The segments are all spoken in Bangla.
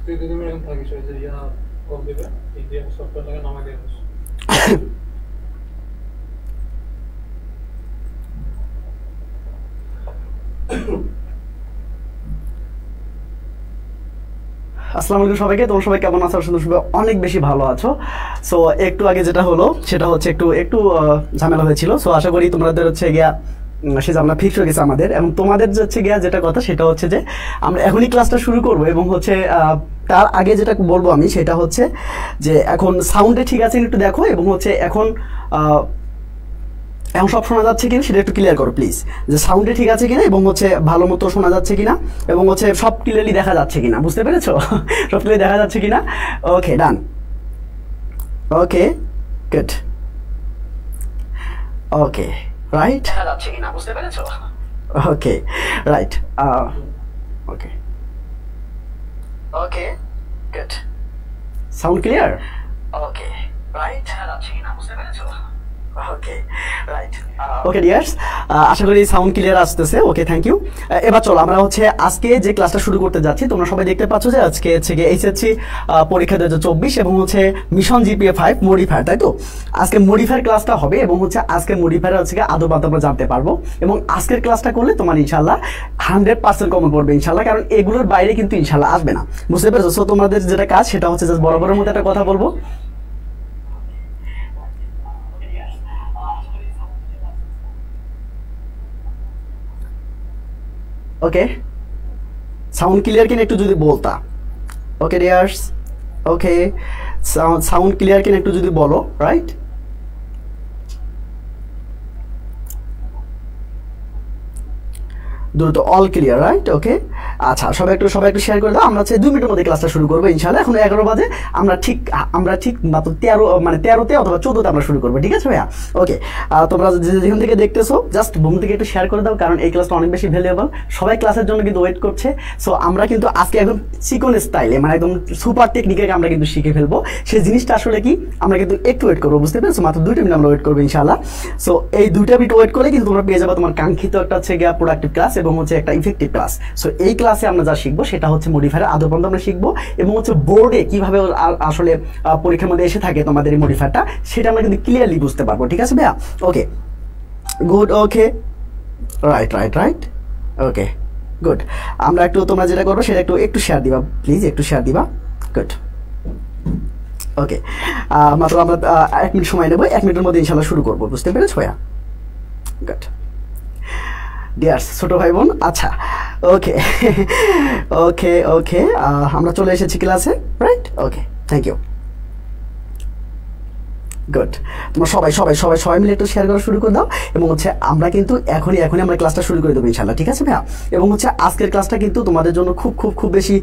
তুই যদি এরকম থাকিস ওই যে ইয়া কল দিবে এই দিয়ে সফটওয়্যার লাগে নামা দিয়ে দিস। আসসালামু আলাইকুম সবাইকে। তোমরা সবাই কেমন আছো? সবাই অনেক বেশি ভালো আছো। সো একটু আগে যেটা হলো সেটা হচ্ছে একটু একটু ঝামেলা হয়েছিল। সো আশা করি তোমাদের হচ্ছে গিয়া সে ঝামেলা ফিক্স হয়ে গেছে আমাদের, এবং তোমাদের হচ্ছে গিয়া যেটা কথা সেটা হচ্ছে যে আমরা এখনই ক্লাসটা শুরু করব, এবং হচ্ছে তার আগে যেটা বলবো আমি সেটা হচ্ছে যে এখন সাউন্ডে ঠিক আছে একটু দেখো, এবং হচ্ছে এখন এখন সব শোনা যাচ্ছে কিনা সেটা একটু ক্লিয়ার করো প্লিজ, যে সাউন্ডে ঠিক আছে কিনা এবং হচ্ছে ভালো মতো শোনা যাচ্ছে কিনা, এবং হচ্ছে সব ক্লিয়ারলি দেখা যাচ্ছে কিনা, বুঝতে পেরেছো? সব ক্লিয়ার দেখা যাচ্ছে কিনা? ওকে, ডান। ওকে, গুড। ওকে, রাইট, দেখা যাচ্ছে কিনা, বুঝতে পেরেছো? Okay, right. Okay, okay, good. Sound clear? Okay, right, দেখা যাচ্ছে কিনা, বুঝতে পেরেছো? Okay, right. ওকে ডিয়ার্স, আশা করি সাউন্ড ক্লিয়ার আসতেছে। ওকে, থ্যাংক ইউ। এবার চলো আমরা হচ্ছে আজকে যে ক্লাসটা শুরু করতে যাচ্ছি। তোমরা সবাই দেখতে পাচ্ছ যে আজকে হচ্ছে এইচএসসি পরীক্ষা 2024 এবং হচ্ছে মিশন জিপিএ 5 মডিফায়ার, তাই তো? আজকে মডিফায়ার ক্লাসটা হবে, এবং হচ্ছে আজকে মডিফায়ার হচ্ছে আদৌ বাদ আমরা জানতে পারবো, এবং আজকের ক্লাসটা করলে তোমার ইনশাল্লাহ 100% কমন পড়বে ইনশাল্লাহ, কারণ এগুলোর বাইরে কিন্তু ইনশাল্লাহ আসবে না, বুঝতে পেরেছো? সো তোমাদের যেটা কাজ সেটা হচ্ছে জাস্ট বরাবরের মধ্যে একটা কথা বলবো। ওকে, সাউন্ড ক্লিয়ার কিনা একটু যদি বলতা। ওকে ডিয়ার্স, ওকে, সাউন্ড ক্লিয়ার কিনা একটু যদি বলো, রাইট? দ্রুত অল ক্লিয়ার, রাইট? ওকে, আচ্ছা, সবাই একটু শেয়ার করে দাও। আমরা হচ্ছে 2 মিনিটের মধ্যে ক্লাসটা শুরু করবো ইনশাআল্লাহ। এখন 11 বাজে, আমরা ঠিক মাত্র 13তে অথবা 14তে আমরা শুরু করবো, ঠিক আছে ভাইয়া? ওকে, তোমরা যেখান থেকে দেখতেছো জাস্ট বুম থেকে একটু শেয়ার করে দাও, কারণ এই ক্লাসটা অনেক বেশি ভ্যালুয়েবল। সবাই ক্লাসের জন্য কিন্তু ওয়েট করছে। সো আমরা কিন্তু আজকে একদম চিকন স্টাইলে, মানে একদম সুপার টেকনিকে আমরা কিন্তু শিখে ফেলবো। সেই জিনিসটা আসলে কি, আমরা কিন্তু একটু ওয়েট করবো, বুঝতে পেরেছো? মাত্র 2টা মিনিট আমরা ওয়েট করবো ইনশাআল্লাহ। সো এই 2টা মিনিট ওয়েট করলে কিন্তু তোমরা পেয়ে যাবে তোমার কাঙ্ক্ষিত একটা হচ্ছে গিয়া প্রোডাক্টিভ ক্লাস, এবং হচ্ছে একটা ইফেক্টিভ ক্লাস। সো এই ক্লাসে আমরা যা শিখবো সেটা হচ্ছে মডিফায়ার আদৌ পর্যন্ত আমরা শিখবো, এবং হচ্ছে বোর্ডে কিভাবে আসলে পরীক্ষার মধ্যে এসে থাকে তোমাদের এই মডিফায়ারটা, সেটা আমরা কিন্তু ক্লিয়ারলি বুঝতে পারবো, ঠিক আছে ভাইয়া? ওকে, গুড। ওকে, রাইট রাইট রাইট। ওকে, গুড। আমরা একটু, তোমরা যেটা করবো সেটা একটু শেয়ার দিবা প্লিজ, একটু শেয়ার দিবা। গুড। ওকে, মাত্র আমরা 1 মিনিট সময় নেবো, 1 মিনিটের মধ্যে ইনশাল্লাহ শুরু করবো, বুঝতে পেরেছো ভাইয়া? গুড ডিয়ার্স, ছোট ভাই বোন। আচ্ছা, ওকে ওকে ওকে, আমরা চলে এসেছি ক্লাসে, right? Okay, thank you. Good. তোমরা সবাই সবাই সবাই সবাই মিলে একটু শেয়ার করা শুরু করে দাও, এবং হচ্ছে আমরা কিন্তু এখনই আমরা ক্লাসটা শুরু করে দেবো ইনশাল্লাহ, ঠিক আছে ভাইয়া? এবং হচ্ছে আজকের ক্লাসটা কিন্তু তোমাদের জন্য খুব খুব খুব বেশি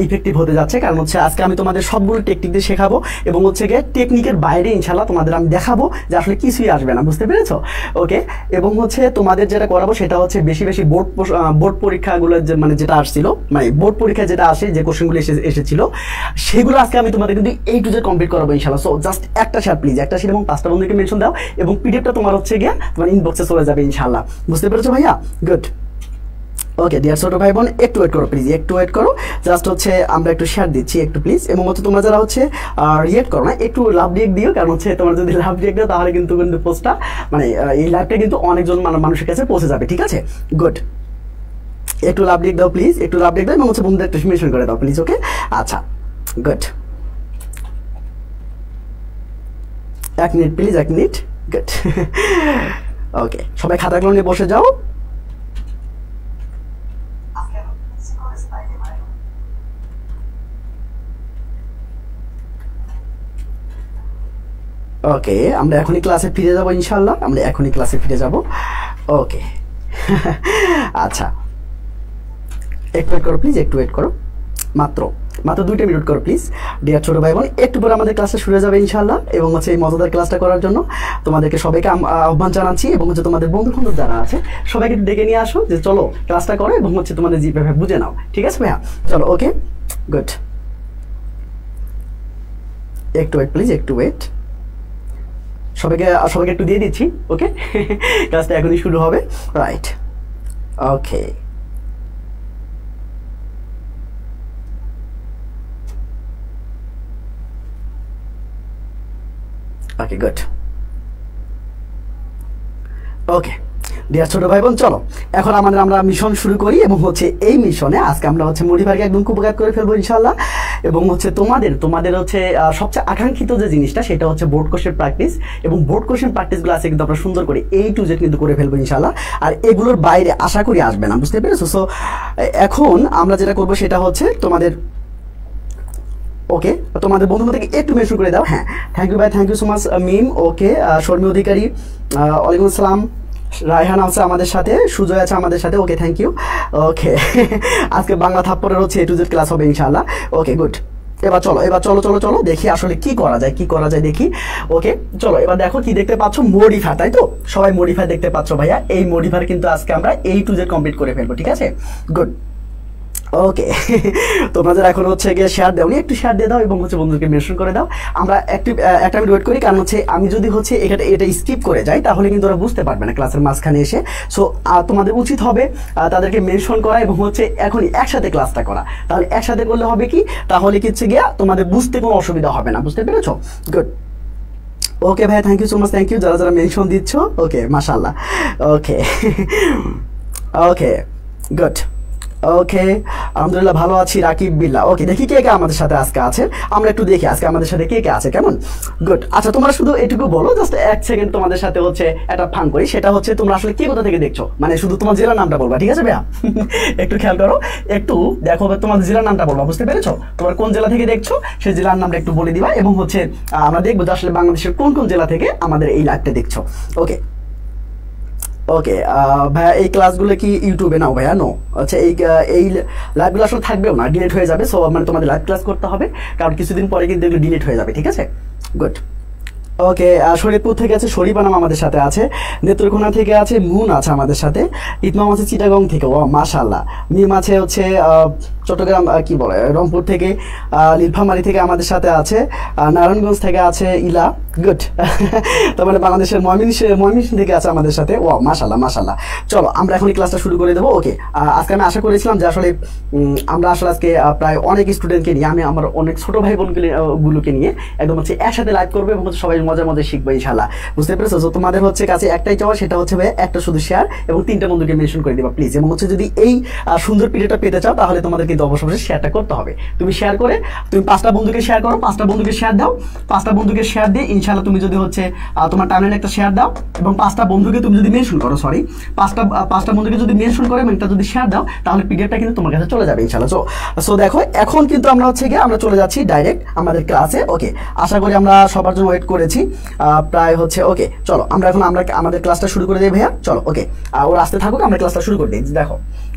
ইফেক্টিভ হতে যাচ্ছে, কারণ হচ্ছে আজকে আমি তোমাদের সবগুলো টেকনিক দিয়ে শেখাবো, এবং হচ্ছে গিয়ে টেকনিকের বাইরে ইনশাল্লাহ তোমাদের আমি দেখাবো যে আসলে কিছুই আসবে না, বুঝতে পেরেছো? ওকে, এবং হচ্ছে তোমাদের যেটা করাবো সেটা হচ্ছে বেশি বেশি বোর্ড পরীক্ষাগুলো, যে মানে যেটা আসছিল, মানে বোর্ড পরীক্ষায় যেটা আসে, যে কোশ্চেনগুলো এসেছিল সেগুলো আজকে আমি তোমাদের কিন্তু A to Z কমপ্লিট করাবো ইনশাল্লাহ। সো জাস্ট একটা শেয়ার প্লিজ, একটা শেয়ার, এবং 5টা বন্ধুকে মেনশন দাও, এবং পিডিএফটা তোমার হচ্ছে গিয়া তোমার ইনবক্সে চলে যাবে ইনশাআল্লাহ, বুঝতে পেরেছো ভাইয়া? গুড। ওকে ডিয়ার ছোট ভাই বোন, একটু ওয়েট করো প্লিজ, একটু ওয়েট করো। জাস্ট হচ্ছে আমরা একটু শেয়ার দিচ্ছি একটু প্লিজ, এবং হচ্ছে তোমরা যারা হচ্ছে রিয়েক্ট করো না, একটু লাভ রিয়েক্ট দিও, কারণ হচ্ছে তোমার যদি লাভ রিয়েক্ট দাও তাহলে কিন্তু পোস্টটা, মানে এই লাইভটা কিন্তু অনেকজন মানুষের কাছে পৌঁছে যাবে, ঠিক আছে? গুড, একটু লাভ রিয়েক্ট দাও প্লিজ, একটু লাভ রিয়েক্ট দাও, এবং হচ্ছে বন্ধুদের একটু মেনশন করে দাও প্লিজ। ওকে, আচ্ছা, good. 1 minute please, 1 minute. Good. Okay, সবাই খাতাগুলো নিয়ে বসে যাও। ওকে, আমরা এখনই ক্লাসে ফিরে যাবো ইনশাল্লাহ, আমরা এখনই ক্লাসে ফিরে যাব। ওকে, আচ্ছা, একটু ওয়েট করো প্লিজ, একটু ওয়েট করো, মাত্র 2টা মিনিট করো প্লিজ ডিয়ার ছোট ভাই বোন। একটু পরে আমাদের ক্লাসটা শুরু হয়ে যাবে ইনশাল্লাহ, এবং হচ্ছে এই মজাদার ক্লাসটা করার জন্য তোমাদেরকে সবাইকে আহ্বান জানাচ্ছি, এবং হচ্ছে তোমাদের বন্ধু বান্ধব যারা আছে সবাইকে একটু ডেকে নিয়ে আসো, যে চলো ক্লাসটা করো, এবং হচ্ছে তোমাদের জিপিএ বুঝে নাও, ঠিক আছে ভাইয়া? চলো, ওকে, গুড। একটু ওয়েট প্লিজ, একটু ওয়েট, সবাইকে একটু দিয়ে দিচ্ছি। ওকে, ক্লাসটা এখনই শুরু হবে, right? Okay, okay good. Okay dear ছোট ভাই বোন, চলো এখন আমরা মিশন শুরু করি এবং হচ্ছে এই মিশনে আজকে আমরা হচ্ছে মডিফায়ারকে একদম কুপকাত করে ফেলবো ইনশাআল্লাহ। এবং হচ্ছে তোমাদের হচ্ছে সবচেয়ে আকাঙ্ক্ষিত যে জিনিসটা সেটা হচ্ছে বোর্ড কোশ্চেন প্র্যাকটিস, এবং বোর্ড কোশ্চেন প্র্যাকটিসগুলো আছে কিন্তু আমরা সুন্দর করে A to Z কিন্তু করে ফেলবো ইনশাআল্লাহ। আর এগুলোর বাইরে আশা করি আসবে না, বুঝতে পেরেছো? সো এখন আমরা যেটা করবো সেটা হচ্ছে তোমাদের ওকে তোমাদের বন্ধু থেকে একটু মেনশন করে দাও। হ্যাঁ থ্যাংক ইউ ভাই, থ্যাংক ইউ সো মাচ মিম। ওকে শর্মী অধিকারী, ওয়ালাইকুম আসসালাম। রায়হান আছে আমাদের সাথে, সুজয় আছে আমাদের সাথে, ওকে থ্যাংক ইউ। ওকে আজকে বাংলা থাপ্পড়ের হচ্ছে A to Z ক্লাস হবে ইনশাআল্লাহ। Okay good. এবার চলো দেখি আসলে কি করা যায় দেখি। ওকে চলো এবার দেখো কি দেখতে পাচ্ছ, মডিফায়ার, তাই তো? সবাই মডিফায়ার দেখতে পাচ্ছ ভাইয়া। এই মডিফায়ার কিন্তু আজকে আমরা A to Z কমপ্লিট করে ফেলবো, ঠিক আছে? গুড। ওকে তোমরা যারা এখন হচ্ছে গিয়ে শেয়ার দাওনি একটু শেয়ার দিয়ে দাও এবং হচ্ছে বন্ধুকে মেনশন করে দাও। আমরা একটা মিনিট ওয়েট করি, কারণ হচ্ছে আমি যদি হচ্ছে এটা স্কিপ করে যাই তাহলে কিন্তু ওরা বুঝতে পারবে না ক্লাসের মাঝখানে এসে। সো তোমাদের উচিত হবে তাদেরকে মেনশন করা এবং হচ্ছে এখনই একসাথে ক্লাসটা করা। তাহলে একসাথে করলে হবে কি, তাহলে কি হচ্ছে গিয়া তোমাদের বুঝতে কোনো অসুবিধা হবে না, বুঝতে পেরেছো? গুড। ওকে ভাই thank you so much, thank you যারা মেনশন দিচ্ছ। ওকে মাশাআল্লাহ। ওকে ওকে গুড। ওকে আলহামদুলিল্লাহ ভালো আছি, রাকিব বিল্লাহ। ওকে দেখি কে কে আমাদের সাথে আজকে আছে, আমরা একটু দেখি আজকে আমাদের সাথে কে কে আছে, কেমন? গুড। আচ্ছা তোমরা শুধু এটুকু বলো, জাস্ট 1 সেকেন্ড তোমাদের সাথে হচ্ছে একটা ফান করি, সেটা হচ্ছে তোমরা আসলে কি কোথা থেকে দেখছো, মানে শুধু তোমার জেলার নামটা বলবা, ঠিক আছে ভাইয়া? একটু খেয়াল করো, একটু দেখো তোমাদের জেলার নামটা বলবা, বুঝতে পেরেছো? তোমার কোন জেলা থেকে দেখছো সেই জেলার নামটা একটু বলে দিবা, এবং হচ্ছে আমরা দেখবো যে আসলে বাংলাদেশের কোন কোন জেলা থেকে আমাদের এই লাইভটা দেখছো। ওকে ওকে ভাইয়া এই ক্লাসগুলো কি ইউটিউবে নাও ভাইয়া? নো। আচ্ছা এই লাইভগুলো আসলে থাকবেও না, ডিলিট হয়ে যাবে। সো মানে তোমাদের লাইভ ক্লাস করতে হবে, কারণ কিছুদিন পরে কিন্তু এগুলো ডিলিট হয়ে যাবে, ঠিক আছে? গুড। ওকে শরীয়তপুর থেকে আছে শরীফানাম আমাদের সাথে আছে, নেত্রকোনা থেকে আছে মুন আছে আমাদের সাথে, ইতমাম আছে চিটাগং থেকে, ও মাশাআল্লাহ। মিম আছে হচ্ছে চট্টগ্রাম কি বলে রংপুর থেকে, নীলফামারী থেকে আমাদের সাথে আছে, নারায়ণগঞ্জ থেকে আছে ইলা। গুড। তার মানে বাংলাদেশের ময়মনসিংহ থেকে আছে আমাদের সাথে, ও মাশাআল্লাহ মাশাআল্লাহ। চলো আমরা এখন ক্লাসটা শুরু করে দেবো। ওকে আজকে আমি আশা করেছিলাম যে আসলে আমরা আসলে আজকে প্রায় অনেক স্টুডেন্টকে নিয়ে, আমি আমার অনেক ছোট ভাই বোনগুলোকে নিয়ে একদম হচ্ছে একসাথে লাইভ করবো এবং সবাই মজা শিখবো ইনশাআল্লাহ, বুঝতে পেরেছো? তো তোমাদের হচ্ছে কাছে একটাই চাওয়া, সেটা হচ্ছে ভাই একটা শুধু শেয়ার এবং 3টা বন্ধুকে মেনশন করে দিবা প্লিজ। এবং হচ্ছে যদি এই সুন্দর পিরিয়ডটা পেতে চাও তাহলে তোমাদের কিন্তু অবশ্যই শেয়ারটা করতে হবে। তুমি শেয়ার করে তুমি 5টা বন্ধুকে শেয়ার করো, 5টা বন্ধুকে শেয়ার দাও, 5টা বন্ধুকে শেয়ার দিয়ে ইনশাআল্লাহ তুমি যদি হচ্ছে তোমার টাইমলাইনে একটা শেয়ার দাও এবং 5টা বন্ধুকে তুমি যদি মেনশন করো, সরি 5টা বন্ধুকে যদি মেনশন করে এবং এটা যদি শেয়ার দাও তাহলে পিডিএফটা কিন্তু তোমার কাছে চলে যাবে ইনশাআল্লাহ। সো দেখো এখন কিন্তু আমরা হচ্ছে গিয়ে আমরা চলে যাচ্ছি ডাইরেক্ট আমাদের ক্লাসে। ওকে আশা করি আমরা সবার জন্য ওয়েট করেছি প্রায় হচ্ছে। ওকে চলো আমরা আমাদের ক্লাসটা শুরু করে দিই ভাইয়া, চলো। ওকে ওর আসতে থাকুক, আমরা ক্লাসটা শুরু করে দিই। দেখো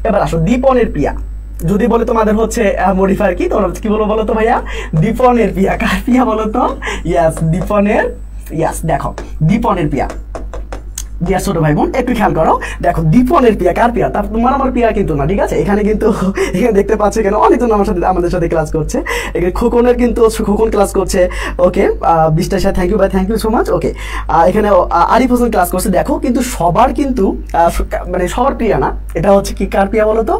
এবার আসো দীপনের প্রিয়া, যদি বলে তোমাদের হচ্ছে মডিফায়ার কি, তোমরা কি বলো বলো তো ভাইয়া? দীপনের প্রিয়া। কার প্রিয়া বলো তো? ইয়াস দীপনের, ইয়াস দেখো দীপনের প্রিয়া। ডিয়ার ছোট ভাই বোন একটু খেয়াল করো, দেখো দীপনের প্রিয়া কার প্রিয়া? তার তোমার আমার প্রিয়া কিন্তু না, ঠিক আছে? এখানে কিন্তু এখানে দেখতে পাচ্ছ কেন অনেকজন আমাদের সাথে ক্লাস করছে। এখানে খোকনের কিন্তু খোকন ক্লাস করছে। ওকে 20টার সাথে থ্যাংক ইউ ভাই, থ্যাংক ইউ সো মাচ। ওকে এখানে আরিফ হোসেন ক্লাস করছে। দেখো কিন্তু সবার কিন্তু মানে সবার প্রিয়া না, এটা হচ্ছে কি কার প্রিয়া বলো তো?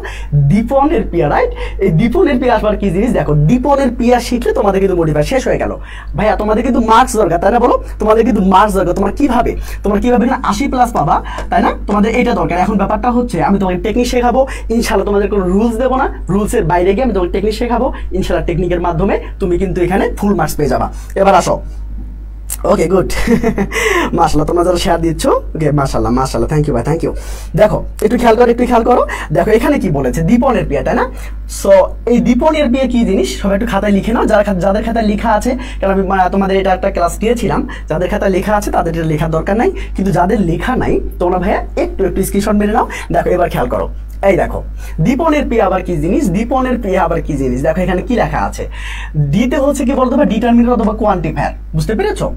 দীপনের প্রিয়া, রাইট? এই দীপনের প্রিয়া আসবার কি জিনিস, দেখো দীপনের প্রিয়া শিখলে তোমাদের কিন্তু মডিফায়ার শেষ হয়ে গেল ভাইয়া। তোমাদের কিন্তু মার্কস দরকার, তাই না? বলো তোমাদের কিন্তু মার্কস দরকার। তোমরা কিভাবে না 80+ পাবা, তাই না? তোমাদের এইটা দরকার। এখন ব্যাপারটা হচ্ছে আমি তোমাকে টেকনিক শেখাবো ইনশাআল্লাহ, তোমাদের কোনো রুলস দেবো না, রুলসের বাইরে গিয়ে আমি তোমাকে টেকনিক শেখাবো ইনশাআল্লাহ। টেকনিকের মাধ্যমে তুমি কিন্তু এখানে ফুল মার্কস পেয়ে যাবা। এবার আসো। Okay good. মাশাআল্লাহ তোমরা যারা শেয়ার দিচ্ছ, ওকে মাশাআল্লাহ মাশাআল্লাহ, থ্যাংক ইউ ভাই, থ্যাংক ইউ। দেখো একটু খেয়াল করো, দেখো এখানে কি বলেছে, দীপনের প্রিয়া, তাই না? সো এই দীপনের প্রিয়া কি জিনিস সবাই একটু খাতায় লিখে নাও, যাদের খাতায় লেখা আছে, কারণ আমি তোমাদের এটা একটা ক্লাস দিয়েছিলাম, যাদের খাতায় লেখা আছে তাদের এটা লেখার দরকার নাই, কিন্তু যাদের লেখা নাই তোমরা ভাইয়া একটু স্ক্রিনশট মেরে নাও। দেখো এবার খেয়াল করো, এই দেখো দীপনের প্রিয়া আবার কি জিনিস, দীপনের প্রিয়া আবার কি জিনিস। দেখো এখানে কি লেখা আছে, দিতে হচ্ছে কি বলতো, ডিটারমিনার অথবা কোয়ান্টিফায়ার, বুঝতে পেরেছো?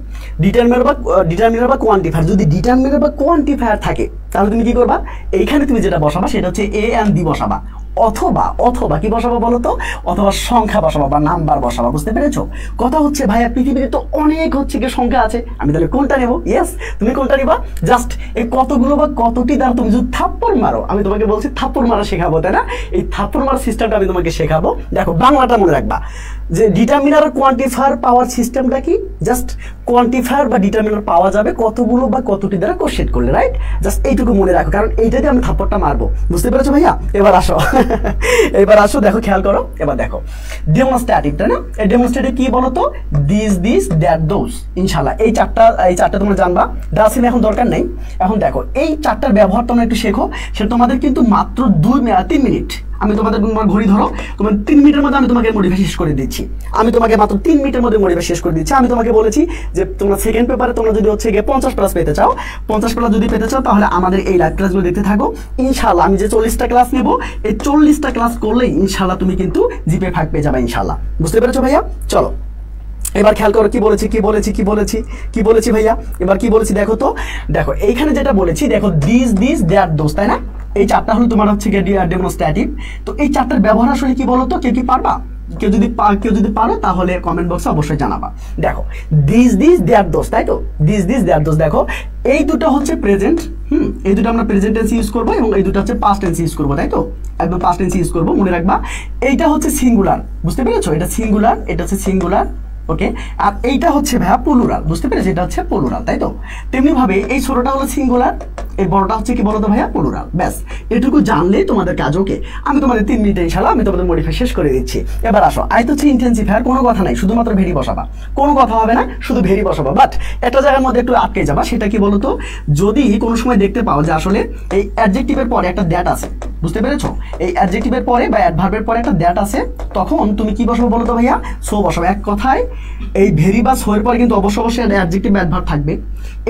ডিটারমিনার বা কোয়ান্টিফায়ার, যদি ডিটারমিনার বা কোয়ান্টিফায়ার থাকে তাহলে তুমি কি করবা, এইখানে তুমি যেটা বসাবা সেটা হচ্ছে এ এন্ড বি বসাবা, অথবা কি বসাবো বলো তো, অথবা সংখ্যা বসাবো বা নাম্বার বসাবো, বুঝতে পেরেছো? কথা হচ্ছে ভাইয়া পৃথিবীতে তো অনেক হচ্ছে কি সংখ্যা আছে, আমি তাহলে কোনটা নেবো? ইয়েস তুমি কোনটা নিবা? জাস্ট এই কতগুলো বা কতটি দ্বারা তুমি যদি থাপ্পড় মারো, আমি তোমাকে বলছি থাপ্পড় মারা শেখাবো, তাই না? এই থাপ্পড় মারার সিস্টেমটা আমি তোমাকে শেখাবো। দেখো বাংলাটা মনে রাখবা যে ডিটারমিনার আর কোয়ান্টিফায়ার পাওয়ার সিস্টেমটা কি, জাস্ট কোয়ান্টিফায়ার বা ডিটারমিনার পাওয়া যাবে কতগুলো বা কতটি দ্বারা কোশ্চেন করলে, রাইট? জাস্ট এইটুকু মনে রাখো, কারণ এইটা দিয়ে আমি থাপ্পড়টা মারবো। বুঝতে পেরেছো ভাইয়া? এবার আসো এবার আসো, দেখো খেয়াল করো, এবার দেখো ডেমনস্ট্রেটিভ, তাই না? এই ডেমনস্ট্রেটিভ কি বলো তো? This that those. ইনশাআল্লাহ এই চারটা তোমরা জানবা, ডাসিন এখন দরকার নেই। এখন দেখো এই চারটার ব্যবহার তোমরা একটু শেখো, সেটা তোমাদের কিন্তু মাত্র 3 মিনিট। আমি তোমাদের ঘড়ি ধরো, তোমার 3 মিনিটের মধ্যে আমি তোমাকে মডিফাই শেষ করে দিচ্ছি। আমি তোমাকে মাত্র 3 মিনিটের মধ্যে মডিফাই শেষ করে দিচ্ছি। আমি তোমাকে বলেছি যে তোমরা সেকেন্ড পেপারে তোমরা যদি হচ্ছে গিয়ে 50+ পেতে চাও, 50+ যদি পেতে চাও, তাহলে আমাদের এই লাইভ ক্লাসগুলো দেখতে থাকো। ইনশাআল্লাহ আমি যে 40টা ক্লাস নেব, এই 40টা ক্লাস করলেই ইনশাআল্লাহ তুমি কিন্তু জিপে 5 পেয়ে যাবে ইনশাআল্লাহ। বুঝতে পেরেছো ভাইয়া? চলো এবার খেয়াল করো, কি বলেছি ভাইয়া, এবার কি বলেছি দেখো তো। দেখো এইখানে যেটা বলেছি, দেখো দিস দ্যাট দোজ, তাই না? এই চারটা হলো তোমার হচ্ছে ডেমনস্ট্রেটিভ। তো এই চারটার ব্যবহার আসলে কি বলো তো? কেউ কি পারবা? কেউ যদি পারো তাহলে কমেন্ট বক্সে অবশ্যই জানাবা। দেখো দিস দ্যাট দোজ, তাই তো? দিস দ্যাট দোজ, দেখো এই দুটো হচ্ছে প্রেজেন্ট, এই দুটো আমরা প্রেজেন্ট টেন্স ইউজ করবো, এবং এই দুটো হচ্ছে পাস্ট টেন্স ইউজ করবো, তাই তো? একদম পাস্ট টেন্স ইউজ করবো, মনে রাখবা। এইটা হচ্ছে সিঙ্গুলার, বুঝতে পেরেছো? এটা সিঙ্গুলার, এটা হচ্ছে সিঙ্গুলার, ওকে। আর এইটা হচ্ছে ভাইয়া প্লুরাল, বুঝতে পেরেছো? এটা হচ্ছে প্লুরাল, তাই তো? তেমনি ভাবে এই ছোটটা হলো সিঙ্গুলার, এই বড়টা হচ্ছে কি বলতো ভাইয়া? প্লুরাল। ব্যাস এটুকু জানলেই তোমাদের কাজ ওকে। আমি তোমাদের 3 মিনিটে ইনশাআল্লাহ আমি তোমাদের মডিফাই শেষ করে দিচ্ছি। এবার আসো, আই তো হচ্ছে ইন্টেন্সিফায়ার, কোনো কথা নাই, শুধুমাত্র ভেরি বসাবা, কোনো কথা হবে না, শুধু ভেরি বসাবা। বাট একটা জায়গার মধ্যে একটু আটকে যাবা, সেটা কি বলতো? যদি কোনো সময় দেখতে পাও যে আসলে এই অ্যাডজেক্টিভের পরে একটা দ্যাট আছে, বুঝতে পেরেছো? এই অ্যাডজেক্টিভের পরে বা অ্যাডভার্বের পরে একটা দ্যাট আছে, তখন তুমি কি বসাবো বলো তো ভাইয়া? সো বসাবো। এক কথায় এই ভেরি বা সো এর পরে কিন্তু অবশ্যই অ্যাডজেক্টিভ অ্যাডভার্ব থাকবে।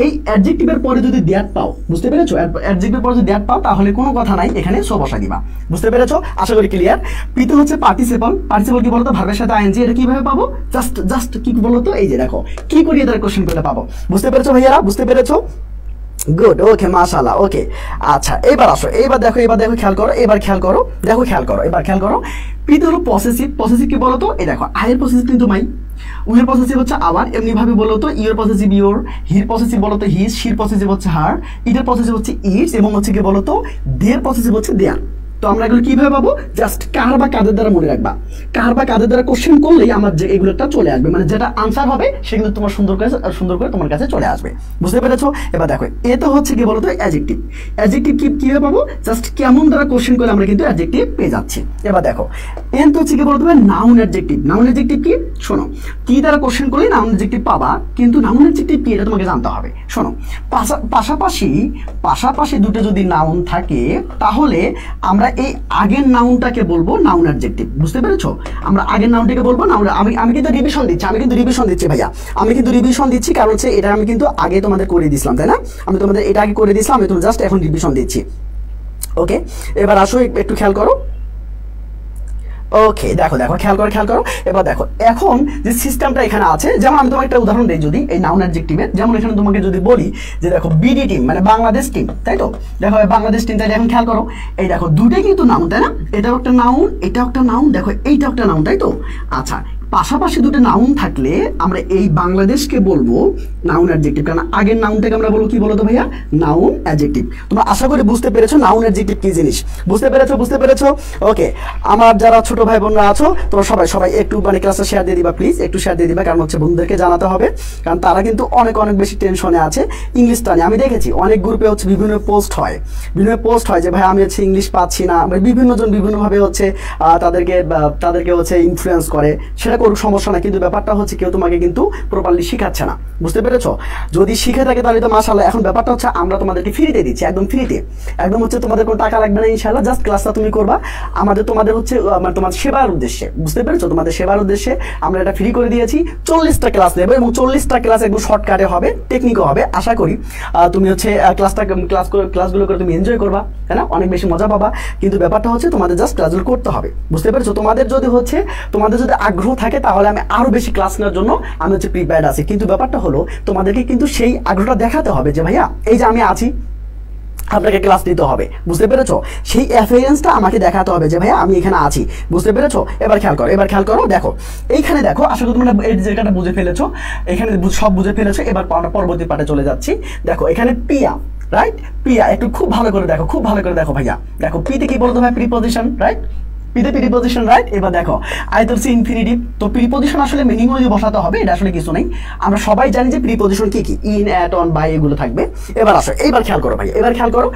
এই অ্যাডজেক্টিভের পরে যদি দ্যাট পাও, বুঝতে পেরেছো? অ্যাডজেক্টিভের পরে যদি দ্যাট পাও, তাহলে কোনো কথা নাই, এখানে সো বসাই দিবা। বুঝতে পেরেছো? আশা করি ক্লিয়ার। পিতে হচ্ছে পার্টিসিপল, পার্টিসিপল কি বলতো? ভার্বের সাথে আইএনজি। এটা কিভাবে পাবো? জাস্ট কি বলতো? এই যে দেখো কি করিয়ে তার কোশ্চেন করলে পাবো। বুঝতে পেরেছো ভাইয়ারা? বুঝতে পেরেছো? গুড, ওকে, মাশাআল্লাহ, ওকে। আচ্ছা এবার আসো, এবার দেখো খেয়াল করো, এবার খেয়াল করো। পিতে হলো পসেসিভ, পসেসিভ কি বলতো? এই দেখো আয়ের পসেসিভ কিন্তু মাই, উইয়ের পসেসিভ হচ্ছে আওয়ার, এমনি ভাবে বলতো ইউর পসেসিভ ইউর, হির পসেসিভ বলতো হিজ, শির পসেসিভ হচ্ছে হার, ইটের পসেসিভ হচ্ছে ইটস, এবং হচ্ছে কি বলতো দের পসেসিভ হচ্ছে দেয়ার। তো আমরা এগুলো কিভাবে পাবো? জাস্ট কার বা কাদের দ্বারা মনে রাখবা, কার বা কাদের দ্বারা কোশ্চেন করলেই আমার যে এগুলো একটা চলে আসবে, মানে যেটা আনসার হবে সে কিন্তু তোমার সুন্দর করে তোমার কাছে চলে আসবে। বুঝতে পেরেছো? এবার দেখো এটা হচ্ছে কি বলতো? অ্যাডজেক্টিভ। অ্যাডজেক্টিভ কিভাবে পাবো? জাস্ট কেমন দ্বারা কোশ্চেন করলে আমরা কিন্তু অ্যাডজেক্টিভ পেয়ে যাচ্ছি। এবার দেখো এন তো হচ্ছে কি বলতো? Noun adjective. নাউন অ্যাডজেক্টিভ কি? শোনো, কি দ্বারা কোশ্চেন করলে নাউন অ্যাডজেক্টিভ পাবা, কিন্তু নাউন অ্যাডজেক্টিভ কি এটা তোমাকে জানতে হবে। শোনো, পাশাপাশি দুটো যদি নাউন থাকে, তাহলে আমরা এই আগের নাউনটাকে বলবো নাউন অ্যাডজেক্টিভ। বুঝতে পেরেছো? আমরা আগের নাউনটাকে বলবো নাউন। আমি কিন্তু রিভিশন দিচ্ছি, ভাইয়া, আমি কিন্তু রিভিশন দিচ্ছি, কারণ হচ্ছে এটা আমি কিন্তু আগে তোমাদের করে দিয়েছিলাম, তাই না? আমি তোমাদের এটা আগে করে দিয়েছিলাম, আমি তো জাস্ট এখন রিভিশন দিচ্ছি। ওকে, এবার আসো একটু খেয়াল করো। ওকে, দেখো খেয়াল করো। এবার দেখো এখন যে সিস্টেমটা এখানে আছে, যেমন আমি তোমাকে একটা উদাহরণ দিই, যদি এই নাউন অ্যাডজেক্টিভের, যেমন এখানে তোমাকে যদি বলি যে দেখো বিডি টিম মানে বাংলাদেশ টিম, তাই তো? দেখো বাংলাদেশ টিম, তাই এখন খেয়াল করো, এই দেখো দুটোই কিন্তু নাউন, তাই না? এটাও একটা নাউন, এটাও একটা নাউন, দেখো এইটাও একটা নাউন, তাই তো? আচ্ছা, পাশাপাশি দুটো নাউন থাকলে আমরা এই বাংলাদেশকে বলবো নাউন অ্যাডজেক্টিভ, কারণ আগের নাউনটাকে আমরা বলবো কি বলতো ভাইয়া? Noun adjective. তোমরা আশা করি বুঝতে পেরেছো নাউন অ্যাডজেক্টিভ কি জিনিস। বুঝতে পেরেছো? ওকে, আমার যারা ছোট ভাই বোনরা আছো, তোমরা সবাই একটু মানে ক্লাসটা শেয়ার দিয়ে দিবা, প্লিজ একটু শেয়ার দিয়ে দিবা, কারণ হচ্ছে বন্ধুদেরকে জানাতে হবে, কারণ তারা কিন্তু অনেক বেশি টেনশনে আছে ইংলিশটা নিয়ে। আমি দেখেছি অনেক গ্রুপে হচ্ছে বিভিন্ন পোস্ট হয় যে ভাই আমি হচ্ছে ইংলিশ পাচ্ছি না, বিভিন্ন জন বিভিন্নভাবে হচ্ছে তাদেরকে হচ্ছে ইনফ্লুয়েন্স করে। সেটা করুক, সমস্যা না, কিন্তু ব্যাপারটা হচ্ছে কেউ তোমাকে কিন্তু প্রপারলি শিখাচ্ছে না। বুঝতে পেরেছো? যদি শিখে থাকে তাহলে তো মাশাআল্লাহ। এখন ব্যাপারটা হচ্ছে আমরা তোমাদেরকে ফ্রিতে দিচ্ছি, একদম ফ্রিতে, একদম হচ্ছে তোমাদের কোনো টাকা লাগবে না ইনশাআল্লাহ। জাস্ট ক্লাসটা তুমি করবা, তোমাদের হচ্ছে মানে তোমার সেবার উদ্দেশ্যে। বুঝতে পেরেছো? তোমাদের সেবার উদ্দেশ্যে আমরা এটা ফ্রি করে দিয়েছি। 40টা ক্লাস নেবো, এবং 40টা ক্লাস একদম শর্টকাটে হবে, টেকনিকও হবে। আশা করি তুমি হচ্ছে ক্লাসগুলো করে তুমি এনজয় করবা, তাই না? অনেক বেশি মজা পাবা। কিন্তু ব্যাপারটা হচ্ছে তোমাদের জাস্ট ক্লাসগুলো করতে হবে। বুঝতে পেরেছো? তোমাদের যদি আগ্রহ থাকে, তাহলে আমি আরো বেশি ক্লাস নেওয়ার জন্য আমি হচ্ছে প্রিপেয়ার্ড আছি। কিন্তু ব্যাপারটা হলো তোমাদেরকে কিন্তু সেই আগ্রহটা দেখাতে হবে যে ভাইয়া এই যে আমি আছি, আপনাকে ক্লাস দিতে হবে। বুঝতে পেরেছো? সেই অ্যাফিয়ারেন্সটা আমাকে দেখাতে হবে যে ভাইয়া আমি এখানে আছি। বুঝতে পেরেছো? এবার খেয়াল করো, দেখো এইখানে দেখো, আশা করি তোমরা এই জায়গাটা বুঝে ফেলেছো, এখানে সব বুঝে ফেলেছো। এবার পরবর্তী পার্টে চলে যাচ্ছি। দেখো এখানে পিয়া, রাইট? পিয়া একটু খুব ভালো করে দেখো ভাইয়া। দেখো পিতে কি বলতো ভাই? Preposition, right? পিতে প্রিপজিশন, রাইট? এবার দেখো আই তো হচ্ছে ইনফিনিটিভ। তো প্রিপজিশন আসলে মিনিং অনুযায়ী বসাতে হবে, এটা আসলে কিছু নেই। আমরা সবাই জানি যে প্রিপজিশন কি কি, ইন, অ্যাট, অন, বাই এগুলো থাকবে। এবার আসো, এবার খেয়াল করো ভাই, এবার খেয়াল করো।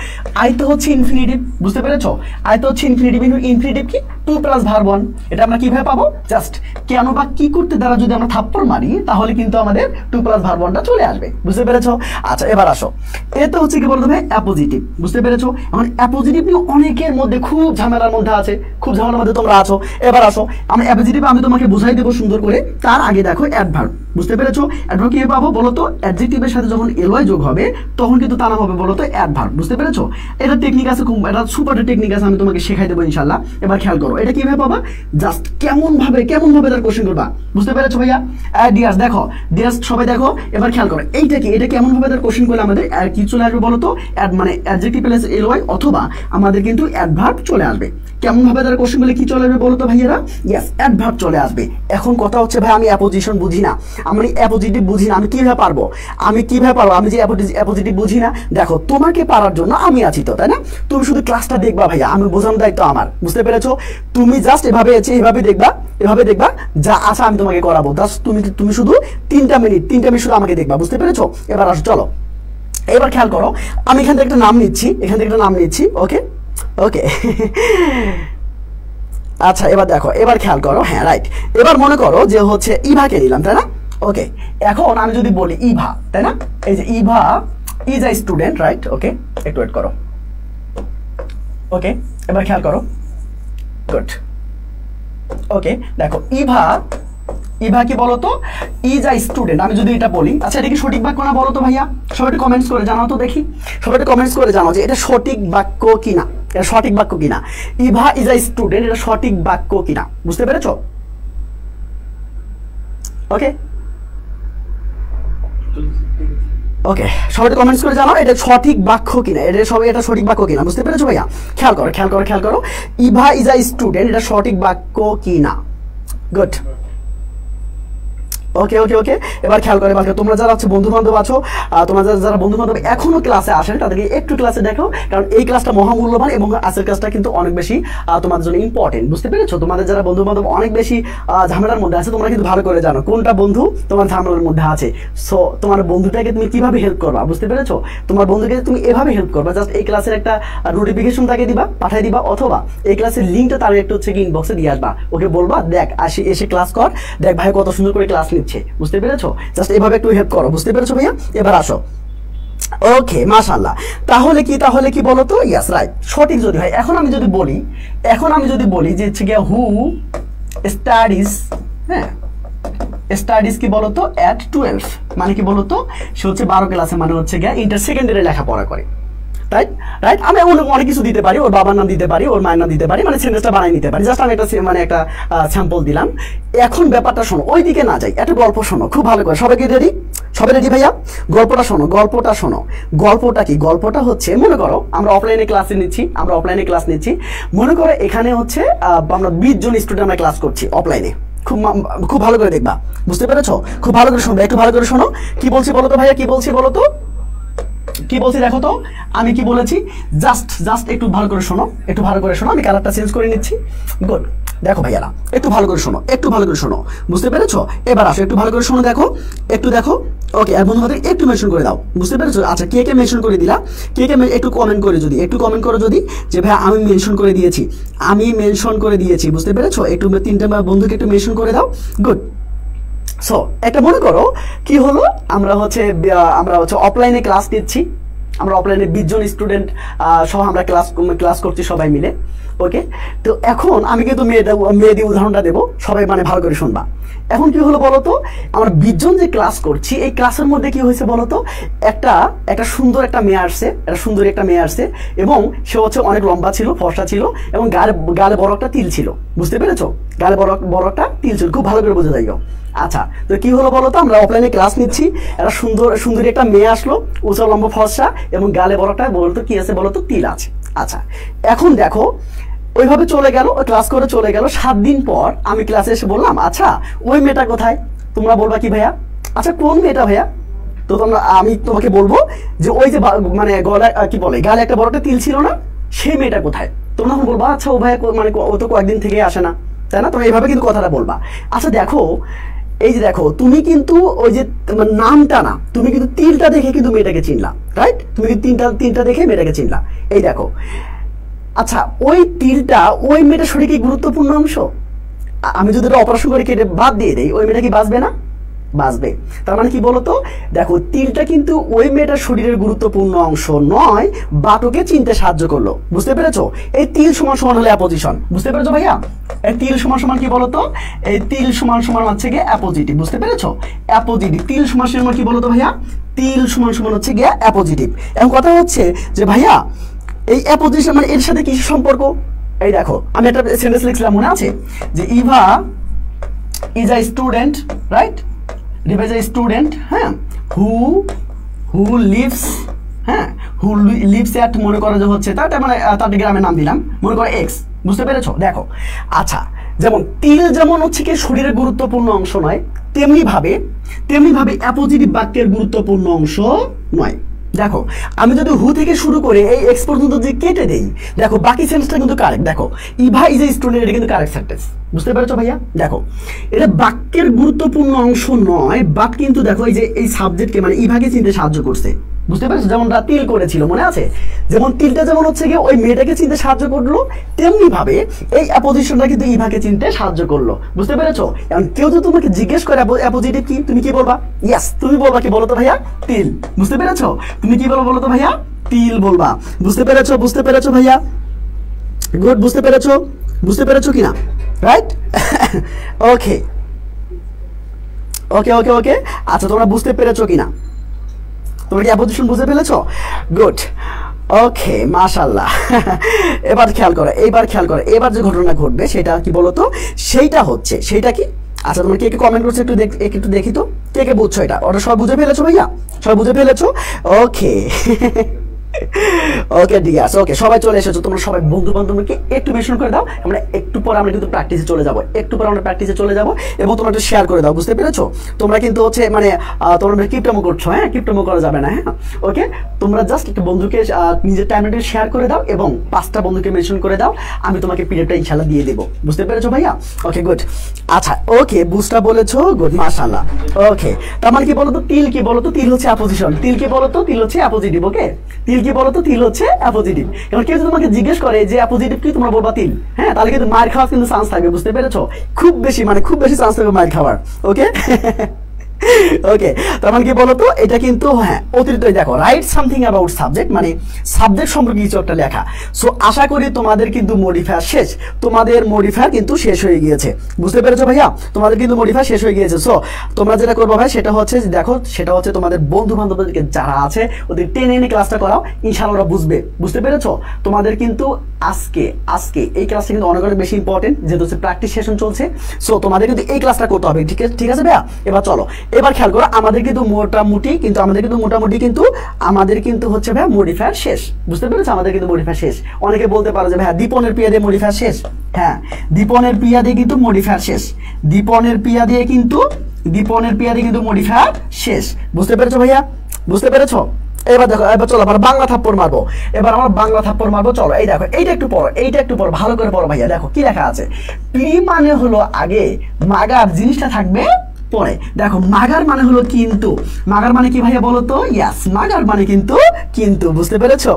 আই তো হচ্ছে ইনফিনিটিভ, বুঝতে পেরেছো? আই তো হচ্ছে ইনফিনিটিভ, কিন্তু ইনফিনিটিভ কি 2 প্লাস ভার্ব 1। এটা আমরা কিভাবে পাবো? জাস্ট কেন বা কি করতে দ্বারা যদি আমরা থাপ্পড় মারি তাহলে কিন্তু আমাদের 2 প্লাস ভার্ব 1টা চলে আসবে, বুঝতে পেরেছো? আচ্ছা এবার আসো, এ তো হচ্ছে কি বলতো ভাই অ্যাপোজিটিভ, বুঝতে পেরেছো? এখন অ্যাপোজিটিভ নিয়ে অনেকের মধ্যে খুব ঝামেলার মধ্যে আছে, খুব ঝামেলার মধ্যে তোমরা আছো। এবার আসো, আমি অ্যাপোজিটিভ আমি তোমাকে বুঝাই দেবো সুন্দর করে। তার আগে দেখো অ্যাডভার্ব, বুঝতে পেরেছো? অ্যাডভার্ব কি পাবো বলতো? অ্যাডজেক্টিভের সাথে যখন এলওয়াই যোগ হবে তখন কিন্তু তার নাম হবে বলতো অ্যাডভার্ব, বুঝতে পেরেছো? এটা টেকনিক আছে, খুব এটা সুপার টেকনিক আছে, আমি তোমাকে শেখাই দেবো ইনশাআল্লাহ। এবার খেয়াল করো, এটা কিভাবে পাবা? জাস্ট কেমন ভাবে তার কোশ্চেন করবা, বুঝতে পেরেছো ভাইয়া? ডিয়ার্স দেখো, ডিয়ার্স সবাই দেখো, এবার খেয়াল করো এইটা কি, এটা কেমন ভাবে তার কোশ্চেন করলে আমাদের কি চলে আসবে বলতো? মানে অ্যাডজেক্টিভ প্লাস এলওয়াই অথবা আমাদের কিন্তু অ্যাডভার্ব চলে আসবে। কেমন ভাবে তার কোশ্চেন করলে কি চলে আসবে বলতো ভাইয়ারা? ইয়েস, অ্যাডভার্ব চলে আসবে। এখন কথা হচ্ছে ভাই আমি অ্যাপোজিশন বুঝি না, আমি অ্যাপোজিটিভ বুঝি না, আমি কিভাবে পারবো? আমি যে অ্যাপোজিটিভ বুঝি না। দেখো তোমাকে পারার জন্য আমি আছি তো, তাই না? তুমি শুধু ক্লাসটা দেখবা ভাইয়া, আমি বোঝানোর দায়িত্ব আমার, বুঝতে পেরেছো? তুমি জাস্ট এভাবে দেখবা যা আশা আমি তোমাকে করাবো। জাস্ট তুমি শুধু 3 মিনিট শুধু আমাকে দেখবা, বুঝতে পেরেছো? এবার আসো, চলো এবার খেয়াল করো, আমি এখান থেকে একটা নাম নিচ্ছি, ওকে ওকে আচ্ছা এবার দেখো, এবার খেয়াল করো, হ্যাঁ রাইট। এবার মনে করো যে হচ্ছে ইভাকে নিলাম, তাই না? ওকে, এখন আমি যদি বলি ইভা, তাই না? এই যে Eva is a student, right? Okay, একটু ওয়েট করো। ওকে, এবার খেয়াল করো, গুড। ওকে, দেখো ইভা কি বলতো? Is a student. আমি যদি এটা বলি, আচ্ছা এটা কি সঠিক বাক্য না বলো তো ভাইয়া? সবাই একটু কমেন্টস করে জানাও তো দেখি, সবাই একটু কমেন্টস করে জানাও যে এটা সঠিক বাক্য কিনা, এটা সঠিক বাক্য কিনা। ইভা ইজ আ স্টুডেন্ট, এটা সঠিক বাক্য কিনা, বুঝতে পেরেছো? ওকে ওকে, সবাই কমেন্টস করে জানাও এটা সঠিক বাক্য কিনা, এটা সঠিক বাক্য কিনা, বুঝতে পেরেছো ভাইয়া? খেয়াল করো, ইভা ইজ আ স্টুডেন্ট, এটা সঠিক বাক্য কিনা। গুড। ওকে, এবার খেয়াল করে, তোমরা যারা আছে বন্ধু বান্ধব আছো, তোমরা যারা বন্ধু বান্ধব এখনো ক্লাসে আসেন তাদেরকে একটু ক্লাসে দেখো, কারণ এই ক্লাসটা মহামূল্যবান এবং আজকের ক্লাসটা কিন্তু অনেক বেশি তোমাদের জন্য ইম্পর্টেন্ট, বুঝতে পেরেছো? তোমাদের যারা বন্ধু বান্ধব অনেক বেশি ঝামেলার মধ্যে আছে, তোমরা কিন্তু ভালো করে জানো কোনটা বন্ধু তোমার ঝামেলার মধ্যে আছে। সো তোমার বন্ধুটাকে তুমি কিভাবে হেল্প করবা, বুঝতে পেরেছো? তোমার বন্ধুকে তুমি এভাবে হেল্প করবা, জাস্ট এই ক্লাসের একটা নোটিফিকেশন তাকে দিবা, পাঠিয়ে দিবা, অথবা এই ক্লাসের লিঙ্কটা তার একটু হচ্ছে কি ইনবক্সে দিয়ে আসবা, ওকে বলবা দেখ এসে ক্লাস কর, দেখ ভাই কত সুন্দর করে ক্লাস নিচ্ছে, বুঝতে পেরেছো? জাস্ট এভাবে একটু হেল্প করো, বুঝতে পেরেছো ভাইয়া? এবার আসো, ওকে মাশাআল্লাহ। তাহলে কি বলো তো? ইয়েস রাইট, সঠিক যদি হয়। এখন আমি যদি বলি যে হচ্ছে গিয়ে হু স্টাডিজ, হ্যাঁ স্টাডিজ কি বলতো এট 12, মানে কি বলতো? সে হচ্ছে 12 ক্লাসে, মানে হচ্ছে গিয়ে ইন্টার সেকেন্ডারি লেখাপড়া করে, রাইট? আমি অনেক কিছু দিতে পারি, ওর বাবার নাম দিতে পারি, ওর মায়ের নাম দিতে পারি, মানে সেন্টেন্সটা বানিয়ে নিতে পারি। জাস্ট আমি একটা স্যাম্পল দিলাম। এখন ব্যাপারটা শোনো, ওইদিকে না যাই, একটা গল্প শোনো খুব ভালো করে। সবাই রেডি ভাইয়া? গল্পটা শোনো। গল্পটা কি? গল্পটা হচ্ছে, মনে করো আমরা অফলাইনে ক্লাস নিচ্ছি, মনে করো এখানে হচ্ছে আমরা 20 জন স্টুডেন্ট আমরা ক্লাস করছি অফলাইনে। খুব ভালো করে দেখবা, বুঝতে পেরেছো? খুব ভালো করে শোনো, একটু ভালো করে শোনো। কি বলছি বলো তো ভাইয়া? কি বলছি দেখো তো, আমি কি বলেছি? জাস্ট একটু ভালো করে শোনো, আমি কালারটা চেঞ্জ করে নিচ্ছি। গুড। দেখো ভাইয়ারা, একটু ভালো করে শোনো, বুঝতে পেরেছো? এবার আসো, একটু ভালো করে শোনো, দেখো। ওকে, আর বন্ধুদের একটু মেনশন করে দাও, বুঝতে পেরেছো? আচ্ছা, কে মেনশন করে দিলা? একটু কমেন্ট করো যদি যে ভাই আমি মেনশন করে দিয়েছি, বুঝতে পেরেছো? একটু 3টা বন্ধুকে একটু মেনশন করে দাও। গুড। সো একটা মনে করো কি হলো, আমরা হচ্ছে অফলাইনে ক্লাস নিচ্ছি, আমরা অফলাইনে 20 জন স্টুডেন্ট সহ আমরা ক্লাস করছি সবাই মিলে। ওকে, তো এখন আমি কিন্তু মেয়ে দিয়ে উদাহরণটা দেবো, সবাই মানে ভালো করে শুনবা। এখন কি হলো বলতো, আমরা 20 জন যে ক্লাস করছি, এই ক্লাসের মধ্যে কি হয়েছে বলতো, একটা সুন্দর একটা মেয়ে আসছে, এবং সে হচ্ছে অনেক লম্বা ছিল, ফর্সা ছিল, এবং গালে বড় একটা তিল ছিল, বুঝতে পেরেছো? গালে বড় একটা তিল ছিল, খুব ভালো করে বোঝা যাইও। আচ্ছা, তো কি হলো বলতো, আমরা অফলাইনে ক্লাস নিচ্ছি, একটা সুন্দরী একটা মেয়ে আসলো, উঁচা লম্বা ফর্সা, এবং গালে বড়টা বলতো কি আছে বলতো, তিল আছে। আচ্ছা, এখন দেখো ওইভাবে চলে গেল, ক্লাস করে চলে গেল। 7 দিন পর আমি ক্লাসে এসে বললাম, আচ্ছা ওই মেয়েটা কোথায়? তোমরা বলবা কি ভাইয়া? আচ্ছা কোন মেয়েটা ভাইয়া? তো আমি তোমাকে বলবো যে ওই যে মানে গালে একটা বড় একটা তিল ছিল না, সেই মেয়েটা কোথায়? তোমরা তখন বলবা আচ্ছা ও ভাই মানে ও তো কয়েকদিন থেকে আসে না, তাই না? তোমরা এইভাবে কিন্তু কথাটা বলবা। আচ্ছা দেখো, এই যে দেখো, তুমি কিন্তু ওই যে নামটা না, তুমি কিন্তু তিলটা দেখে কিন্তু মেয়েটাকে চিনলা, রাইট? তুমি কিন্তু তিনটা দেখে মেয়েটাকে চিনলা। এই দেখো, আচ্ছা ওই তিলটা ওই মেয়েটার শরীরে কি গুরুত্বপূর্ণ অংশ? আমি যদি এটা অপারেশন করে কেটে বাদ দিয়ে দেই, ওই মেয়েটা কি বাঁচবে না? বাঁচবে। তার মানে কি বলতো, দেখো তিলটা কিন্তু ওই মেয়েটার শরীরের গুরুত্বপূর্ণ অংশ নয়, বাট ওকে চিনতে সাহায্য করলো। বুঝতে পেরেছো? এই তিল সমান সমান হলে অ্যাপোজিশন। বুঝতে পেরেছো ভাইয়া? এই তিল সমান সমান কি বলতো, এই তিল সমান সমান হচ্ছে গিয়ে অ্যাপোজিটিভ। বুঝতে পেরেছো? অ্যাপোজিটিভ। তিল সমান সমান কি বলতো ভাইয়া? তিল সমান সমান হচ্ছে গিয়ে অ্যাপোজিটিভ। এখন কথা হচ্ছে যে ভাইয়া এই অ্যাপোজিশন মানে এর সাথে কি সম্পর্ক? এই দেখো, আমি একটা সেন্টেন্স লিখছিলাম, মনে আছে যে Eva is a student, right? Eva is a student, হ্যাঁ, হু লিভস, হ্যাঁ, হু লিভস এট, মনে করো যে হচ্ছে তার মানে তার গ্রামের নাম দিলাম, মনে করো এক্স। বুঝতে পেরেছো? দেখো, আচ্ছা যেমন তিল যেমন হচ্ছে কি শরীরের গুরুত্বপূর্ণ অংশ নয়, তেমনি ভাবে অ্যাপোজিটিভ বাক্যের গুরুত্বপূর্ণ অংশ নয়। দেখো, আমি যদি হু থেকে শুরু করে এই এক্স পর্যন্ত যে কেটে দেই, দেখো বাকি সেন্টেন্সটা কিন্তু কারেক্ট। দেখো, ইভা ইজ এ স্টুডেন্ট, এটা কিন্তু কারেক্ট সেন্টেন্স। বুঝতে পেরেছো ভাইয়া? দেখো, এটা বাক্যের গুরুত্বপূর্ণ অংশ নয়, বাট কিন্তু দেখো এই যে এই সাবজেক্টকে মানে ইভাকে চিনতে সাহায্য করছে। বুঝতে পেরেছো? যেমন তিল করেছিল, মনে আছে? যেমন তিলটা যেমন হচ্ছে গিয়ে ওই মেয়েটাকে চিনতে সাহায্য করলো, তেমনি ভাবে এই অ্যাপোজিশনটা কিন্তু ইভাকে চিনতে সাহায্য করলো। বুঝতে পেরেছো? এখন কেউ যদি তোমাকে জিজ্ঞেস করে অ্যাপোজিটিভ কি, তুমি কি বলবা? ইয়েস, তুমি বলবা কি বলো তো ভাইয়া? তিল। বুঝতে পেরেছো? তুমি কি বলবো বলো তো ভাইয়া? তিল বলবা। বুঝতে পেরেছো? বুঝতে পেরেছো ভাইয়া? গুড। বুঝতে পেরেছো? বুঝতে পেরেছো কিনা? রাইট? ওকে ওকে ওকে ওকে। আচ্ছা তোমরা বুঝতে পেরেছো কিনা? তোমরা কি অ্যাপোজিশন বুঝে ফেলেছো? গুড। ওকে, মাশাআল্লাহ। এবার খেয়াল করো, এবার যে ঘটনা ঘটবে সেটা কি বলতো? সেইটা হচ্ছে, সেইটা কি? আচ্ছা তোমরা কে কমেন্ট করছো একটু দেখি তো, কে বুঝছো এটা? ওটা সব বুঝে ফেলেছো ভাইয়া? সবাই বুঝে ফেলেছো? ওকে। ওকে ঠিক আছে। ওকে, সবাই চলে এসেছো। তোমরা সবাই বন্ধু বান্ধবকে একটু মেনশন করে দাও। আমরা একটু পর আমরা কিন্তু প্র্যাকটিসে চলে যাব, এবং তোমরা একটু শেয়ার করে দাও। বুঝতে পেরেছো? তোমরা কিন্তু হচ্ছে মানে তোমরা কিপটামো করছো, হ্যাঁ, কিপটামো করা যাবে না, হ্যাঁ। ওকে, তোমরা জাস্ট একটা বন্ধুকে নিজের টাইমটা শেয়ার করে দাও এবং 5টা বন্ধুকে মেনশন করে দাও। আমি তোমাকে পিরিয়ডটা ইনশাআল্লাহ দিয়ে দেবো। বুঝতে পেরেছো ভাইয়া? Okay good. আচ্ছা ওকে, বুঝটা বলেছো, গুড, মাশাআল্লাহ। ওকে, তার মানে কি বলতো? তিল কি বলতো? তিল হচ্ছে অপোজিশন। তিল কি বলতো? তিল হচ্ছে অপোজিটিভ। ওকে, তিল কি বলতো? তিল হচ্ছে অপোজিটিভ। কারণ কেউ যদি তোমাকে জিজ্ঞেস করে যে অপোজিটিভ কি, তোমরা বলবা তিল, হ্যাঁ, তাহলে কিন্তু মার খাওয়ার কিন্তু চান্স থাকবে। বুঝতে পেরেছো? খুব বেশি চান্স থাকবে মার খাওয়ার। ওকে। ওকে, তার মানে কি বলতো? এটা কিন্তু হ্যাঁ অতিরিক্ত। দেখো, রাইট সামথিং অ্যাবাউট সাবজেক্ট, মানে সাবজেক্ট সম্পর্কে কিছু একটা লেখা। সো আশা করি তোমাদের কিন্তু মডিফায়ার শেষ, তোমাদের মডিফায়ার কিন্তু শেষ হয়ে গিয়েছে। বুঝতে পেরেছো ভাইয়া? তোমাদের কিন্তু মডিফায়ার শেষ হয়ে গিয়েছে। সো তোমরা যেটা করবো ভাই সেটা হচ্ছে, দেখো সেটা হচ্ছে তোমাদের বন্ধু বান্ধবদেরকে যারা আছে ওদের টেনে এনে ক্লাসটা করাও, ইনশাআল্লাহ ওরা বুঝবে। বুঝতে পেরেছো? তোমাদের কিন্তু আজকে এই ক্লাসটা কিন্তু অনেক বেশি ইম্পর্টেন্ট, যেহেতু হচ্ছে প্র্যাকটিস সেশন চলছে। সো তোমাদের কিন্তু এই ক্লাসটা করতে হবে। ঠিক আছে ভাইয়া? এবার চলো, এবার খেয়াল করো, আমাদের কিন্তু মোটামুটি হচ্ছে ভাইয়া মডিফায়ার শেষ। বুঝতে পেরেছো? আমাদের কিন্তু মডিফায়ার শেষ। অনেকে বলতে পারো যে ভাইয়া দীপনের পিয়া দিয়ে মডিফায়ার শেষ। হ্যাঁ, দীপনের পিয়া দিয়ে কিন্তু মডিফায়ার শেষ। দীপনের পিয়া দিয়ে কিন্তু মডিফায়ার শেষ। বুঝতে পেরেছো ভাইয়া? বুঝতে পেরেছো? এবার দেখো, এবার চলো আমরা বাংলা থাপ্পড় মারবো। চলো, এই দেখো, এইটা একটু পড়ো, ভালো করে পড়ো ভাইয়া। দেখো কি লেখা আছে? পি মানে হলো আগে, মাগার জিনিসটা থাকবে পরে। দেখো, মাগার মানে হলো কিন্তু। মাগার মানে কি ভাইয়া বলো তো? ইয়াস, মাগার মানে কিন্তু। বুঝতে পেরেছো?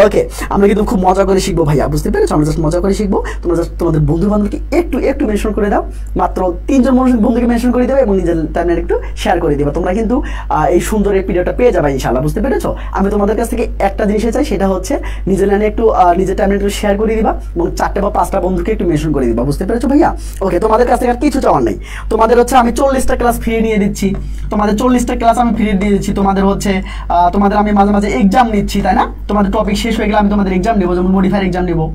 ওকে, আমরা কিন্তু খুব মজা করে শিখবো ভাইয়া। বুঝতে পেরেছো? আমরা জাস্ট মজা করে শিখবো। তোমরা জাস্ট তোমাদের বন্ধু বান্ধবকে একটু মেনশন করে দাও। মাত্র 3 জন বন্ধুকে মেনশন করে দেবে এবং নিজের টাইমলাইন একটু শেয়ার করে দিবে। তোমরা কিন্তু এই সুন্দর এই পিরিয়ডটা পেয়ে যাবে ইনশাআল্লাহ। বুঝতে পেরেছো? আমি তোমাদের কাছ থেকে একটা জিনিস চাই, সেটা হচ্ছে নিজের লাইনে একটু নিজের টাইমলাইন একটু শেয়ার করে দিবা এবং 4টে বা 5টা বন্ধুকে একটু মেনশন করে দিবা। বুঝতে পেরেছো ভাইয়া? ওকে, তোমাদের কাছ থেকে আর কিছু চাওয়ার নেই। তোমাদের হচ্ছে আমি 40টা ক্লাস ফ্রি নিয়ে দিচ্ছি। তোমাদের 40টা ক্লাস আমি ফ্রি দিয়ে দিচ্ছি। তোমাদের হচ্ছে তোমাদের আমি মাঝে মাঝে এক্সাম নিচ্ছি, তাই না? তোমাদের টপিক শেষ হয়ে গেলে আমি তোমাদের এক্সাম নেবো, যেমন মডিফায়ার এক্সাম নেবো।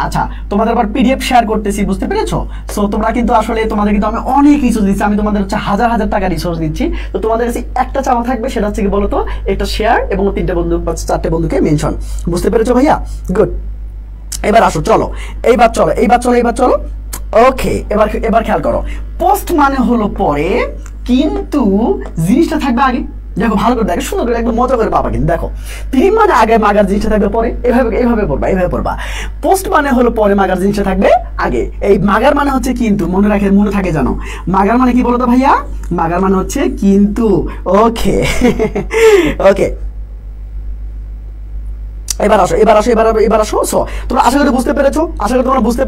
আচ্ছা, তোমাদের আবার পিডিএফ শেয়ার করতেছি। বুঝতে পেরেছো? সো তোমরা কিন্তু আসলে তোমাদের কিন্তু আমি অনেক রিসোর্স দিচ্ছি। আমি তোমাদের হচ্ছে হাজার টাকা রিসোর্স দিচ্ছি। তো তোমাদের কাছে একটা চাওয়া থাকবে, সেটা হচ্ছে কি বলতো? একটা শেয়ার এবং 3টে বন্ধু বা 4টে বন্ধুকে মেনশন। বুঝতে পেরেছো ভাইয়া? গুড। এবার আসো, চলো। ওকে, এবার খেয়াল করো, পোস্ট মানে হলো পরে, কিন্তু জিনিসটা থাকবে আগে। দেখো ভালো করে দেখো, সুন্দর করে একদম মজা করে পাবা। কিন্তু দেখো প্রি মানে আগে মাগার জিনিসটা থাকবে পরে, এইভাবে পড়বা। পোস্ট মানে হলো পরে মাগার জিনিসটা থাকবে আগে। এই মাগার মানে হচ্ছে কিন্তু, মনে থাকে জানো, মাগার মানে কি বলতো ভাইয়া? মাগার মানে হচ্ছে কিন্তু। ওকে ওকে, এবার আসো। সো তোমরা আশা করি বুঝতে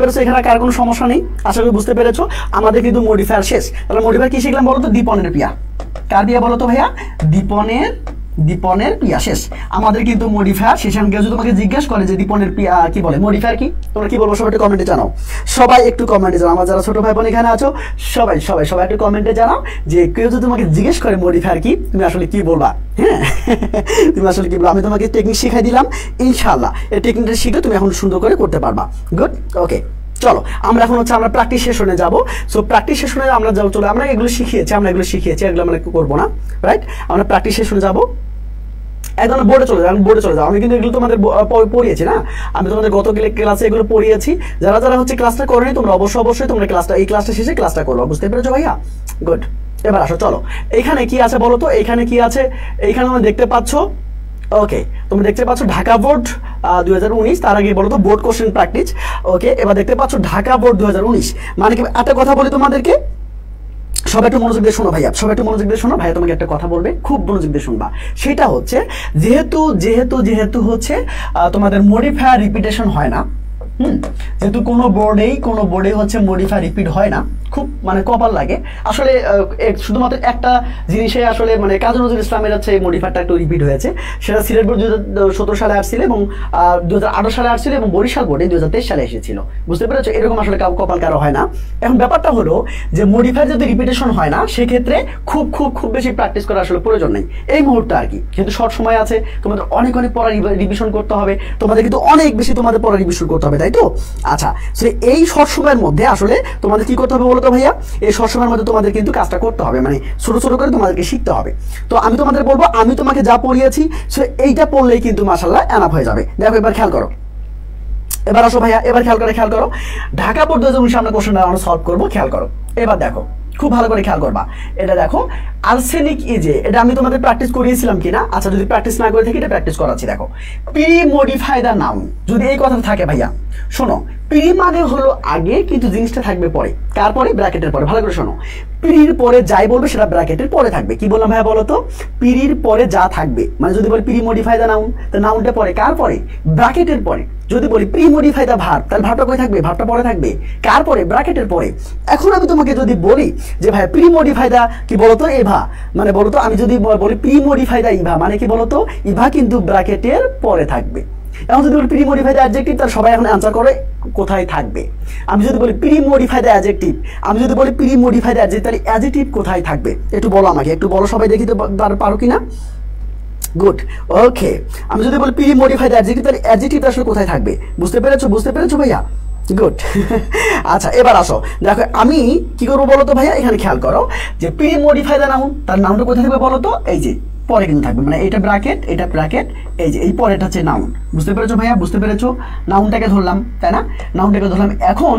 পেরেছো, এখানে কার কোনো সমস্যা নেই, আশা করি বুঝতে পেরেছো। আমাদের কিন্তু মডিফায়ার শেষ। তাহলে মডিফায়ার কি শিখলাম বলো তো? দীপনের পিয়া। কার পিয়া বলো তো ভাইয়া? দীপনের পিয়া শেষ। আমাদের কিন্তু মডিফায়ার শেষ। আমি কেউ যদি তোমাকে জিজ্ঞেস করে যে দীপনের পিয়া কি বলে, মডিফায়ার কি, তোমরা কি বলবো? সবাই একটু কমেন্টে জানাও, আমার যারা ছোট ভাই বোন এখানে আছো সবাই একটু কমেন্টে জানাও যে কেউ যদি তোমাকে জিজ্ঞেস করে মডিফায়ার কি, তুমি আসলে কি বলবা? হ্যাঁ তুমি আসলে কি বলবো? আমি তোমাকে টেকনিক শিখাই দিলাম, ইনশাআল্লাহ এই টেকনিকটা শিখে তুমি এখন সুন্দর করে করতে পারবা। গুড, ওকে। চলো আমরা এখন আমরা প্র্যাকটিস সেশনে যাবো। সো প্র্যাকটিস সেশনে আমরা যাবো, চলো আমরা এগুলো শিখিয়েছি, এগুলো আমরা করবো না, রাইট? আমরা প্র্যাকটিস সেশনে যাবো। একদম বোর্ডে চলে যাও। আমি কিন্তু এগুলো তোমাদের পড়িয়েছি না, আমি তোমাদের গত ক্লাসে এগুলো পড়িয়েছি। যারা হচ্ছে ক্লাসটা করেনি, তোমরা অবশ্যই তোমরা এই ক্লাসটা শেষে ক্লাসটা করবো। বুঝতে পেরেছো ভাইয়া? গুড। এবার আসো, চলো এখানে কি আছে বলো তো? এখানে কি আছে? এইখানে তোমরা দেখতে পাচ্ছ, ওকে, তোমরা দেখতে পাচ্ছ ঢাকা বোর্ড 2019। তার আগে বলো তো বোর্ড কোশ্চেন প্র্যাকটিস। ওকে, এবার দেখতে পাচ্ছ ঢাকা বোর্ড 2019। মানে কি, একটা কথা বলি তোমাদেরকে, সবাই একটু মনোযোগ দিয়ে শোনো ভাইয়া, ভাইয়া তোমাকে একটা কথা বলবে, খুব মনোযোগ দিয়ে শুনবা। সেটা হচ্ছে যেহেতু হচ্ছে তোমাদের মডিফায়ার রিপিটেশন হয় না, যেহেতু কোনো বোর্ডে হচ্ছে মডিফায়ার রিপিট হয় না, খুব মানে কপাল লাগে আসলে। শুধুমাত্র একটা জিনিসে আসলে মানে কাজী নজরুল ইসলামের হচ্ছে মডিফায়ারটা একটু রিপিট হয়েছে, সেটা সিলেট বোর্ড 2017 সালে আসছিল এবং 2018 সালে আসছিল এবং বরিশাল বোর্ডে 2023 সালে এসেছিল। বুঝতে পেরেছো? এরকম আসলে কপাল কারো হয় না। এখন ব্যাপারটা হলো যে মডিফায়ার যদি রিপিটেশন হয় না, সেক্ষেত্রে খুব বেশি প্র্যাকটিস করা আসলে প্রয়োজন নেই এই মুহূর্তে আর কি। কিন্তু শর্ট সময় আছে, তোমাদের অনেক পড়া রিভিশন করতে হবে, তোমাদের কিন্তু অনেক বেশি পড়া রিভিশন করতে হবে, তাই তো? আচ্ছা, এই শর্ট সময়ের মধ্যে আসলে তোমাদের কি করতে হবে বলো তো ভাইয়া? এই শর্ট সময়ের মধ্যে তোমাদের কিন্তু কাজটা করতে হবে, মানে ছোট করে তোমাদেরকে শিখতে হবে। তো আমি তোমাদের বলবো, আমি তোমাকে যা পড়িয়েছি এইটা পড়লেই কিন্তু মাশাআল্লাহ এনাফ হয়ে যাবে। দেখো এবার খেয়াল করো, এবার আসো ভাইয়া, এবার খেয়াল করো ঢাকা বোর্ড 2019 আমরা কোশ্চেনটা আমরা সলভ করবো। খেয়াল করো, এবার দেখো খুব ভালো করে খেয়াল করবা। এটা দেখো আর্সেনিক ইজে, এটা আমি তোমাদের প্র্যাকটিস করিয়েছিলাম কিনা? আচ্ছা, যদি প্র্যাকটিস না করে থাকি এটা প্র্যাকটিস করাচ্ছি। দেখো প্রি মডিফাই দ্য নাউন, যদি এই কথা থাকে ভাইয়া শোনো, প্রি মানে হলো আগে কিন্তু জিনিসটা থাকবে পরে। কার পরে? ব্র্যাকেটের পরে। ভালো করে শোনো, প্রির পরে যাই বলবে সেটা ব্র্যাকেটের পরে থাকবে। কি বললাম ভাইয়া বলো তো? প্রির পরে যা থাকবে, মানে যদি বলি প্রি মডিফাই দ্য নাউন, তো নাউনটা পরে কার পরে? ব্র্যাকেটের পরে। যদি বলি প্রি মডিফাই দ্য ভার্ব, তাহলে ভার্বটা কোথায় থাকবে? ভার্বটা পরে থাকবে কার পরে? ব্র্যাকেটের পরে। এখন আমি তোমাকে যদি বলি যে ভাই প্রি মডিফাই দ্য কি বলতো? এভা, মানে বলতো আমি যদি বলি প্রি মডিফাই দ্য ইভা, মানে কি বলতো? ইভা কিন্তু ব্র্যাকেটের পরে থাকবে। এখন যদি বলি প্রি মডিফাই দ্য অ্যাডজেক্টিভ, তাহলে সবাই এখন অ্যান্সার করে কোথায় থাকবে? আমি যদি বলি প্রি মডিফাই দ্য অ্যাডজেক্টিভ, তাহলে অ্যাডজেক্টিভ কোথায় থাকবে? একটু বলো আমাকে, একটু বলো, সবাই দেখি তো পারো কিনা। গুড, ওকে। আমি যদি বলি প্রি মডিফাই দ্য অ্যাডজেক্টিভ, তাহলে অ্যাডজেক্টিভ আসলে কোথায় থাকবে? বুঝতে পেরেছো ভাইয়া? গুড। আচ্ছা, এবার আসো, দেখো আমি কি করবো বলো তো ভাইয়া? এখানে খেয়াল করো যে প্রি মডিফাই দ্য নাউন, তার নাউনটা কোথায় থাকবে বলো তো? এই যে পরে কিন্তু থাকবে, মানে এটা ব্র্যাকেট, এই যে এই পরেটা হচ্ছে নাউন। বুঝতে পেরেছো ভাইয়া? নাউনটাকে ধরলাম, তাই না? এখন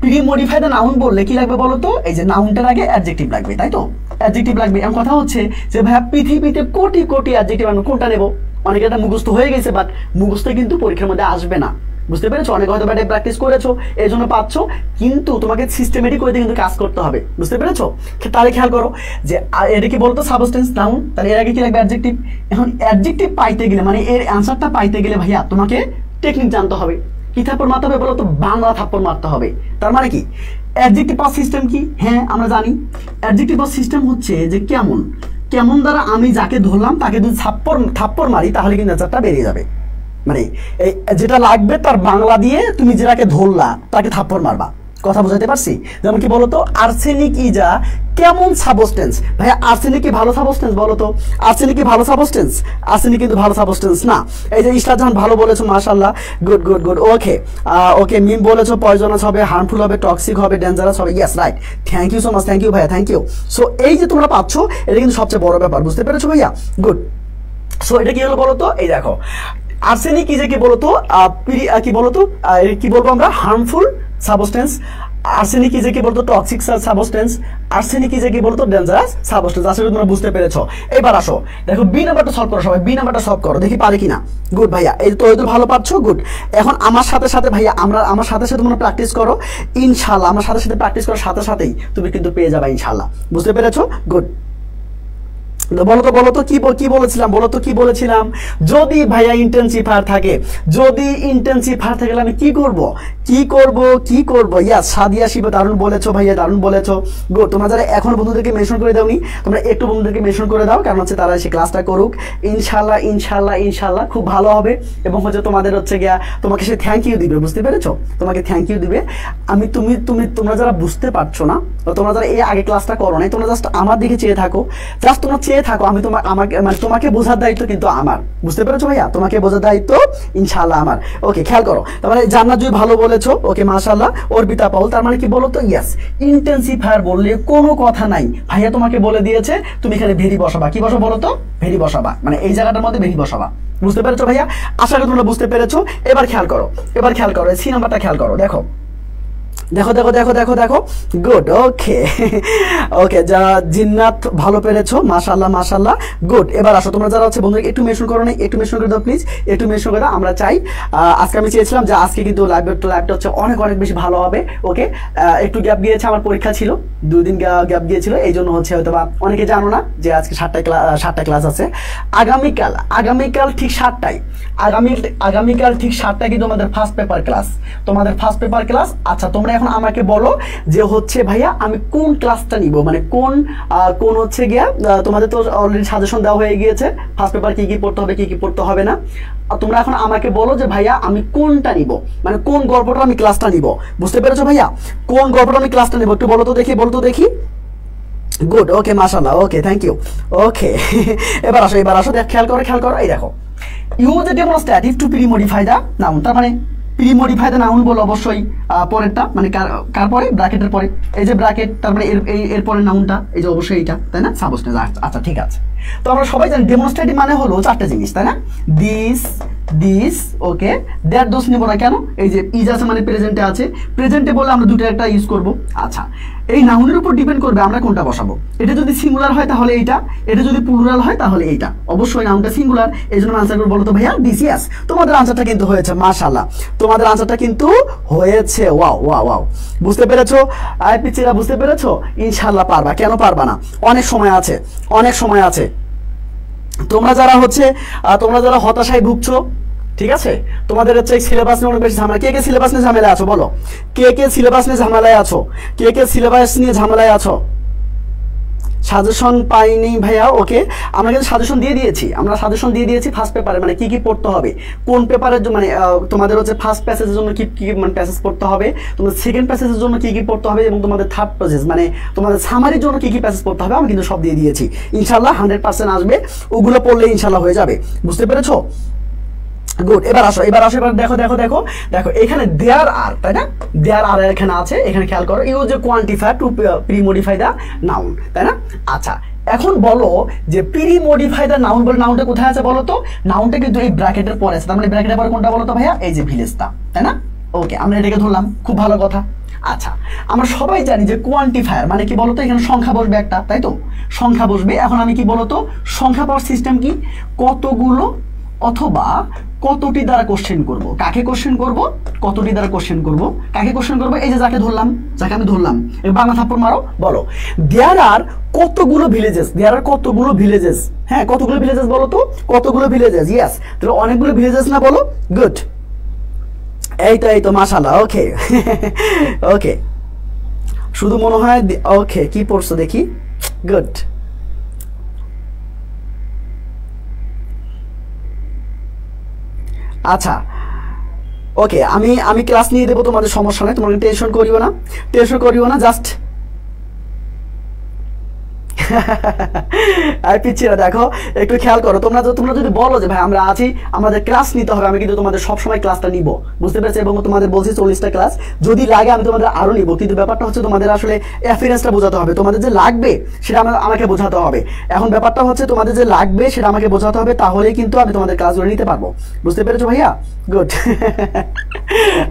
প্রি মডিফাই দ্য নাউন বললে কি লাগবে বলো তো? এই যে নাউনটার আগে অ্যাডজেক্টিভ লাগবে, তাই তো? অ্যাডজেক্টিভ লাগবে। এখন কথা হচ্ছে যে ভাইয়া পৃথিবীতে কোটি অ্যাডজেক্টিভ, আমি কোনটা নেবো? অনেকে এটা মুখস্থ হয়ে গেছে, বাট মুখস্থ কিন্তু পরীক্ষার মধ্যে আসবে না। বুঝতে পেরেছো? অনেক হয়তো ব্যাটে প্র্যাকটিস করেছো, এই জন্য পাচ্ছ, কিন্তু তোমাকে সিস্টেমেটিক ওয়েতে কিন্তু কাজ করতে হবে। বুঝতে পেরেছো? তাহলে খেয়াল করো যে এটা কি বলতো? সাবস্টেন্স নাউন, তাহলে এর আগে কি লাগবে? অ্যাডজেক্টিভ। এখন অ্যাডজেক্টিভ পাইতে গেলে, মানে এর অ্যান্সারটা পাইতে গেলে ভাইয়া তোমাকে টেকনিক জানতে হবে। কি থাপ্পড় মারতে হবে বলো তো? বাংলা থাপ্পড় মারতে হবে। তার মানে কি? অ্যাডজেক্টিভ পাস সিস্টেম কি? হ্যাঁ আমরা জানি, অ্যাডজেক্টিভ পাস সিস্টেম হচ্ছে যে কেমন দ্বারা আমি যাকে ধরলাম তাকে যদি থাপ্পড় মারি, তাহলে কিন্তু অ্যান্সারটা বেরিয়ে যাবে। মানে যেটা লাগবে তার বাংলা দিয়ে তুমি যেটাকে ধরলা তাকে থাপ্পড় মারবা। কথা বুঝাতে পারছি? যেমন কি বলতো? আর্সেনিক ইজ আ কেমন সাবস্টেন্স? ভাইয়া আর্সেনিক কি ভালো সাবস্টেন্স বলতো? আর্সেনিক কি ভালো সাবস্টেন্স? আর্সেনিক কিন্তু ভালো সাবস্টেন্স না। এই যে ইসলাম জাহান ভালো বলেছো, মাশাআল্লাহ, গুড। ওকে মিম বলেছো পয়জনাস হবে, হার্মফুল হবে, টক্সিক হবে, ডেঞ্জারাস হবে। Yes, right. Thank you so much, thank you ভাইয়া, থ্যাংক ইউ। সো এই যে তোমরা পাচ্ছ, এটা কিন্তু সবচেয়ে বড় ব্যাপার। বুঝতে পেরেছো ভাইয়া? গুড। সো এটা কি হলো বলতো? এই দেখো আর্সেনিক ইজ কি বলতো? কি বলতো? কি বলবো আমরা? Harmful substance. আর্সেনিক ইজ কি বলতো টক্সিক সাবস্টেন্স, আর্সেনিক ইজ কি বলতো ডেঞ্জারাস সাবস্টেন্স। আশা করি তোমরা বুঝতে পেরেছো। এবার আসো দেখো বি নাম্বারটা সলভ করো সবাই, বি নাম্বারটা সলভ করো দেখি পারে কিনা। গুড ভাইয়া, এই তো ভালো পারছো, গুড। এখন আমার সাথে সাথে ভাইয়া আমার সাথে সাথে তোমরা প্র্যাকটিস করো ইনশাআল্লাহ, আমার সাথে সাথে প্র্যাকটিস করার সাথে সাথেই তুমি কিন্তু পেয়ে যাবে ইনশাআল্লাহ। বুঝতে পেরেছো? গুড। বলো তো কি বলেছিলাম যদি ভাইয়া ইন্টেন্সিফায়ার থাকে, যদি ইন্টেন্সিফায়ার থাকে আমি কি করব। ইয়াস সাদিয়া শিব দারুণ বলেছো ভাইয়া, দারুণ বলেছো। গুড। তোমরা যারা এখন বন্ধুদেরকে মেনশন করে দাওনি, তোমরা একটু বন্ধুদেরকে মেনশন করে দাও, কারণ হচ্ছে তারা এসে ক্লাসটা করুক ইনশাআল্লাহ ইনশাআল্লাহ ইনশাআল্লাহ খুব ভালো হবে। এবং হচ্ছে তোমাদের হচ্ছে গিয়া তোমাকে সে থ্যাংক ইউ দিবে, বুঝতে পেরেছো? তোমাকে থ্যাংক ইউ দিবে। তোমরা যারা বুঝতে পারছো না, তোমরা যারা এই আগে ক্লাসটা করো নাই, তোমরা জাস্ট আমার দিকে চেয়ে থাকো, জাস্ট তোমরা চেয়ে থাকো, আমি তোমাকে বোঝার দায়িত্ব কিন্তু আমার। বুঝতে পেরেছো ভাইয়া? তোমাকে বোঝার দায়িত্ব ইনশাআল্লাহ আমার। ওকে, খেয়াল করো। তার মানে জান্নাত জুই ভালো বলেছো, ওকে মাশাআল্লাহ। অর্পিতা পাউল, তার মানে কি বলো তো? ইয়েস, ইন্টেন্সিফায়ার বললে কোনো কথা নাই ভাইয়া, তোমাকে বলে দিয়েছে তুমি এখানে ভেরি বসাবা। কি বসো বলো তো? ভেরি বসাবা, মানে এই জায়গাটার মধ্যে ভেরি বসাবা। বুঝতে পেরেছো ভাইয়া? আশা করি তোমরা বুঝতে পেরেছো। এবার খেয়াল করো, সি নাম্বারটা খেয়াল করো। দেখো গুড। ওকে যা জিন্নাত ভালো পেরেছো, মাশাআল্লাহ। গুড। এবার আসো তোমরা যারা হচ্ছে বন্ধুরা একটু মেনশন করো না, একটু মেনশন করে দাও প্লিজ, একটু মেনশন করে দাও। আমরা চাই আজকে আমি চেয়েছিলাম যে আজকে কিন্তু লাইভটা হচ্ছে অনেক বেশি ভালো হবে। ওকে, একটু গ্যাপ গিয়েছে, আমার পরীক্ষা ছিল, 2 দিন গ্যাপ গিয়েছিল, এই জন্য হচ্ছে হয়তো বা অনেকে জানো না যে আজকে 7টায় ক্লাস আছে। আগামীকাল ঠিক 7টায়, আগামীকাল ঠিক 7টায় কিন্তু আমাদের ফার্স্ট পেপার ক্লাস। আচ্ছা তোমরা এখন আমাকে বলো যে হচ্ছে ভাইয়া আমি কোন ক্লাসটা নিব, মানে কোন হচ্ছে গিয়া তোমাদের তো অলরেডি সাজেশন দেওয়া হয়ে গিয়েছে ফার্স্ট পেপার কি পড়তে হবে কি পড়তে হবে না। তোমরা এখন আমাকে বলো যে ভাইয়া আমি কোনটা নিব, মানে কোন গল্পটা আমি ক্লাসটা নিব। বুঝতে পেরেছো ভাইয়া? কোন গল্পটা আমি ক্লাসটা নিব একটু বলো তো দেখি। গুড। ওকে মাশাআল্লাহ। ওকে থ্যাংক ইউ। ওকে এবার আসো খেয়াল করো। এই দেখো, use a demonstrative to pre-modify the noun. তার মানে প্রি-মডিফাই দ্য নাউন বলো অবশ্যই পরেরটা, মানে কার পরে? ব্র্যাকেটের পরে। এই যে ব্র্যাকেট, তার মানে এর পরে নাউনটা, এই যে অবশ্যই এইটা, তাই না? সাবস্টেন্স। আচ্ছা ঠিক আছে। তো আমরা সবাই জানি ডেমনস্ট্রেটিভ মানে হলো 4টা জিনিস, তাই না? দিস ওকে, দ্যাট দোষ নিব না কেন? এই যে ইজ আছে মানে প্রেজেন্টে আছে, প্রেজেন্টে বলে আমরা দুটো একটা ইউজ করব। আচ্ছা, এই নাউনের উপর ডিপেন্ড করবে আমরা কোনটা বসাবো। এটা যদি সিঙ্গুলার হয় তাহলে এইটা, এটা যদি প্লুরাল হয় তাহলে এইটা। অবশ্যই নাউনটা সিঙ্গুলার, এই জন্য আনসার করবো। বলো তো ভাইয়া দিস। ইয়েস, তোমাদের আনসারটা কিন্তু হয়েছে, মাশাআল্লাহ তোমাদের আনসারটা কিন্তু হয়েছে। ওয়াও। বুঝতে পেরেছো? পিচিরা বুঝতে পেরেছো? ইনশাআল্লাহ পারবা, কেন পারবা না? অনেক সময় আছে। তোমরা যারা হতাশায় ভুগছো, ঠিক আছে, তোমাদের হচ্ছে সিলেবাস নিয়ে অনেক বেশি ঝামেলা। কে সিলেবাস নিয়ে ঝামেলায় আছো বলো? কে সিলেবাস নিয়ে ঝামেলায় আছো? সাজেশন পাইনি ভাইয়া। ওকে, আমরা কিন্তু সাজেশন দিয়ে দিয়েছি ফার্স্ট পেপারে, মানে কি পড়তে হবে, কোন পেপারের জন্য, মানে তোমাদের হচ্ছে ফার্স্ট প্যাসেজের জন্য কি মানে প্যাসেজ পড়তে হবে, তোমাদের সেকেন্ড প্যাসেজের জন্য কি পড়তে হবে, এবং তোমাদের থার্ড প্যাসেজ মানে তোমাদের সামারির জন্য কি প্যাসেজ পড়তে হবে, আমি কিন্তু সব দিয়ে দিয়েছি। ইনশাআল্লাহ 100% আসবে, ওগুলো পড়লে ইনশাআল্লাহ হয়ে যাবে। বুঝতে পেরেছো? গুড। এবার দেখো এখানে দেয়ার আর, তাই না? দেয়ার আর এখানে আছে, এখানে খেয়াল করো, use a quantifier to pre-modify the noun, তাই না? আচ্ছা এখন বলো যে প্রি-মডিফাই দ্য নাউন বলে নাউনটা কোথায় আছে বলো তো? নাউনটা কিন্তু এই ব্র্যাকেটের পরে আছে, তার মানে ব্র্যাকেটের পরে কোনটা বলো তো ভাইয়া? এই যে ভিলেজটা, তাই না? ওকে, আমরা এটাকে ধরলাম, খুব ভালো কথা। আচ্ছা, আমরা সবাই জানি যে কোয়ান্টিফায়ার মানে কি বলতো? এখানে সংখ্যা বসবে একটা, তাই তো? সংখ্যা বসবে। এখন আমি কি বলতো, সংখ্যা পাওয়ার সিস্টেম কি? কতগুলো অথবা কতটি দ্বারা কোশ্চেন করব। কাকে কোশ্চেন করব? কতটি দ্বারা কোশ্চেন করব। কাকে কোশ্চেন করব? এই যে যাকে আমি ধরলাম, বাংলা থাপ্পড় মারো। বলো দেয়ার আর কতগুলো ভিলেজেস, হ্যাঁ কতগুলো ভিলেজেস বলো তো? কতগুলো ভিলেজেস? ইয়েস, তাহলে অনেকগুলো ভিলেজেস না বলো? গুড। এই তো মাশাআল্লাহ। ওকে শুধু মনে হয় ওকে কি পড়ছো দেখি। গুড। আচ্ছা ওকে, আমি ক্লাস নিয়ে দেবো, তোমাদের সমস্যা নেই, তোমাকে টেনশন করিও না, জাস্ট আর পিচ্ছিরা দেখো একটু খেয়াল করো, তোমরা যদি বলো যে ভাই আমরা আছি, আমাদের ক্লাস নিতে হবে, আমি কিন্তু তোমাদের সবসময় ক্লাসটা নিব, বুঝতে পেরেছো, এবং তোমাদের বলছি 40টা ক্লাস, যদি লাগে আমি তোমাদের আরো নিব, কিন্তু ব্যাপারটা হচ্ছে তোমাদের আসলে অ্যাফিয়ারেন্সটা বোঝাতে হবে, তোমাদের যে লাগবে সেটা আমাকে বোঝাতে হবে। এখন ব্যাপারটা হচ্ছে তোমাদের যে লাগবে সেটা আমাকে বোঝাতে হবে, তাহলেই কিন্তু আমি তোমাদের ক্লাসগুলো নিতে পারবো, বুঝতে পেরেছো ভাইয়া? গুড।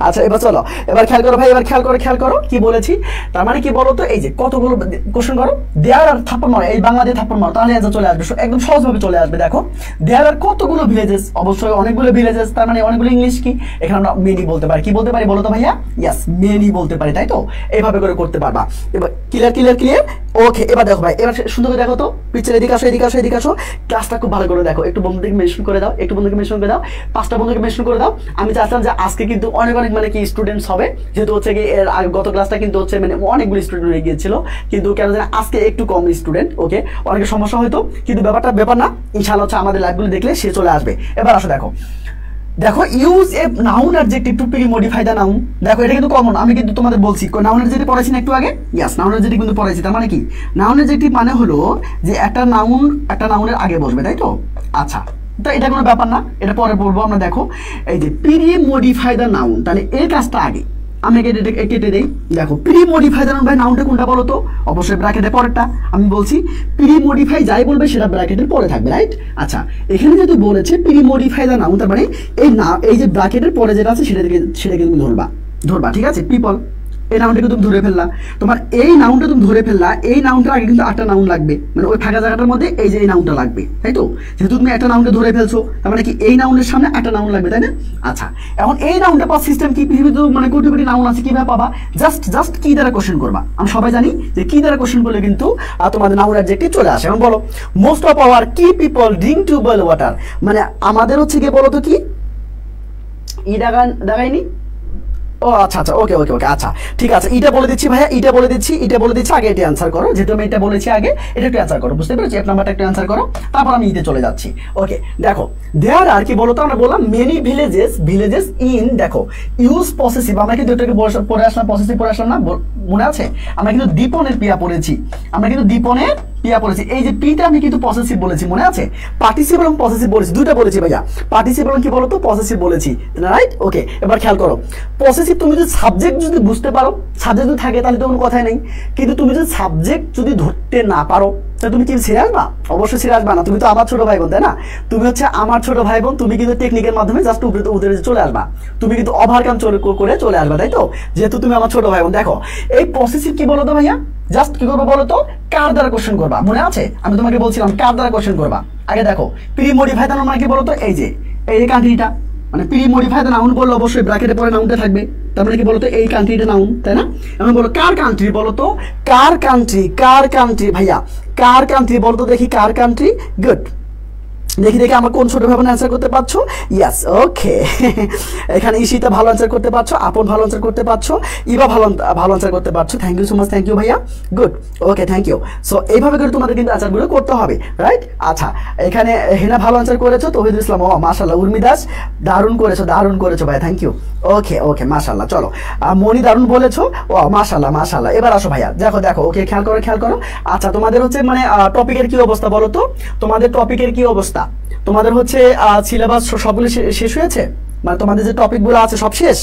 আচ্ছা এবার চলো, এবার খেয়াল করো ভাই, এবার খেয়াল করো কি বলেছি। তার মানে কি বলো তো, এই যে কতগুলো কোশ্চেন করো, দেয়ার আর থাপ্পড় মারো, এই বাংলা দিয়ে থাপ্পড় মারো, তাহলে অ্যান্সার চলে আসবে, একদম সহজভাবে চলে আসবে। দেখো দেয়ার আর কতগুলো ভিলেজেস, অবশ্যই অনেকগুলো ভিলেজেস, তার মানে অনেকগুলো ইংলিশ কি, এখানে আমরা মেনি বলতে পারি, কি বলতে পারি বলো তো ভাইয়া? ইয়েস, মেনি বলতে পারি, তাই তো? এইভাবে করে করতে পারবা। এবার ক্লিয়ার। ওকে, এবার দেখো ভাই, এবার সুন্দর করে দেখো তো, পিকচার এদিকে আসো, ক্লাসটা খুব ভালো করে দেখো, একটু বন্ধুদেরকে মেনশন করে দাও, 5টা বন্ধুকে মেনশন করে দাও। আমি চাচ্ছিলাম যে আজকে কিন্তু অনেক মানে কি স্টুডেন্টস হবে, যেহেতু হচ্ছে কি এর গত ক্লাসটা কিন্তু হচ্ছে মানে অনেকগুলো স্টুডেন্ট হয়ে গিয়েছিল, কিন্তু কেন জানি আজকে একটু কম স্টুডেন্ট। ওকে, অনেকের সমস্যা হয়তো, কিন্তু ব্যাপার না, ইনশাআল্লাহ হচ্ছে আমাদের লাইভগুলো দেখলে সে চলে আসবে। এবার আসো দেখো use a noun adjective two pre modify the noun. দেখো এটা কিন্তু কমন, আমি কিন্তু তোমাদের বলছি নাউন অ্যাডজেক্টিভ পড়াইছি না একটু আগে? ইয়েস, নাউন অ্যাডজেক্টিভ কিন্তু পড়াইছি। তার মানে কি, নাউন অ্যাডজেক্টিভ মানে হলো যে একটা নাউনের আগে বসবে, তাই তো? আচ্ছা, তো এটা কোনো ব্যাপার না, এটা পরে বলবো আমরা। দেখো এই যে প্রি মডিফাই দ্য নাউন, তাহলে এই কাজটা আগে আমি কেটে দেই। দেখো প্রি মডিফাই দ্য নাউন, ভাই নাউনটা কোনটা বলো তো? অবশ্যই ব্র্যাকেটের পরেরটা। আমি বলছি প্রি মডিফাই যাই বলবে সেটা ব্র্যাকেটের পরে থাকবে, রাইট? আচ্ছা, এখানে যেহেতু বলেছে প্রি মডিফাই দ্য নাউন, তার মানে এই যে ব্র্যাকেটের পরে যেটা আছে সেটাকে তুমি ধরবা, ঠিক আছে? পিপল, এই নাউনটাকে তুমি ধরে ফেললা, তোমার এই নাউনটা তুমি ধরে ফেললা, এই নাউনটার আগে কিন্তু 8টা নাউন লাগবে, মানে ওই ফাঁকা জায়গাটার মধ্যে এই যে এই নাউনটা লাগবে, তাই তো? যেহেতু তুমি একটা নাউনকে ধরে ফেলছো, তার মানে কি এই নাউনের সামনে 8টা নাউন লাগবে, তাই না? আচ্ছা, এখন এই নাউনটা পাওয়ার সিস্টেম কি? পৃথিবীতে মানে কোটি কোটি নাউন আছে, কিভাবে পাবা? জাস্ট কি দ্বারা কোশ্চেন করবা। আমরা সবাই জানি যে কি দ্বারা কোশ্চেন করলে কিন্তু তোমাদের নাউন অ্যাডজেক্টিভ চলে আসে। এখন বলো, মোস্ট অফ আওয়ার কি people drink to boil water, মানে আমাদের হচ্ছে কি বলো তো, কি দেখায়নি? ও আচ্ছা, ওকে, আচ্ছা ঠিক আছে, এটা বলে দিচ্ছি ভাইয়া, এটা বলে দিচ্ছি আগে, এটা অ্যান্সার করো, যেহেতু আমি এটা বলেছি আগে, এটা একটু অ্যান্সার করো, বুঝতে পেরেছি? এক নাম্বারটা একটু অ্যান্সার করো, তারপর আমি ইতে চলে যাচ্ছি। ওকে, দেখো দেয়ার আর কি বলতো, আমরা বললাম মেনি ভিলেজেস ইন, দেখো ইউজ পসেসিভ, আমরা কিন্তু এটাকে পড়ে আসলাম, পসেসিভ পড়ে আসলাম না, মনে আছে? আমরা কিন্তু দীপনের পিয়া পড়েছি, এই যে পিটা আমি কিন্তু পসেসিভ বলেছি, মনে আছে? পার্টিসিপল এবং পসেসিভ বলেছি, দুইটা বলেছি ভাইয়া। পার্টিসিপল কি বলতো, পসেসিভ বলেছি, রাইট? ওকে, এবার খেয়াল করো, পসেসিভ তুমি যদি সাবজেক্ট যদি বুঝতে পারো, সাবজেক্ট যদি থাকে তাহলে তো কোনো কথাই নেই, কিন্তু তুমি যদি সাবজেক্ট যদি ধরতে না পারো তাহলে তুমি কি ছেড়ে আসবা? অবশ্যই ছেড়ে আসবা না, তুমি তো আমার ছোট ভাই বোন, তাই না? তুমি হচ্ছে আমার ছোট ভাই বোন, তুমি কিন্তু টেকনিকের মাধ্যমে জাস্ট উপরে চলে আসবা, তুমি কিন্তু ওভারকাম করে চলে আসবা, তাই তো? যেহেতু তুমি আমার ছোট ভাই বোন। দেখো এই পসেসিভ কি বলো তো ভাইয়া, জাস্ট কি করবো বলো তো, কার দ্বারা কোশ্চেন করবা, মনে আছে? আমি তোমাকে বলছিলাম কার দ্বারা কোশ্চেন করবা। আগে দেখো প্রি মডিফাই দ্য নাউন মানে কি বলো তো, এই যে কান্ট্রিটা, মানে প্রি মডিফাই দ্য নাউন বললে অবশ্যই ব্র্যাকেটের পরে নাউনটা থাকবে, তার মানে কি বলতো, এই কান্ট্রিটা নাউন, তাই না? এখন বলো কার কান্ট্রি, বলো তো কার কান্ট্রি ভাইয়া, কার কান্ট্রি বলো তো দেখি, কার কান্ট্রি? গুড, দেখি আমার কোন ছোট ভাবে অ্যান্সার করতে পারছো? ইয়েস, ওকে। এখানে ঈশিতা ভালো অ্যান্সার করতে পারছো, আপন ভালো অ্যান্সার করতে পারছো, ইভা ভালো অ্যান্সার করতে পারছো। Thank you so much, thank you ভাইয়া, good, okay, thank you. So এইভাবে করে তোমাদের কিন্তু অ্যান্সারগুলো করতে হবে, রাইট? আচ্ছা, এখানে হেনা ভালো অ্যান্সার করেছো, তৌহিদুল ইসলাম, ও মাশাআল্লাহ, উর্মি দাস দারুণ করেছো ভাইয়া, থ্যাংক ইউ। ওকে, মাশাআল্লাহ। চলো, মনি দারুণ বলেছো, ও মাশাআল্লাহ। এবার আসো ভাইয়া, দেখো, ওকে, খেয়াল করো। আচ্ছা, তোমাদের হচ্ছে মানে টপিকের কি অবস্থা বলো তো, তোমাদের টপিকের কি অবস্থা? তোমাদের হচ্ছে সিলেবাস সবগুলো শেষ হয়েছে, মানে তোমাদের যে টপিকগুলো আছে সব শেষ,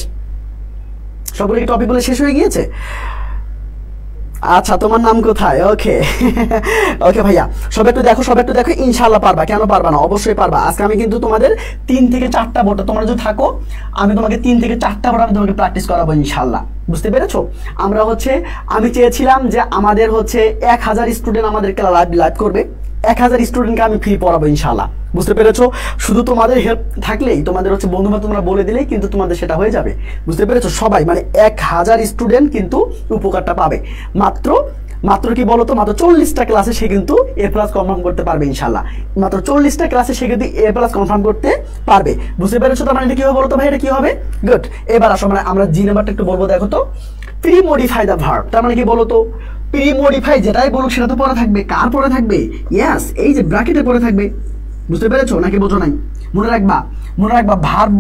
সবগুলো কি টপিকগুলো শেষ হয়ে গিয়েছে? আচ্ছা, তোমার নাম কোথায়? ওকে ভাইয়া, সব একটু দেখো, ইনশাআল্লাহ পারবা, কেন পারবা না? অবশ্যই পারবা। আজকে আমি কিন্তু তোমাদের 3 থেকে 4টা বোর্ড, তোমরা যদি থাকো আমি তোমাকে 3 থেকে 4টা বোর্ড আমি তোমাকে প্র্যাকটিস করাবো ইনশাআল্লাহ, বুঝতে পেরেছো? আমি চেয়েছিলাম যে আমাদের হচ্ছে 1000 স্টুডেন্ট আমাদের লাইভ করবে, 1000 স্টুডেন্টকে আমি ফ্রি পড়াবো ইনশাআল্লাহ, বুঝতে পেরেছো? শুধু তোমাদের হেল্প থাকলেই, তোমাদের হচ্ছে বন্ধুবান্ধব তোমরা বলে দিলেই কিন্তু তোমাদের সেটা হয়ে যাবে, বুঝতে পেরেছো? সবাই মানে 1000 স্টুডেন্ট কিন্তু উপকারটা পাবে। মাত্র কি বলতো, মাত্র 40টা ক্লাসে সে কিন্তু A+ কনফার্ম করতে পারবে ইনশাআল্লাহ, মাত্র 40টা ক্লাসে সে কিন্তু A+ কনফার্ম করতে পারবে, বুঝতে পেরেছো? তার মানে এটা কি হবে বলতো ভাই, এটা কি হবে? গুড। এবার আসো, মানে আমরা জি নাম্বারটা একটু বলবো, দেখো তো, প্রি মডিফাই দ্য ভার্ব, তার মানে কি বলতো, প্রি মডিফাই যেটাই বলুক সেটা তো পরে থাকবে, কার পরে থাকবে? ইয়েস, এই যে ব্র্যাকেটে পরে থাকবে, বুঝতে পেরেছো নাকি বোঝো নাই? মনে রাখবা ভার্ব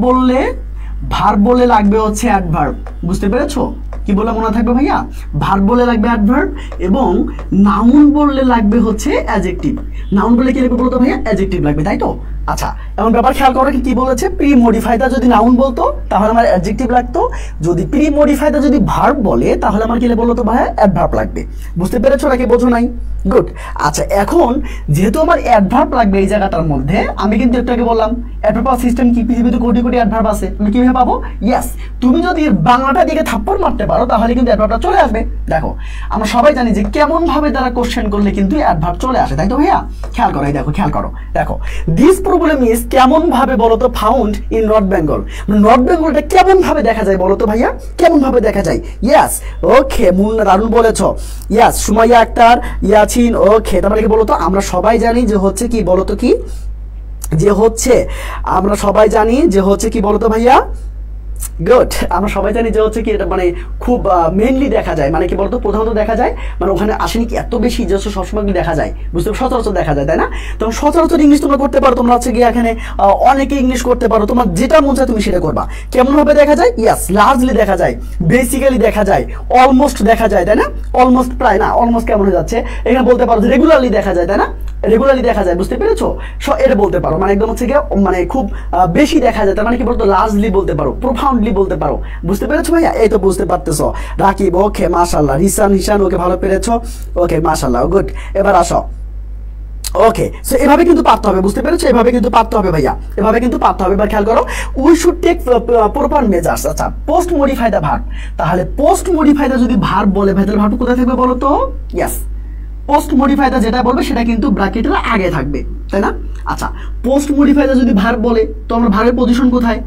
বললে লাগবে হচ্ছে অ্যাডভার্ব, বুঝতে পেরেছো? কি বলে মনে থাকবে ভাইয়া? ভার্ব বলে লাগবে অ্যাডভার্ব, এবং নাউন বললে লাগবে হচ্ছে অ্যাডজেক্টিভ। নাউন বলে কি লাগবে বলতো ভাইয়া? অ্যাডজেক্টিভ লাগবে, তাই তো? আচ্ছা, এখন ব্যাপার খেয়াল করো কি বলেছে, প্রি মডিফাইডা যদি নাউন বলতো তাহলে আমার অ্যাডজেক্টিভ লাগতো, যদি প্রি মডিফাইডা যদি ভার্ব বলে তাহলে আমার কি বলতো ভাইয়া? অ্যাডভার্ব লাগবে। বুঝতে পেরেছো নাকি বোঝো নাই? গুড। আচ্ছা, এখন যেহেতু আমার অ্যাডভার্ব লাগবে এই জায়গাটার মধ্যে, আমি কিন্তু একটু আগে বললাম অ্যাডভার্ব পাওয়ার সিস্টেম কি, পৃথিবীতে কোটি কোটি অ্যাডভার্ব আছে, আমি কিভাবে পাবো? ইয়েস, তুমি যদি বাংলাটা দিকে থাপ্পড় মারতে পারো তাহলে কিন্তু অ্যাডভার্বটা চলে আসবে। দেখো, আমরা সবাই জানি যে কেমন ভাবে তারা কোশ্চেন করলে কিন্তু অ্যাডভার্ব চলে আসে, তাই তো ভাইয়া? খেয়াল করো, এই দেখো, খেয়াল করো, দেখো দিস প্রবলেম ইজ কেমন ভাবে বলতো found in north Bengal. North বেঙ্গলটা কেমন ভাবে দেখা যায় বলতো ভাইয়া? কেমন ভাবে দেখা যায়? ইয়েস, ওকে, মুন্না দারুণ বলেছো। ইয়েস, সুমাইয়া আক্তার, ইয়াছিন, ওকে। তারপরে কি বলতো, আমরা সবাই জানি যে হচ্ছে কি বলতো, কি যে হচ্ছে, আমরা সবাই জানি যে হচ্ছে কি বলতো ভাইয়া? গুড, আমরা সবাই জানি যে হচ্ছে কি এটা মানে খুব মেইনলি দেখা যায়, মানে কি বলতো প্রধানত দেখা যায়, মানে ওখানে আর্সেনিক এত বেশি যে সবসময় দেখা যায়, বুঝতে সচরাচর দেখা যায়, তাই না? তখন সচরাচর ইংলিশ তোমরা করতে পারো, তোমরা হচ্ছে গিয়ে এখানে অনেকে ইংলিশ করতে পারো, তোমার যেটা মন চায় তুমি সেটা করবা। কেমন ভাবে দেখা যায়? ইয়াস, লার্জলি দেখা যায়, বেসিক্যালি দেখা যায়, অলমোস্ট দেখা যায়, তাই না? অলমোস্ট, প্রায় না, অলমোস্ট কেমন হয়ে যাচ্ছে, এখানে বলতে পারো যে রেগুলারলি দেখা যায়, তাই না? রেগুলারলি দেখা যায়, বুঝতে পেরেছো? এটা বলতে পারো, মানে একদম হচ্ছে গিয়ে মানে খুব বেশি দেখা যায়, তার মানে কি বলতো লার্জলি বলতে পারো, প্রোফাউন্ডলি বলতে পারো। বুঝতে পেরেছো ভাইয়া? এই তো বুঝতে পারতেছো। রাকিব, ওকে, মাশাআল্লাহ। রিসান, ওকে, ভালো পেরেছো, ওকে, মাশাআল্লাহ, গুড। এবার আসো, ওকে। সো এভাবে কিন্তু পারতে হবে, বুঝতে পেরেছো? এভাবে কিন্তু পারতে হবে ভাইয়া, এভাবে কিন্তু পারতে হবে। এবার খেয়াল করো, we should take proper measures. আচ্ছা, পোস্ট মডিফাই দা ভার্ব, তাহলে পোস্ট মডিফাই দা যদি ভার্ব বলে ভাই, তাহলে ভার্ব কোথায় থাকবে বলো তো? ইয়েস, পোস্ট মডিফাইটা যেটা বলবে সেটা কিন্তু ব্র্যাকেটের আগে থাকবে, তাই না? আচ্ছা, পোস্ট মডিফাইটা যদি ভার্ব বলে তো আমরা ভার্বের পজিশন কোথায়?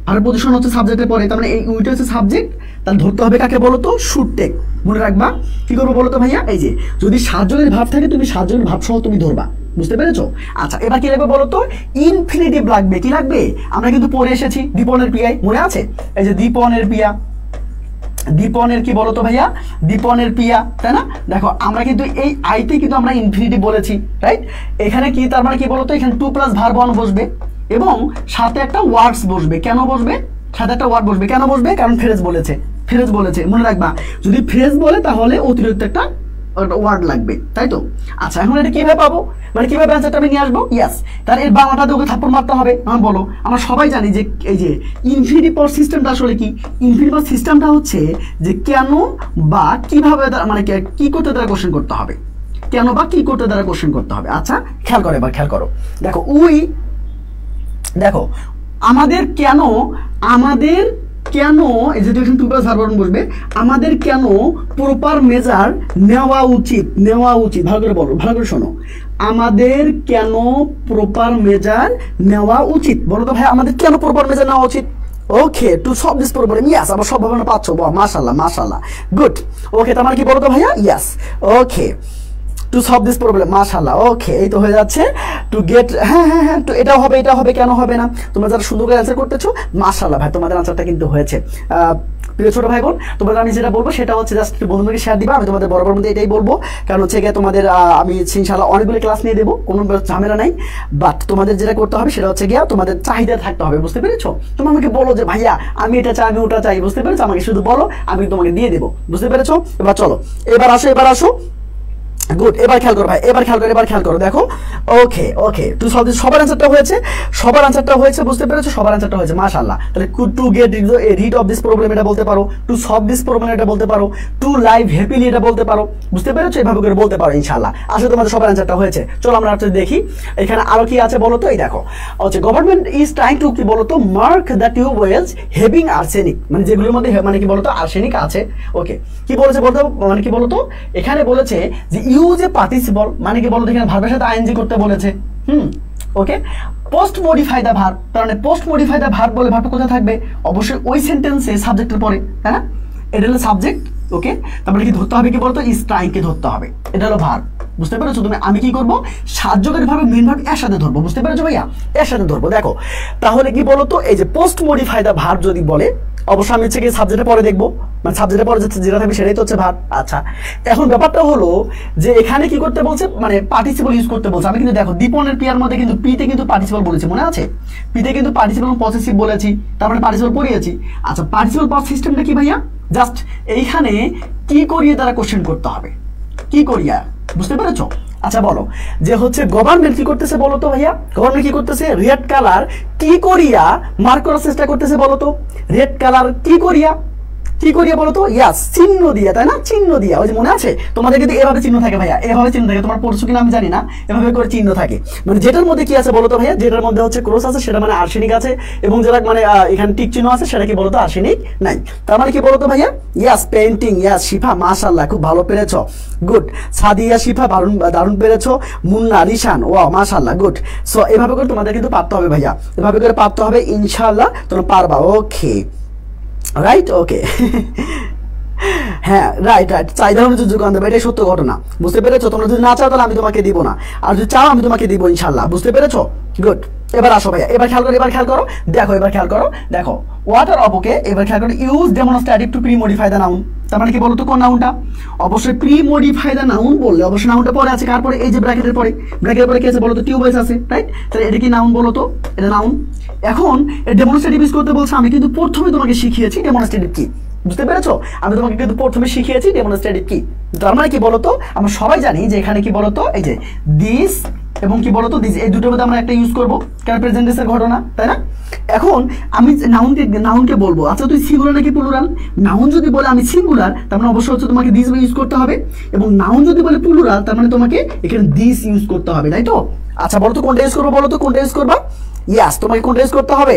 ভার্বের পজিশন হচ্ছে সাবজেক্টের পরে, তার মানে এই উইটা হচ্ছে সাবজেক্ট, তাহলে ধরতে হবে কাকে বলো তো? Should take. মনে রাখবা কি করবো বলো তো ভাইয়া? এই যে যদি সাতজনের ভাব থাকে, তুমি সাতজনের ভাব সহ তুমি ধরবা, বুঝতে পেরেছো? আচ্ছা, এবার কি লাগবে বলো তো? ইনফিনিটিভ লাগবে। কি লাগবে? আমরা কিন্তু পড়ে এসেছি দীপনের পিয়াই, মনে আছে? এই যে দীপনের পিয়া, দীপনের কি বলতো ভাইয়া? দীপনের পিয়া, তাই না? দেখো, আমরা কিন্তু এই আইতে কিন্তু আমরা ইনফিনিটিভ বলেছি, রাইট? এখানে কি তার মানে কি বলতো? এখানে 2 + ভার্ব 1 বসবে এবং সাথে একটা ওয়ার্ডস বসবে। কেন বসবে? সাথে একটা ওয়ার্ড বসবে। কেন বসবে? কারণ ফ্রেজ বলেছে, ফ্রেজ বলেছে, মনে রাখবা। যদি ফ্রেজ বলে তাহলে অতিরিক্ত একটা ওয়ার্ড লাগবে, তাই তো? আচ্ছা, এখন এটা কিভাবে পাবো, মানে কিভাবে অ্যান্সারটা আমি নিয়ে আসবো? ইয়েস, তার এর বাংলাটা ওকে থাপ্পড় মারতে হবে। এখন বলো, আমরা সবাই জানি যে এই যে ইনফিনিটিভ পাওয়ার সিস্টেমটা আসলে কি? ইনফিনিটিভ পাওয়ার সিস্টেমটা হচ্ছে যে কেন বা কিভাবে, মানে কি করতে দ্বারা কোশ্চেন করতে হবে, কেন বা কি করতে দ্বারা কোশ্চেন করতে হবে। আচ্ছা, খেয়াল করো, এবার খেয়াল করো, দেখো দেখো আমাদের কেন, যেহেতু এখানে 2 + ভার্ব 1 বসবে, আমাদের কেন প্রপার মেজার নেওয়া উচিত, ভালো করে বলো, ভালো করে শোনো, আমাদের কেন প্রপার মেজার নেওয়া উচিত বলো তো ভাই? আমাদের কেন প্রপার মেজার নেওয়া উচিত? Okay, to solve this problem. Yes, আবার সব ভাবনা পাচ্ছ, বাহ, মাশাআল্লাহ, গুড। ওকে, তোমার কি বলো তো ভাইয়া? Yes, okay, to solve this problem, মাশাআল্লাহ, ওকে, এই তো হয়ে যাচ্ছে। টু গেট, হ্যাঁ, তো এটা হবে, কেন হবে না? তোমরা যারা সুন্দর করে অ্যান্সার করতেছো, মাশাআল্লাহ ভাই, তোমাদের অ্যান্সারটা কিন্তু হয়েছে। প্রিয় ছোট ভাই বোন, তোমাদের আমি যেটা বলবো সেটা হচ্ছে জাস্ট বন্ধুদেরকে শেয়ার দিবা। আমি তোমাদের বরাবর মধ্যে এটাই বলবো, কারণ হচ্ছে গিয়ে তোমাদের আমি ইনশাআল্লাহ অনেকগুলো ক্লাস নিয়ে দেবো, কোনো ঝামেলা নাই। বাট তোমাদের যেটা করতে হবে সেটা হচ্ছে গিয়া তোমাদের চাহিদা থাকতে হবে, বুঝতে পেরেছো? তুমি আমাকে বলো যে ভাইয়া আমি এটা চাই, আমি ওটা চাই, বুঝতে পেরেছো? আমাকে শুধু বলো, আমি তোমাকে দিয়ে দেবো, বুঝতে পেরেছো? এবার চলো, এবার আসো, গুড। এবার খেয়াল করো ভাই, এবার খেয়াল করো, দেখো, ওকে, টু সলভ দিস, সবার অ্যান্সারটা হয়েছে, বুঝতে পেরেছো? সবার অ্যান্সারটা হয়েছে, মাশাআল্লাহ। তাহলে to get rid of this problem এটা বলতে পারো, টু সলভ দিস প্রবলেম এটা বলতে পারো, টু লাইভ হ্যাপিলি এটা বলতে পারো, বুঝতে পেরেছো? এভাবে করে বলতে পারো ইনশাআল্লাহ। আসলে তোমাদের সবার অ্যান্সারটা হয়েছে। চলো আমরা আজকে দেখি এখানে আরো কি আছে বলো তো। এই দেখো, হচ্ছে গভর্নমেন্ট ইজ ট্রাইং টু কি বলতো, mark the tube wells having arsenic, মানে যেগুলোর মধ্যে মানে কি বলতো আর্সেনিক আছে। ওকে, কি বলেছে বলতো, মানে কি বলতো, এখানে বলেছে যে ইউজ এ পার্টিসিপল, মানে কি বলতো এখানে ভার্বের সাথে আইএনজি করতে বলেছে। ওকে, পোস্ট মডিফাই দা ভার্ব, কারণ পোস্ট মডিফাই দা ভার্ব বলে ভার্বটা কোথায় থাকবে? অবশ্যই ওই সেন্টেন্সে সাবজেক্টের পরে, তাই না? এটা হলো সাবজেক্ট। ওকে, তারপরে কি ধরতে হবে কি বলতো? ইজ ট্রাইং কে ধরতে হবে, এটা হলো ভার্ব, বুঝতে পেরেছো? তুমি আমি কি করবো? সাহায্যকারী ভাবে মেইন ভার্ব এর সাথে ধরবো, বুঝতে পেরেছো ভাইয়া? এর সাথে ধরবো। দেখো, তাহলে কি বলতো, এই যে পোস্ট মডিফাই দা ভার্ব যদি বলে, অবশ্যই আমি হচ্ছে কি সাবজেক্টের পরে দেখবো, মানে সাবজেক্টের পরে যেটা থাকবে সেটাই তো হচ্ছে ভার্ব। আচ্ছা, এখন ব্যাপারটা হলো যে এখানে কি করতে বলছে, মানে পার্টিসিপল ইউজ করতে বলছে। আমি কিন্তু দেখো দীপনের পিয়ার মধ্যে কিন্তু পিতে কিন্তু পার্টিসিপল বলেছি, মনে আছে? পিতে কিন্তু পার্টিসিপল পসেসিভ বলেছি, তারপরে পার্টিসিপল পড়িয়েছি। আচ্ছা, পার্টিসিপল পাওয়ার সিস্টেমটা কি ভাইয়া? জাস্ট এইখানে কি করিয়ে দ্বারা কোশ্চেন করতে হবে, কি করিয়া, বুঝতে পেরেছো? আচ্ছা বলো যে হচ্ছে গভর্নমেন্ট কি করতেছে বলো তো ভাইয়া, গভর্নমেন্ট কি করতেছে, রেড কালার কি করিয়া মার্ক করার চেষ্টা করতেছে বলো তো, রেড কালার কি করিয়া, কি করিয়া বলো তো, ইয়াস চিহ্ন দিয়া, তাই না, চিহ্ন দিয়া, ওই যে মনে আছে তোমাদের কিন্তু এভাবে চিহ্ন থাকে ভাইয়া, এভাবে চিহ্ন থাকে, তোমার পড়ছো কিনা আমি জানি না, এভাবে করে চিহ্ন থাকে, মানে যেটার মধ্যে কি আছে বলো তো ভাইয়া, যেটার মধ্যে হচ্ছে ক্রস আছে সেটা মানে আর্সেনিক আছে, এবং যেটা মানে এখানে টিক চিহ্ন আছে সেটা কি বলো তো আর্সেনিক নাই, তার মানে কি বলো তো ভাইয়া, ইয়াস পেইন্টিং, ইয়াস শিফা মাশাআল্লাহ খুব ভালো পেরেছো, গুড, সাদিয়া শিফা দারুণ পেরেছো, মুন্না রিশান ওয়াও মাশাআল্লাহ গুড। সো এভাবে করে তোমাদের কিন্তু পারতে হবে ভাইয়া, এভাবে করে পারতে হবে, ইনশাআল্লাহ তোমরা পারবা, ওকে রাইট, ওকে হ্যাঁ রাইট রাইট, চাহিদা অনুযায়ী যোগান দেবে, এটাই সত্য ঘটনা, বুঝতে পেরেছো? তোমরা যদি না চাও তাহলে আমি তোমাকে দিব না, আর যদি চাও আমি তোমাকে দিব ইনশাআল্লাহ, বুঝতে পেরেছো? গুড। এবার আসো ভাইয়া, এবার খেয়াল করো, এবার খেয়াল করো, দেখো এবার খেয়াল করো, দেখো ওয়াটার অপকে, এবার খেয়াল করো, use demonstrative two pre modify the noun, তার মানে কি বলতো কোন নাউনটা, অবশ্যই প্রি মডিফাই দ্য নাউন বললে অবশ্যই নাউনটা পরে আছে, কার পরে, এই যে ব্র্যাকেটের পরে, ব্র্যাকেটের পরে কি আছে বলতো, টিউবওয়েলস আছে, রাইট? তাহলে এটা কি নাউন বলতো, এটা নাউন। এখন ডেমনস্ট্রেটিভ ইউজ করতে বলছে, আমি কিন্তু প্রথমে তোমাকে শিখিয়েছি ডেমনস্ট্রেটিভ কি, বুঝতে পেরেছো? আমি তোমাকে কিন্তু প্রথমে শিখিয়েছি ডেমনস্ট্রেটিভ কি, তার মানে কি বলতো, আমরা সবাই জানি যে এখানে কি বলতো, এই যে দিস এবং কি বলতো দিস, এই দুটোর মধ্যে আমরা একটা ইউজ করবো, কারণ প্রেজেন্ট টেন্সের ঘটনা, তাই না? এখন আমি নাউনকে বলবো, আচ্ছা তুই সিঙ্গুলার নাকি প্লুরাল, নাউন যদি বলে আমি সিঙ্গুলার তার মানে অবশ্যই হচ্ছে তোমাকে দিস ইউজ করতে হবে, এবং নাউন যদি বলে প্লুরাল তার মানে তোমাকে এখানে দিস ইউজ করতে হবে, তাই তো? আচ্ছা বলো তো কোনটা ইউজ করবো, বলো তো কোনটা ইউজ করবা, ইয়াস তোমাকে কোনটা ইউজ করতে হবে,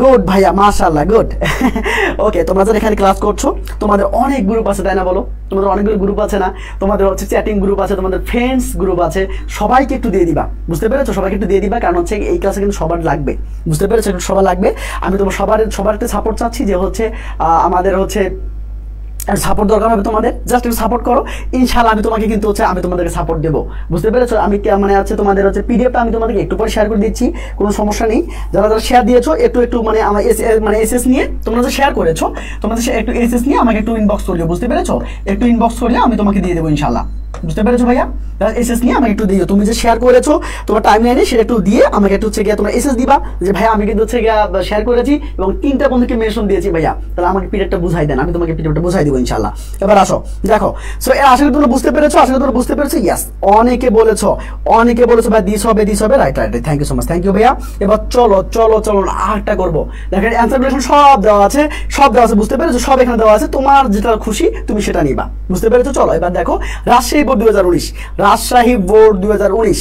গুড ভাইয়া মাশাআল্লাহ গুড ওকে। তোমরা যারা এখানে ক্লাস করছো তোমাদের অনেক গ্রুপ আছে তাই না, বলো তোমাদের অনেকগুলো গ্রুপ আছে না, তোমাদের হচ্ছে চ্যাটিং গ্রুপ আছে, তোমাদের ফ্রেন্ডস গ্রুপ আছে, সবাইকে একটু দিয়ে দিবা, বুঝতে পেরেছো? সবাইকে একটু দিয়ে দিবা, কারণ হচ্ছে এই ক্লাসে কিন্তু সবার লাগবে, বুঝতে পেরেছো? সবার লাগবে, আমি তোমার সবার একটা সাপোর্ট চাচ্ছি, যে হচ্ছে আমাদের হচ্ছে সাপোর্ট দরকার হবে তোমাদের, জাস্ট একটু সাপোর্ট করো, ইনশাআল্লাহ আমি তোমাকে কিন্তু হচ্ছে আমি তোমাদেরকে সাপোর্ট দেবো, বুঝতে পেরেছো? আমি মানে আছে তোমাদের হচ্ছে পিডিএফটা আমি তোমাদেরকে একটু পরে শেয়ার করে দিচ্ছি, কোনো সমস্যা নেই, যারা যারা শেয়ার দিয়েছো একটু মানে আমার মানে এসএস নিয়ে তোমরা যে শেয়ার করেছো, তোমরা একটু এসএস নিয়ে আমাকে একটু ইনবক্স করে দিও, বুঝতে পেরেছো? একটু ইনবক্স করলে আমি তোমাকে দিয়ে দেবো ইনশাআল্লাহ, বুঝতে পেরেছো ভাইয়া? এসএস নিয়ে আমাকে একটু দিও, তুমি যে শেয়ার করেছো তোমার টাইম লাইনে সেটা একটু দিয়ে আমাকে একটু হচ্ছে গিয়ে তোমরা এসএস দিবা যে ভাইয়া আমি কিন্তু হচ্ছে গিয়ে শেয়ার করেছি এবং 3টা বন্ধুকে মেনশন দিয়েছি ভাইয়া, তাহলে আমাকে পিরিয়ডটা বুঝাই দেন, আমি তোমাকে পিরিয়ডটা বুঝাই দিব ইনশাআল্লাহ। এবার আসো দেখো, সো আশা করি তোমরা বুঝতে পেরেছো, আশা করি তোমরা বুঝতে পেরেছো, ইয়েস অনেকে বলেছো ভাই দিস হবে, right right, thank you so much, thank you ভাইয়া। এবার চলো আরেকটা করবো, দেখেন অ্যান্সার সব দেওয়া আছে, বুঝতে পেরেছো? সব এখানে দেওয়া আছে, তোমার যেটা খুশি তুমি সেটা নিবা, বুঝতে পেরেছো? চলো এবার দেখো রাজশাহী বোর্ড 2019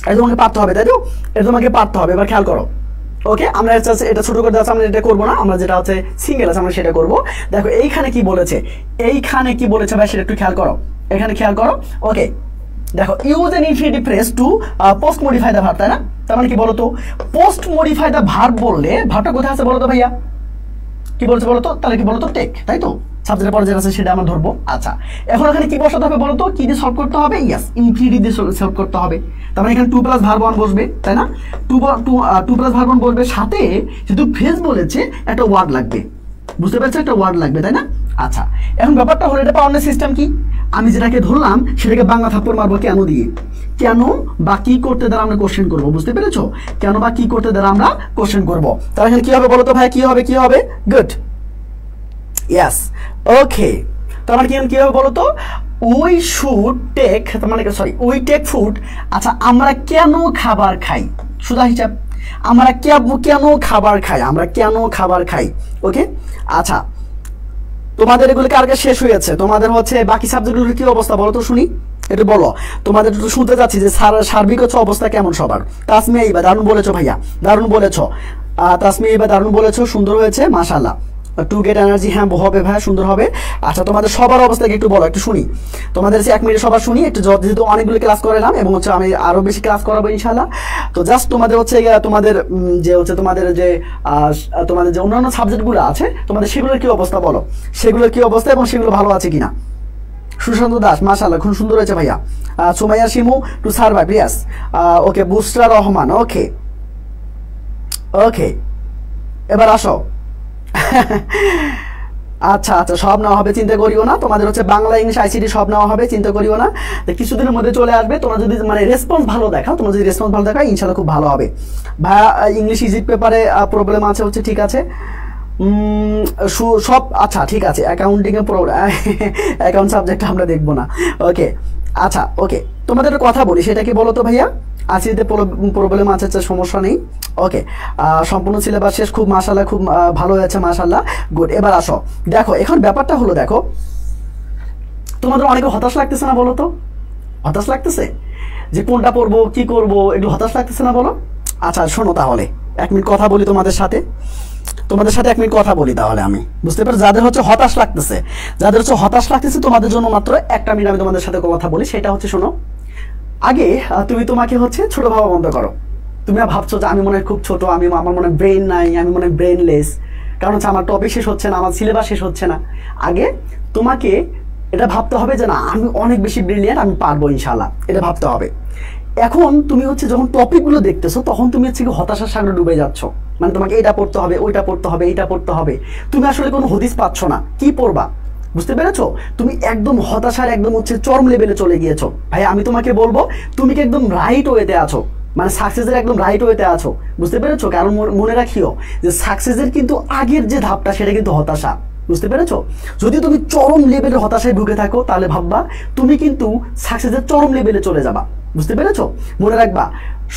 এটা তোমাকে পারতে হবে, তাই তো? এটা তোমাকে পারতে হবে, এবার খেয়াল করো, ওকে? আমরা এটা ছোট করে দেওয়া, আমরা এটা করবো না, আমরা যেটা হচ্ছে সিঙ্গেল আছে আমরা সেটা করবো। দেখো এইখানে কি বলেছে, ভাই সেটা একটু খেয়াল করো, এখানে খেয়াল করো, ওকে? দেখো use an infinitive phrase to post modify the verb, তাই না? তার মানে কি বলতো, পোস্ট মডিফাই দ্য ভার্ব বললে ভার্বটা কোথায় আছে বলতো ভাইয়া, কি বলছে বলতো? তাহলে কি বলতো, টেক, তাই তো? সাবজেক্টের পরে যেটা আছে সেটা আমরা ধরবো। আচ্ছা এখন এখানে কি বসাতে হবে বলতো, কি দিয়ে সলভ করতে হবে? ইয়েস ইনফিনিটিভ দিয়ে সলভ করতে হবে, তার মানে এখানে 2 + ভার্ব 1 বসবে, তাই না? 2 + ভার্ব 1 বসবে, সাথে যেহেতু ফ্রেজ বলেছে একটা ওয়ার্ড লাগবে, বুঝতে পারছো? একটা ওয়ার্ড লাগবে, তাই না? আচ্ছা এখন ব্যাপারটা হলো এটা পাওয়ার সিস্টেম কি, আমি যেটাকে ধরলাম সেটাকে বাংলা থাপ্পড় মারবো কেন দিয়ে, কেন বা কি করতে দ্বারা আমরা কোশ্চেন করবো, বুঝতে পেরেছো? কেন বা কি করতে দ্বারা আমরা কোশ্চেন করবো, তাহলে এখানে কি হবে বলতো ভাই, কি হবে গুড, ইয়েস ওকে। তার মানে কি হবে বলতো, উই শুড টেক, মানে সরি উই টেক ফুড। আচ্ছা আমরা কেন খাবার খাই, সুদা হিসাব, আমরা কেন খাবার খাই, ওকে? আচ্ছা তোমাদের এগুলো কার শেষ হয়েছে, তোমাদের হচ্ছে বাকি সাবজেক্টগুলোর কি অবস্থা বলো তো শুনি, একটু বলো, তোমাদের একটু শুনতে যাচ্ছি যে সার্বিক হচ্ছে অবস্থা কেমন সবার। তাসমিয়া ইবা দারুণ বলেছো ভাইয়া, দারুণ বলেছো, তাসমিয়া ইবা দারুণ বলেছো, সুন্দর হয়েছে মাশাআল্লাহ। টু গেট এনার্জি, হ্যাঁ হবে ভাই, সুন্দর হবে। আচ্ছা তোমাদের সবার অবস্থাকে একটু বলো, একটু শুনি, তোমাদের 1 মিনিট সবার শুনি একটু, যেহেতু অনেকগুলো ক্লাস করালাম এবং হচ্ছে আমি আরো বেশি ক্লাস করাবো ইনশাআল্লাহ। তো জাস্ট তোমাদের হচ্ছে তোমাদের যে অন্যান্য সাবজেক্টগুলো আছে তোমাদের সেগুলোর কি অবস্থা বলো, সেগুলোর কি অবস্থা এবং সেগুলো ভালো আছে কিনা। সুশান্ত দাস মাশাআল্লাহ খুব সুন্দর হয়েছে ভাইয়া। Sumaiya Shimu to survive, yes okay. Busra Rahman, okay. এবার আসো আচ্ছা সব নেওয়া হবে, চিন্তা করিও না, তোমাদের হচ্ছে বাংলা ইংলিশ আইসিটি সব নেওয়া হবে, চিন্তা করিও না, কিছুদিনের মধ্যে চলে আসবে। তোমরা যদি মানে রেসপন্স ভালো দেখাও, ইনশাআল্লাহ খুব ভালো হবে। ভাইয়া ইংলিশ ইজিট পেপারে প্রবলেম আছে হচ্ছে, ঠিক আছে সব আচ্ছা ঠিক আছে, অ্যাকাউন্টিং এর অ্যাকাউন্ট সাবজেক্ট আমরা দেখবো না। ওকে আচ্ছা ওকে, তোমাদের একটা কথা বলি, সেটা কি বলো তো ভাইয়া? আসিতে প্রবলেম আছে, সমস্যা নেই। ওকে সম্পূর্ণ সিলেবাস শেষ, খুব মাশাআল্লাহ, খুব ভালো হয়েছে মাশাআল্লাহ, গুড। এবার আসো দেখো, এখন ব্যাপারটা হলো দেখো, তোমাদের অনেকে হতাশ লাগতেছে না বলো তো? হতাশ লাগতেছে যে কোনটা পড়বো কি করবো, একটু হতাশ লাগতেছে না বলো? আচ্ছা শোনো তাহলে 1 মিনিট কথা বলি তোমাদের সাথে 1 মিনিট কথা বলি তাহলে। আমি বুঝতে পারি যাদের হচ্ছে হতাশ লাগতেছে, তোমাদের জন্য মাত্র 1 মিনিট আমি তোমাদের সাথে কথা বলি। সেটা হচ্ছে শোনো, আগে তুমি তোমাকে হচ্ছে ছোট ভাবা বন্ধ করো। তুমি ভাবছো যে আমি মনে হয় খুব ছোট, আমার মনে ব্রেন নাই, আমি মনে ব্রেনলেস, কারণ হচ্ছে আমার টপিক শেষ হচ্ছে না, আমার সিলেবাস শেষ হচ্ছে না। আগে তোমাকে এটা ভাবতে হবে যে না আমি অনেক বেশি ব্রিলিয়ান্ট, আমি পারবো ইনশাআল্লাহ, এটা ভাবতে হবে। এখন তুমি হচ্ছে যখন টপিকগুলো দেখতেছো তখন তুমি হচ্ছে হতাশার সাগরে ডুবে যাচ্ছ, মানে তোমাকে এটা পড়তে হবে, ওইটা পড়তে হবে, এইটা পড়তে হবে, তুমি আসলে কোনো হদিস পাচ্ছ না কি পড়বা। বুঝতে পেরেছো? তুমি একদম হতাশার একদম হচ্ছে চরম লেভেলে চলে গিয়েছো। ভাই আমি তোমাকে বলবো তুমি কি একদম রাইট ওয়েতে আছো, মানে সাকসেসের একদম রাইট ওয়েতে আছো। বুঝতে পেরেছো? কারণ মনে রাখিও যে সাকসেসের কিন্তু আগের যে ধাপটা সেটা কিন্তু হতাশা। বুঝতে পেরেছো? যদি তুমি চরম লেভেলের হতাশায় ঢুকে থাকো তাহলে ভাববা তুমি কিন্তু সাকসেসের চরম লেভেলে চলে যাবা। বুঝতে পেরেছো? মনে রাখবা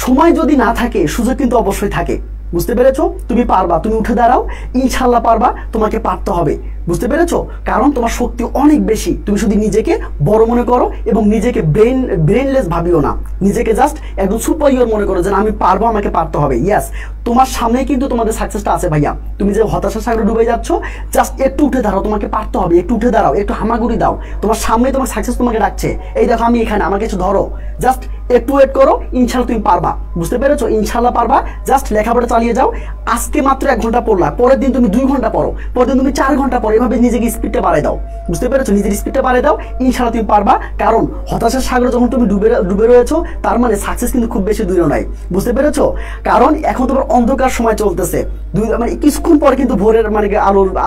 সময় যদি না থাকে সুযোগ কিন্তু অবশ্যই থাকে। বুঝতে পেরেছো? তুমি পারবা, তুমি উঠে দাঁড়াও, ইনশাল্লাহ পারবা, তোমাকে পারতে হবে। বুঝতে পেরেছো? কারণ তোমার শক্তি অনেক বেশি। তুমি শুধু নিজেকে বড় মনে করো এবং নিজেকে ব্রেনলেস ভাবিও না, নিজেকে জাস্ট একদম সুপারিয়র মনে করো যে আমি পারবো, আমাকে পারতে হবে। ইয়াস, তোমার সামনে কিন্তু তোমাদের সাকসেসটা আছে ভাইয়া। তুমি যে হতাশার সাগরে ডুবে যাচ্ছ, জাস্ট একটু উঠে দাঁড়াও, তোমাকে পারতে হবে, একটু উঠে দাঁড়াও, একটু হামাগুড়ি দাও, তোমার সামনে তোমার সাকসেস তোমাকে ডাকছে, এই দেখো আমি এখানে, আমার কিছু ধরো, জাস্ট একটু ওয়েট করো, ইনশাল্লাহ তুমি পারবা। বুঝতে পেরেছো? ইনশাল্লাহ পারবা, জাস্ট লেখাপড়া চালিয়ে যাও। আজকে মাত্র 1 ঘন্টা পড়লা, পরের দিন তুমি 2 ঘন্টা পড়ো, পরের দিন তুমি 4 ঘন্টা পড়ো, এভাবে নিজেকে স্পিডটা বাড়াই দাও। বুঝতে পেরেছো? নিজের স্পিডটা বাড়াই দাও, ইনশাল্লাহ তুমি পারবা। কারণ হতাশার সাগরে যখন তুমি ডুবে রয়েছো, তার মানে সাকসেস কিন্তু খুব বেশি দূরে নাই। বুঝতে পেরেছো? কারণ এখন তোমার অন্ধকার সময় চলতেছে, মানে কিছুক্ষণ পরে কিন্তু ভোরের মানে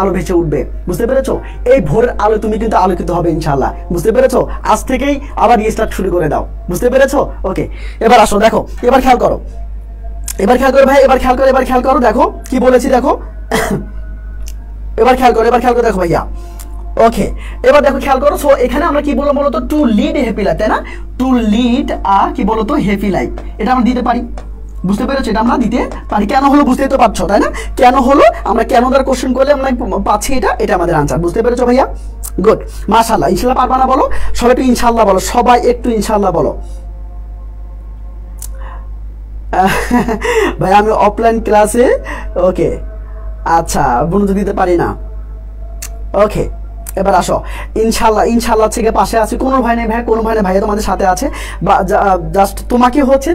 আলো ভেসে উঠবে। বুঝতে পেরেছো? এই ভোরের আলো তুমি কিন্তু আলোকিত হবে ইনশাল্লাহ। বুঝতে পেরেছো? আজ থেকেই আবার রিস্টার্ট শুরু করে দাও। বুঝতে পেরেছো? ওকে এবার আসো দেখো, এবার খেয়াল করো, ভাই, এবার খেয়াল করো, দেখো কি বলেছি, দেখো এবার খেয়াল করো দেখো ভাইয়া। ওকে এবার দেখো খেয়াল করো। সো এখানে আমরা কি বলবো বলতো, টু লিড হ্যাপি লাইফ, তাই না? টু লিড কি বলতো হ্যাপি লাইফ, এটা আমরা দিতে পারি। বুঝতে পেরেছো? এটা আমরা দিতে পারি। কেন হলো বুঝতেই তো পারছো, তাই না? কেন হলো, আমরা কেন দ্বারা কোশ্চেন করলে আমরা পাচ্ছি এটা আমাদের আনসার। বুঝতে পেরেছো ভাইয়া? গুড, মাশাআল্লাহ। ইনশাআল্লাহ পারবা না বলো, সবাই একটু ইনশাআল্লাহ বলো, সবাই একটু ইনশাআল্লাহ বলো। ভাই আমি অফলাইন ক্লাসে, ওকে আচ্ছা বন্ধু দিতে পারি না। ওকে এবার আসো, ইনশাল্লাহ থেকে পাশে আছে, কোনো ভয় নেই ভাই, কোনো ভয় নেই, ভাইয়া তোমাদের সাথে আছে। জাস্ট তোমাকে হচ্ছে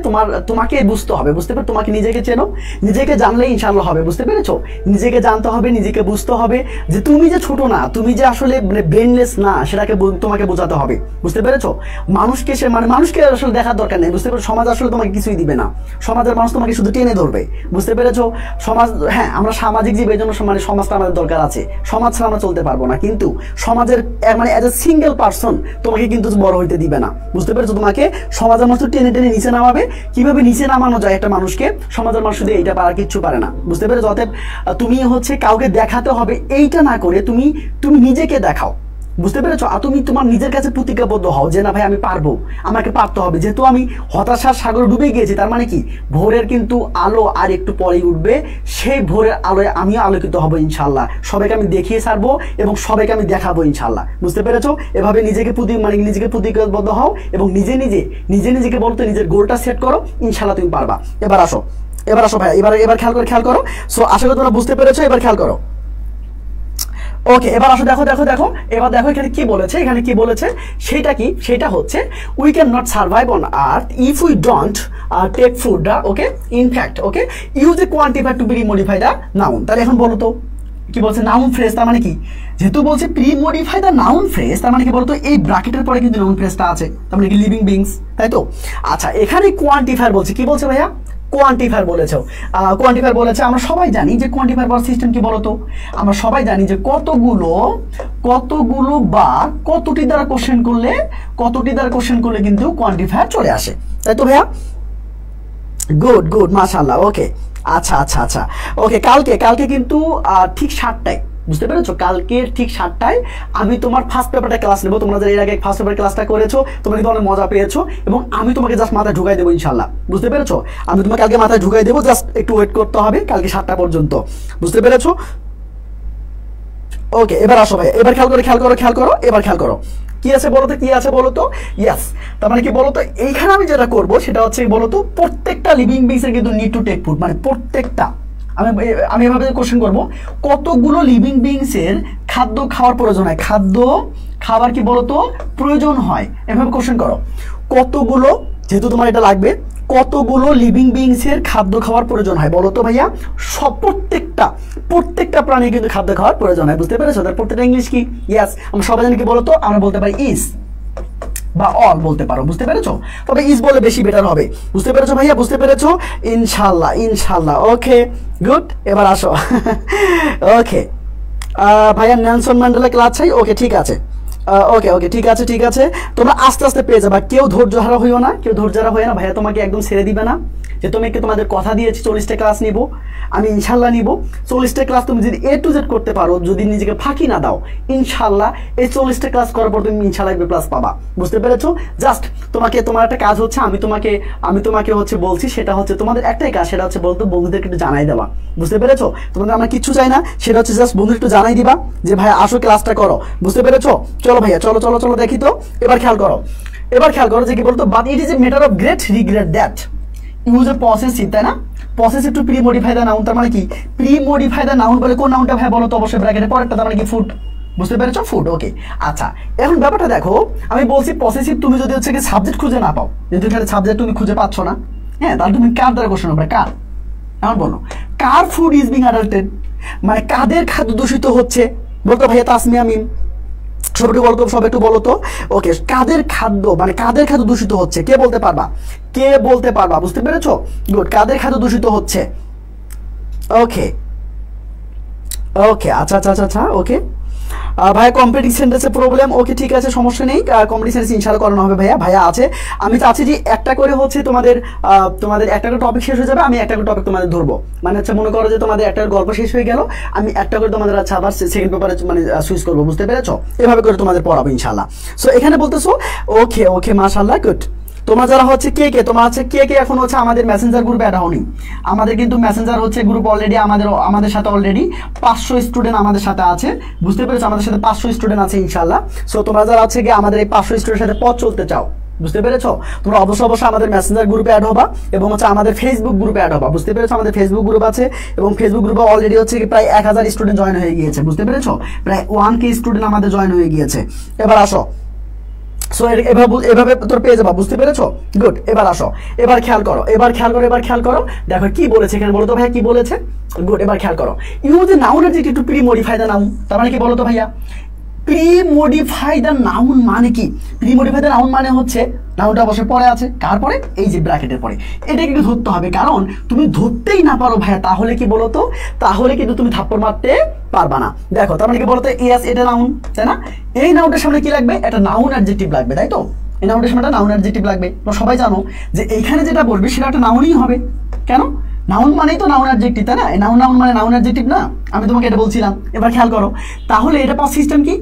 তোমাকে বুঝতে হবে। বুঝতে পারো? তোমাকে নিজেকে চেনো, নিজেকে জানলে ইনশাল্লাহ হবে। বুঝতে পেরেছো? নিজেকে জানতে হবে, নিজেকে বুঝতে হবে যে তুমি যে ছোট না, তুমি যে আসলে ব্রেনলেস না, সেটাকে তোমাকে বোঝাতে হবে। বুঝতে পেরেছো? মানুষকে মানুষকে আসলে দেখার দরকার নেই। বুঝতে পেরেছো? সমাজ আসলে তোমাকে কিছুই দিবে না, সমাজের মানুষ তোমাকে শুধু টেনে ধরবে। বুঝতে পেরেছো? সমাজ, হ্যাঁ আমরা সামাজিক জীব, এই জন্য সমাজটা আমাদের দরকার আছে, সমাজ ছাড়া আমরা চলতে পারবো না। কিন্তু সমাজের মানে এজ এ সিঙ্গেল পার্সন তোমাকে কিন্তু বড় হইতে দিবে না। বুঝতে পেরেছো? তোমাকে সমাজের মানুষ টেনে টেনে নিচে নামাবে। কিভাবে নিচে নামানো যায় একটা মানুষকে, সমাজের মানুষ শুধু এইটা পারা কিচ্ছু পারে না। বুঝতে পেরেছো? অতএব তুমি হচ্ছে কাউকে দেখাতে হবে এইটা না করে তুমি নিজেকে দেখাও। বুঝতে পেরেছো? আর তুমি তোমার নিজের কাছে প্রতিজ্ঞাবদ্ধ হও যে না ভাই আমি পারবো, আমাকে পারতে হবে। যেহেতু আমি হতাশার সাগরে ডুবে গিয়েছি, তার মানে কি ভোরের কিন্তু আলো আর একটু পরেই উঠবে, সেই ভোরের আলোয় আমিও আলোকিত হব ইনশাল্লাহ। সবাইকে আমি দেখিয়ে ছাড়বো এবং সবাইকে আমি দেখাবো ইনশাল্লাহ। বুঝতে পেরেছো? এভাবে নিজেকে প্রতিজ্ঞাবদ্ধ হও এবং নিজেকে বলতে নিজের গোলটা সেট করো, ইনশাল্লাহ তুমি পারবা। এবার আসো ভাই, এবার খেয়াল করো। সো আশা করি তোমরা বুঝতে পেরেছো। এবার খেয়াল করো। ওকে এবার আসো, দেখো এবার দেখো এখানে কি বলেছে, সেটা হচ্ছে we can not survive on earth if we don't take food. Okay in fact okay use a quantifier to pre-modify the noun. তাহলে এখন বলো তো কি বলছে, নাউন ফ্রেজ, তার মানে কি, যেহেতু বলছে প্রি-মডিফাই দ্য নাউন ফ্রেজ, তার মানে কি বলতো এই ব্র্যাকেটের পরে কিন্তু নাউন ফ্রেজটা আছে, তার মানে কি লিভিং বিংস, তাই তো? আচ্ছা এখানে কোয়ান্টিফায়ার বলছে, কি বলছে ভাইয়া? কোয়ান্টিফায়ার বলেছে। আমরা সবাই জানি যে কোয়ান্টিফায়ার পাওয়ার সিস্টেম কি বলতো, আমরা সবাই জানি যে কতগুলো বা কতটি দ্বারা কোশ্চেন করলে কিন্তু কোয়ান্টিফায়ার চলে আসে, তাই তো ভাইয়া? গুড মাশাআল্লাহ। ওকে আচ্ছা আচ্ছা আচ্ছা ওকে, কালকে কিন্তু ঠিক 7টায়, বুঝতে পেরেছো? কালকে ঠিক 7টায় আমি তোমার ফার্স্ট পেপারটা ক্লাস নেবো। তোমরা যারা এর আগে ফার্স্ট পেপার ক্লাসটা করেছো তোমরা কিন্তু অনেক মজা পেয়েছো, এবং আমি তোমাকে জাস্ট মাথায় ঢুকাই দেবো ইনশাল্লাহ, বুঝতে পেরেছো? আমি তোমাকে কালকে মাথায় ঢুকাই দেবো, জাস্ট একটু ওয়েট করতে হবে কালকে 7টা পর্যন্ত, বুঝতে পেরেছো? ওকে, এবার আসো ভাই, এবার খেয়াল করো, এবার খেয়াল করো কি আছে বলো তো, কি আছে বলো তো? ইয়েস, তার মানে কি বলো তো, এইখানে আমি যেটা করবো সেটা হচ্ছে বলো তো, প্রত্যেকটা লিভিং বিংস এর কিন্তু নিড টু টেক ফুড, মানে প্রত্যেকটা আমি এভাবে কোশ্চেন করবো, কতগুলো লিভিং বিংস এর খাদ্য খাওয়ার প্রয়োজন হয়, খাদ্য খাবার কি বলতো প্রয়োজন হয়, এভাবে কোশ্চেন করো। কতগুলো, যেহেতু তোমার এটা লাগবে, কতগুলো লিভিং বিংস এর খাদ্য খাওয়ার প্রয়োজন হয় বলো তো ভাইয়া? সব প্রত্যেকটা প্রাণী কিন্তু খাদ্য খাওয়ার প্রয়োজন হয়, বুঝতে পেরেছো? তার প্রত্যেকটা ইংলিশ কি? ইয়েস, আমরা সবাই জানি কি বলতো, আমরা বলতে পারি ইজ বা অল বলতে পারো, বুঝতে পেরেছো? তবে ইজ বলে বেশি বেটার হবে, বুঝতে পেরেছো ভাইয়া? বুঝতে পেরেছো ইনশাল্লাহ। ওকে গুড, এবার আসো। ওকে ভাইয়া নেলসন ম্যান্ডেলা ক্লাস চাই, ওকে ঠিক আছে, ওকে ঠিক আছে, তোমরা আস্তে আস্তে পেয়ে যাবা, কেউ ধৈর্য হারা হইও না, ভাইয়া তোমাকে একদম ছেড়ে দিবে না, যে তোমাকে তোমাদের কথা দিয়েছি 40টা ক্লাস নিব, আমি ইনশাল্লাহ নিব 40টা ক্লাস। তুমি যদি A to Z করতে পারো, যদি নিজেকে ফাঁকি না দাও, ইনশাল্লাহ এই 40টা ক্লাস করার পর তুমি ইনশাল্লাহ A+ পাবা, বুঝতে পেরেছো? জাস্ট তোমার একটা কাজ হচ্ছে, আমি তোমাকে হচ্ছে বলছি, সেটা হচ্ছে তোমাদের একটাই কাজ, সেটা হচ্ছে বলতো বন্ধুদেরকে একটু জানাই দেওয়া, বুঝতে পেরেছো? তোমাদের আমরা কিচ্ছু চাই না, সেটা হচ্ছে জাস্ট বন্ধুদের একটু জানাই দিবা যে ভাই আসো ক্লাসটা করো, বুঝতে পেরেছো? চলো ভাইয়া, চলো দেখি তো, এবার খেয়াল করো যে কি বলতো, but it is a matter of great regret that use a possessive, তাই না? Possessive two pre modify the noun, তার মানে কি প্রি মডিফাই দ্য নাউন বলে কোন নাউনটা ভাই বলো তো? অবশ্যই ব্র্যাকেটের পরেরটা, তার মানে কি ফুড, বুঝতে পেরেছো? ফুড। ওকে আচ্ছা, এখন ব্যাপারটা দেখো, আমি বলছি পসেসিভ তুমি যদি হচ্ছে কি সাবজেক্ট খুঁজে না পাও, যেহেতু এখানে সাবজেক্ট তুমি খুঁজে পাচ্ছ না, হ্যাঁ, তাহলে তুমি কার দ্বারা কোশ্চেন হবে? কার? এখন বলো, কার ফুড ইজ বিং অ্যাডাল্টেড, মানে কাদের খাদ্য দূষিত হচ্ছে বলতো ভাইয়া? তাসমিয়া মিম, সব একটু বলো তো। ওকে, কাদের খাদ্য, মানে কাদের খাদ্য দূষিত হচ্ছে, কে বলতে পারবা? বুঝতে পেরেছো? গুড, কাদের খাদ্য দূষিত হচ্ছে? ওকে আচ্ছা ওকে ভাইয়া কম্পিটিং সেন্টেন্সের প্রবলেম, ওকে ঠিক আছে, সমস্যা নেই, কম্পিটিং সেন্টেন্স ইনশাআল্লাহ করানো হবে ভাইয়া আছে। আমি চাচ্ছি যে একটা করে হচ্ছে তোমাদের একটা করে টপিক শেষ হয়ে যাবে, আমি একটা করে টপিক তোমাদের ধরবো, মানে হচ্ছে মনে করো যে তোমাদের একটা গল্প শেষ হয়ে গেল, আমি একটা করে তোমাদের আচ্ছা আবার সেকেন্ড পেপারে মানে সুইচ করবো, বুঝতে পেরেছো? এভাবে করে তোমাদের পড়াবো ইনশাআল্লাহ। সো এখানে বলতেছো ওকে মাশাআল্লাহ, গুড। তোমরা যারা হচ্ছে কে এখন হচ্ছে আমাদের মেসেঞ্জার গ্রুপে অ্যাড হওনি, আমাদের কিন্তু মেসেঞ্জার হচ্ছে গ্রুপ অলরেডি আমাদের সাথে অলরেডি 500 স্টুডেন্ট আমাদের সাথে আছে, বুঝতে পেরেছো? আমাদের সাথে 500 স্টুডেন্ট আছে ইনশাআল্লাহ। সো তোমরা যারা হচ্ছে কি আমাদের এই 500 স্টুডেন্টের সাথে পথ চলতে চাও, বুঝতে পেরেছো? তোমরা অবশ্যই আমাদের মেসেঞ্জার গ্রুপে অ্যাড হবা, এবং হচ্ছে আমাদের ফেসবুক গ্রুপে অ্যাড হবা, বুঝতে পেরেছো? আমাদের ফেসবুক গ্রুপ আছে, এবং ফেসবুক গ্রুপে অলরেডি হচ্ছে কি প্রায় 1000 স্টুডেন্ট জয়েন হয়ে গিয়েছে, বুঝতে পেরেছো? প্রায় 1K স্টুডেন্ট আমাদের জয়েন হয়ে গিয়েছে। এবার আসো, সো এভাবে তোর পেয়ে যাবা, বুঝতে পেরেছো? গুড, এবার আসো, এবার খেয়াল করো, দেখো কি বলেছে এখানে বলো তো ভাইয়া, কি বলেছে? গুড, এবার খেয়াল করো, use a noun adjective two pre modify the noun, তার মানে কি বলো তো ভাইয়া? প্রি মডিফাই দ্য নাউন মানে কি? প্রি মডিফাই দ্য নাউন মানে হচ্ছে নাউনটা অবশ্যই পরে আছে, কার পরে? এই যে ব্র্যাকেটের পরে, এটা কিন্তু ধরতে হবে, কারণ তুমি ধরতেই না পারো ভাইয়া, তাহলে কি বলতো, তাহলে কিন্তু তুমি থাপ্পড় মারতে পারবা না। দেখো তার মানে কি বলতো, ইয়েস এটা নাউন, তাই না? এই নাউনটার সামনে কি লাগবে? একটা নাউন অ্যাডজেক্টিভ লাগবে, তাই তো? এই নাউনটার সামনে একটা নাউন অ্যাডজেক্টিভ লাগবে। তোমরা সবাই জানো যে এইখানে যেটা বলবে সেটা একটা নাউনই হবে, কেন? নাউন মানেই তো নাউন অ্যাডজেক্টিভ, তাই না? নাউন মানে নাউন অ্যাডজেক্টিভ না? আমি তোমাকে এটা বলছিলাম। এবার খেয়াল করো, তাহলে এটা পাস সিস্টেম কি?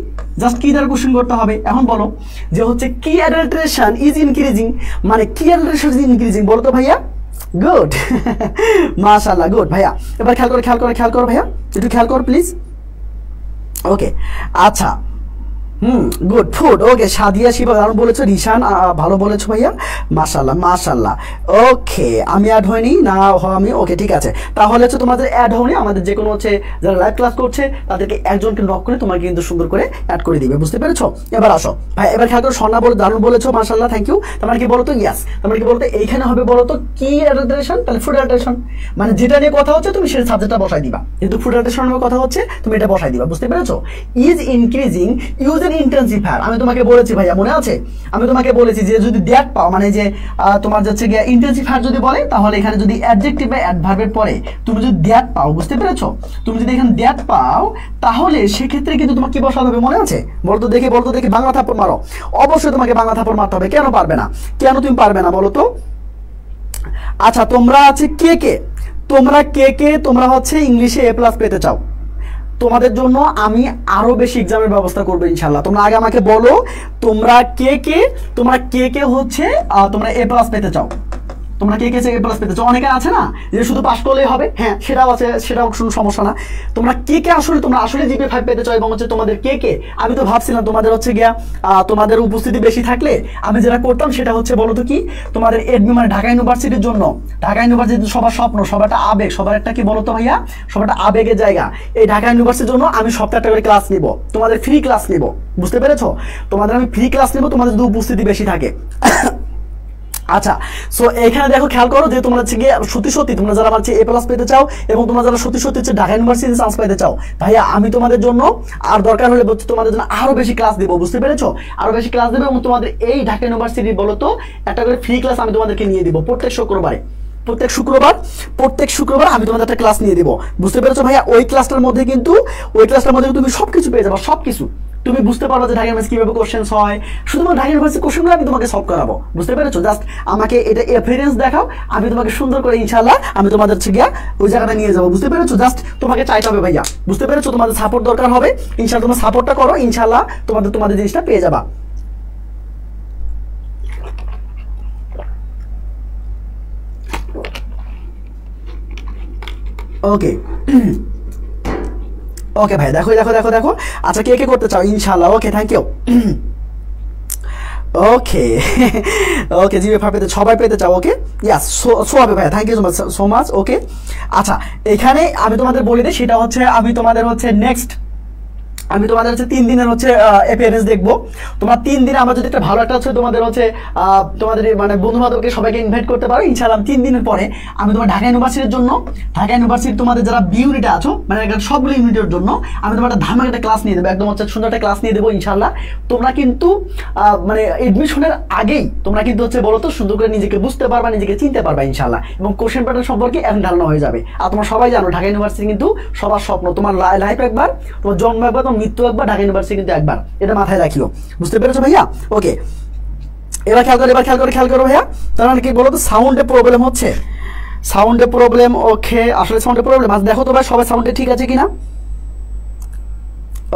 জাস্ট কি দ্বারা কোশ্চেন করতে হবে। এখন বলো যে হচ্ছে কি অ্যাডাল্টারেশন ইজ ইনক্রিজিং, মানে কি অ্যাডাল্টারেশন ইজ ইনক্রিজিং বলো তো ভাইয়া? গুড, মাশাআল্লাহ, গুড ভাইয়া। এবার খেয়াল করো ভাইয়া, একটু খেয়াল করো প্লিজ। ওকে আচ্ছা, গুড, ফুড। ওকে, সাদিয়া শিবা দারুণ বলেছো, রিশান ভালো বলেছো ভাইয়া, মাশাআল্লাহ। ওকে, আমি অ্যাড হইনি না, আমি ওকে ঠিক আছে, তাহলে হচ্ছে তোমাদের অ্যাড হয়নি, আমাদের যে কোনো হচ্ছে যারা লাইভ ক্লাস করছে তাদেরকে একজনকে নক করে তোমাকে কিন্তু সুন্দর করে অ্যাড করে দিবে, বুঝতে পেরেছো? এবার আসো ভাই, এবার খেয়াল করো, স্বর্ণা বলে দারুণ বলেছো, মাশাআল্লাহ, থ্যাংক ইউ। তোমার কি বলতো? ইয়েস, তোমার কি বলতো এইখানে হবে বলতো কি অ্যাডাল্টারেশন, তাহলে ফুড অ্যাডাল্টারেশন, মানে যেটা নিয়ে কথা হচ্ছে তুমি সেই সাবজেক্টটা বসাই দিবা, কিন্তু ফুড অ্যাডাল্টারেশন নিয়ে কথা হচ্ছে তুমি এটা বসাই দিবা, বুঝতে পেরেছো? Is increasing use N intensifier, আমি তোমাকে বলেছি ভাইয়া, মনে আছে? আমি তোমাকে বলেছি যে যদি দ্যাট পাও, মানে যে তোমার যাচ্ছে গিয়ে ইন্টেন্সিফায়ার যদি বলে, তাহলে এখানে যদি অ্যাডজেক্টিভ বা অ্যাডভার্বের পরে তুমি যদি দ্যাট পাও, বুঝতে পেরেছো? তুমি যদি এখানে দ্যাট পাও, তাহলে সেক্ষেত্রে কিন্তু তোমাকে কি বসাতে হবে, মনে আছে? বলতো দেখি বাংলা থাপ্পড় মারো, অবশ্যই তোমাকে বাংলা থাপ্পড় মারতে হবে। কেন পারবে না, কেন তুমি পারবে না বলো তো? আচ্ছা, তোমরা আছে কে তোমরা কে তোমরা হচ্ছে ইংলিশে A+ পেতে চাও? তোমাদের জন্য আমি আরো বেশি এক্সামের ব্যবস্থা করবো ইনশাল্লাহ। তোমরা আগে আমাকে বলো তোমরা কে হচ্ছে তোমরা A+ পেতে চাও? তোমরা কে A+ পেতে চাও? অনেকে আছে না যে শুধু পাস করলেই হবে, হ্যাঁ সেটাও আছে, সেটাও কোনো সমস্যা না। তোমরা তোমরা আসলে জিপিএ 5 পেতে চাও এবং হচ্ছে তোমাদের আমি তো ভাবছিলাম তোমাদের হচ্ছে গিয়া তোমাদের উপস্থিতি বেশি থাকলে আমি যেটা করতাম সেটা হচ্ছে বলো তো কি, তোমাদের মানে ঢাকা ইউনিভার্সিটির জন্য, ঢাকা ইউনিভার্সিটি সবার স্বপ্ন, সবার একটা আবেগ, সবার একটা কি বলো তো ভাইয়া, সবার একটা আবেগের জায়গা। এই ঢাকা ইউনিভার্সিটির জন্য আমি সপ্তাহে একটা করে ক্লাস নিব, তোমাদের ফ্রি ক্লাস নিব, বুঝতে পেরেছো? তোমাদের আমি ফ্রি ক্লাস নিব, তোমাদের যদি উপস্থিতি বেশি থাকে। আচ্ছা, সো এখানে দেখো খেয়াল করো যে তোমরা হচ্ছে গিয়ে সত্যি তোমরা যারা আমার A+ পেতে চাও এবং তোমরা যারা সত্যি হচ্ছে ঢাকা ইউনিভার্সিটি চান্স পেতে চাও, ভাইয়া আমি তোমাদের জন্য আর দরকার হলে তোমাদের জন্য আরো বেশি ক্লাস দেবো, বুঝতে পেরেছো? আরো বেশি ক্লাস দেবো এবং তোমাদের এই ঢাকা ইউনিভার্সিটি বলো তো একটা করে ফ্রি ক্লাস আমি তোমাদেরকে নিয়ে দিব প্রত্যেক শুক্রবার আমি তোমাদের একটা ক্লাস নিয়ে দিব, বুঝতে পেরেছো ভাইয়া? ওই ক্লাসটার মধ্যে তুমি সবকিছু পেয়ে যাবে, সবকিছু তুমি বুঝতে পারো যে ঢাকা ইউনিভার্সিটি কিভাবে কোশ্চেন্স হয়, শুধুমাত্র ঢাকা ইউনিভার্সিটি কোশ্চেনগুলো আমি তোমাকে সলভ করাবো, বুঝতে পেরেছো? জাস্ট আমাকে এটা এভিডেন্স দেখাও, আমি তোমাকে সুন্দর করে ইনশাআল্লাহ আমি তোমাদের হচ্ছে গিয়া ওই জায়গাটা নিয়ে যাবো, বুঝতে পেরেছো? জাস্ট তোমাকে চাইতে হবে ভাইয়া, বুঝতে পেরেছো? তোমাদের সাপোর্ট দরকার হবে, ইনশাআল্লাহ তোমরা সাপোর্টটা করো, ইনশাআল্লাহ তোমাদের জিনিসটা পেয়ে যাবা। ওকে ওকে ভাই, দেখো আচ্ছা কে করতে চাও ইনশাআল্লাহ? ওকে, থ্যাংক ইউ। ওকে জিপিএ 5 পেতে সবাই পেতে চাও? ওকে, ইয়াস, সো হবে ভাই, থ্যাংক ইউ সো মাচ। ওকে, আচ্ছা এখানে আমি তোমাদের বলে দিই, সেটা হচ্ছে আমি তোমাদের হচ্ছে নেক্সট 3 দিনের হচ্ছে অ্যাপিয়ারেন্স দেখবো। তোমরা 3 দিনে আমরা যদি একটা ভালো একটা হচ্ছে তোমাদের মানে বন্ধু বান্ধবকে সবাইকে ইনভাইট করতে পারো ইনশাআল্লাহ। 3 দিনের পরে আমি তোমার ঢাকা ইউনিভার্সিটির জন্য, ঢাকা ইউনিভার্সিটি তোমাদের যারা বি ইউনিটে আছো মানে সবগুলো ইউনিটের জন্য আমি তোমার একটা ধামাকা একটা ক্লাস নিয়ে দেবো, একদম হচ্ছে সুন্দর একটা ক্লাস নিয়ে দেবো ইনশাআল্লাহ। তোমরা কিন্তু মানে এডমিশনের আগেই তোমরা কিন্তু হচ্ছে বলো তো সুন্দর করে নিজেকে বুঝতে পারবা, নিজেকে চিনতে পারবা ইনশাআল্লাহ, এবং কোশ্চেন প্যাটার্ন সম্পর্কে এখন ধারণা হয়ে যাবে। আর তোমরা সবাই জানো ঢাকা ইউনিভার্সিটি কিন্তু সবার স্বপ্ন, তোমার লাইফ একবার, তোমার জন্ম একবার, তোমার মৃত্যু একবার, ঢাকা ইউনিভার্সিটি কিন্তু একবার, এটা মাথায় রাখিও, বুঝতে পেরেছো ভাইয়া? ওকে, এবার খেয়াল করো ভাইয়া। তার মানে কি বলো তো সাউন্ডে প্রবলেম হচ্ছে, ওকে আসলে সাউন্ডে প্রবলেম আছে, দেখো তো ভাই সবাই সাউন্ডে ঠিক আছে কিনা?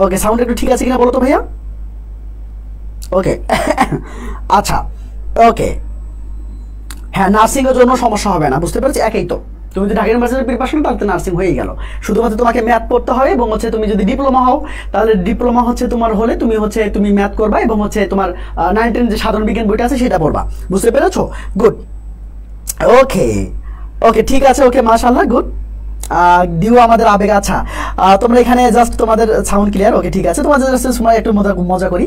ওকে, সাউন্ড একটু ঠিক আছে কিনা বলো তো ভাইয়া? ওকে আচ্ছা, ওকে হ্যাঁ, নার্সিং এর জন্য সমস্যা হবে না, বুঝতে পেরেছি? একই তো, তুমি যদি ঢাকা ইউনিভার্সিটির প্রিপারেশন তাহলে নার্সিং হয়ে গেল, শুধুমাত্র তোমাকে ম্যাথ পড়তে হবে এবং হচ্ছে তুমি যদি ডিপ্লোমা হও তাহলে ডিপ্লোমা হচ্ছে তোমার হলে তুমি ম্যাথ করবা এবং হচ্ছে তোমার 9, 10 যে সাধারণ বিজ্ঞান বইটা আছে সেটা পড়বা, বুঝতে পেরেছো? গুড, ওকে ঠিক আছে, ওকে মাশাআল্লাহ, গুড। ডিউ আমাদের আবেগ, আচ্ছা তোমরা এখানে জাস্ট তোমাদের সাউন্ড ক্লিয়ার, ওকে ঠিক আছে। তোমাদের সময় একটু মজা করি,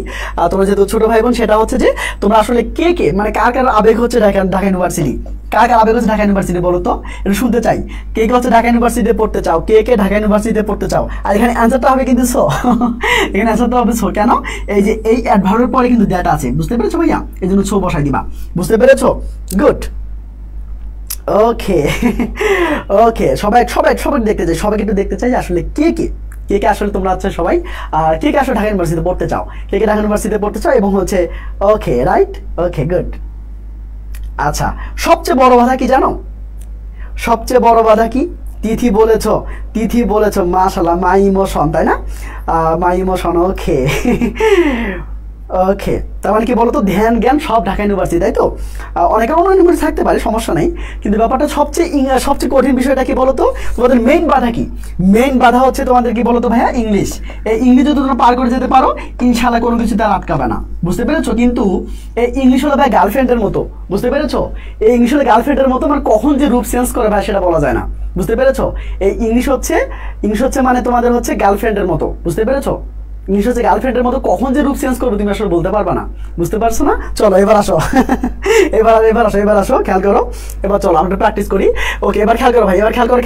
তোমরা যেহেতু ছোট ভাই বোন, সেটা হচ্ছে যে তোমরা আসলে কে মানে কার আবেগ হচ্ছে ঢাকা ইউনিভার্সিটি, কার আবেগ হচ্ছে ঢাকা ইউনিভার্সিটি বলো তো, একটু শুনতে চাই। কে হচ্ছে ঢাকা ইউনিভার্সিটিতে পড়তে চাও, কে ঢাকা ইউনিভার্সিটিতে পড়তে চাও? আর এখানে অ্যান্সারটা হবে কিন্তু সো, এখানে অ্যান্সারটা হবে সো, কেন? এই যে এই অ্যাডভার্বের পরে কিন্তু দ্যাট আছে, বুঝতে পেরেছো ভাইয়া? এই জন্য সো বসাই দিবা, বুঝতে পেরেছো? গুড, ওকে সবাই দেখতে চাই, সবাইকে একটু দেখতে চাই আসলে কে আসলে তোমরা হচ্ছে সবাই কে আসলে ঢাকা ইউনিভার্সিটিতে পড়তে চাও, কে ঢাকা ইউনিভার্সিটিতে পড়তে চাও এবং হচ্ছে ওকে রাইট, ওকে গুড। আচ্ছা, সবচেয়ে বড় বাধা কি জানো? সবচেয়ে বড় বাধা কি? তিথি বলেছো মাশাআল্লাহ, মাই ইমোশন, তাই না? মাই ইমোশন, ওকে তার মানে কি বলতো, ধ্যান জ্ঞান সব ঢাকা ইউনিভার্সিটি, তাই তো? অনেকের অন্য ইউনিভার্সিটি থাকতে পারে, সমস্যা নেই, কিন্তু ব্যাপারটা সবচেয়ে কঠিন বিষয়টা কি বলতো? তোমাদের মেইন বাধা কি? মেইন বাধা হচ্ছে তোমাদের কি বলতো ভাইয়া? ইংলিশ। এই ইংলিশ যদি তোমরা পার করে যেতে পারো ইনশাআল্লাহ কোনো কিছু তার আটকাবে না, বুঝতে পেরেছো? কিন্তু এই ইংলিশ হলো ভাই গার্লফ্রেন্ডের মতো, বুঝতে পেরেছো? এই ইংলিশ হলো গার্লফ্রেন্ডের মতো, মানে কখন যে রূপ চেঞ্জ করে ভাই সেটা বলা যায় না, বুঝতে পেরেছো? এই ইংলিশ হচ্ছে মানে তোমাদের হচ্ছে গার্লফ্রেন্ডের মতো, বুঝতে পেরেছো? ইংলিশ হচ্ছে গার্লফ্রেন্ডের মতো, কখন যে রূপ চেঞ্জ করবে তুমি আসলে বলতে পারবা না, বুঝতে পারছো না? চলো এবার আসো এবার আসো, খেয়াল করো, এবার চলো আমরা প্র্যাকটিস করি। ওকে, এবার খেয়াল করো ভাই, এবার খেয়াল করো,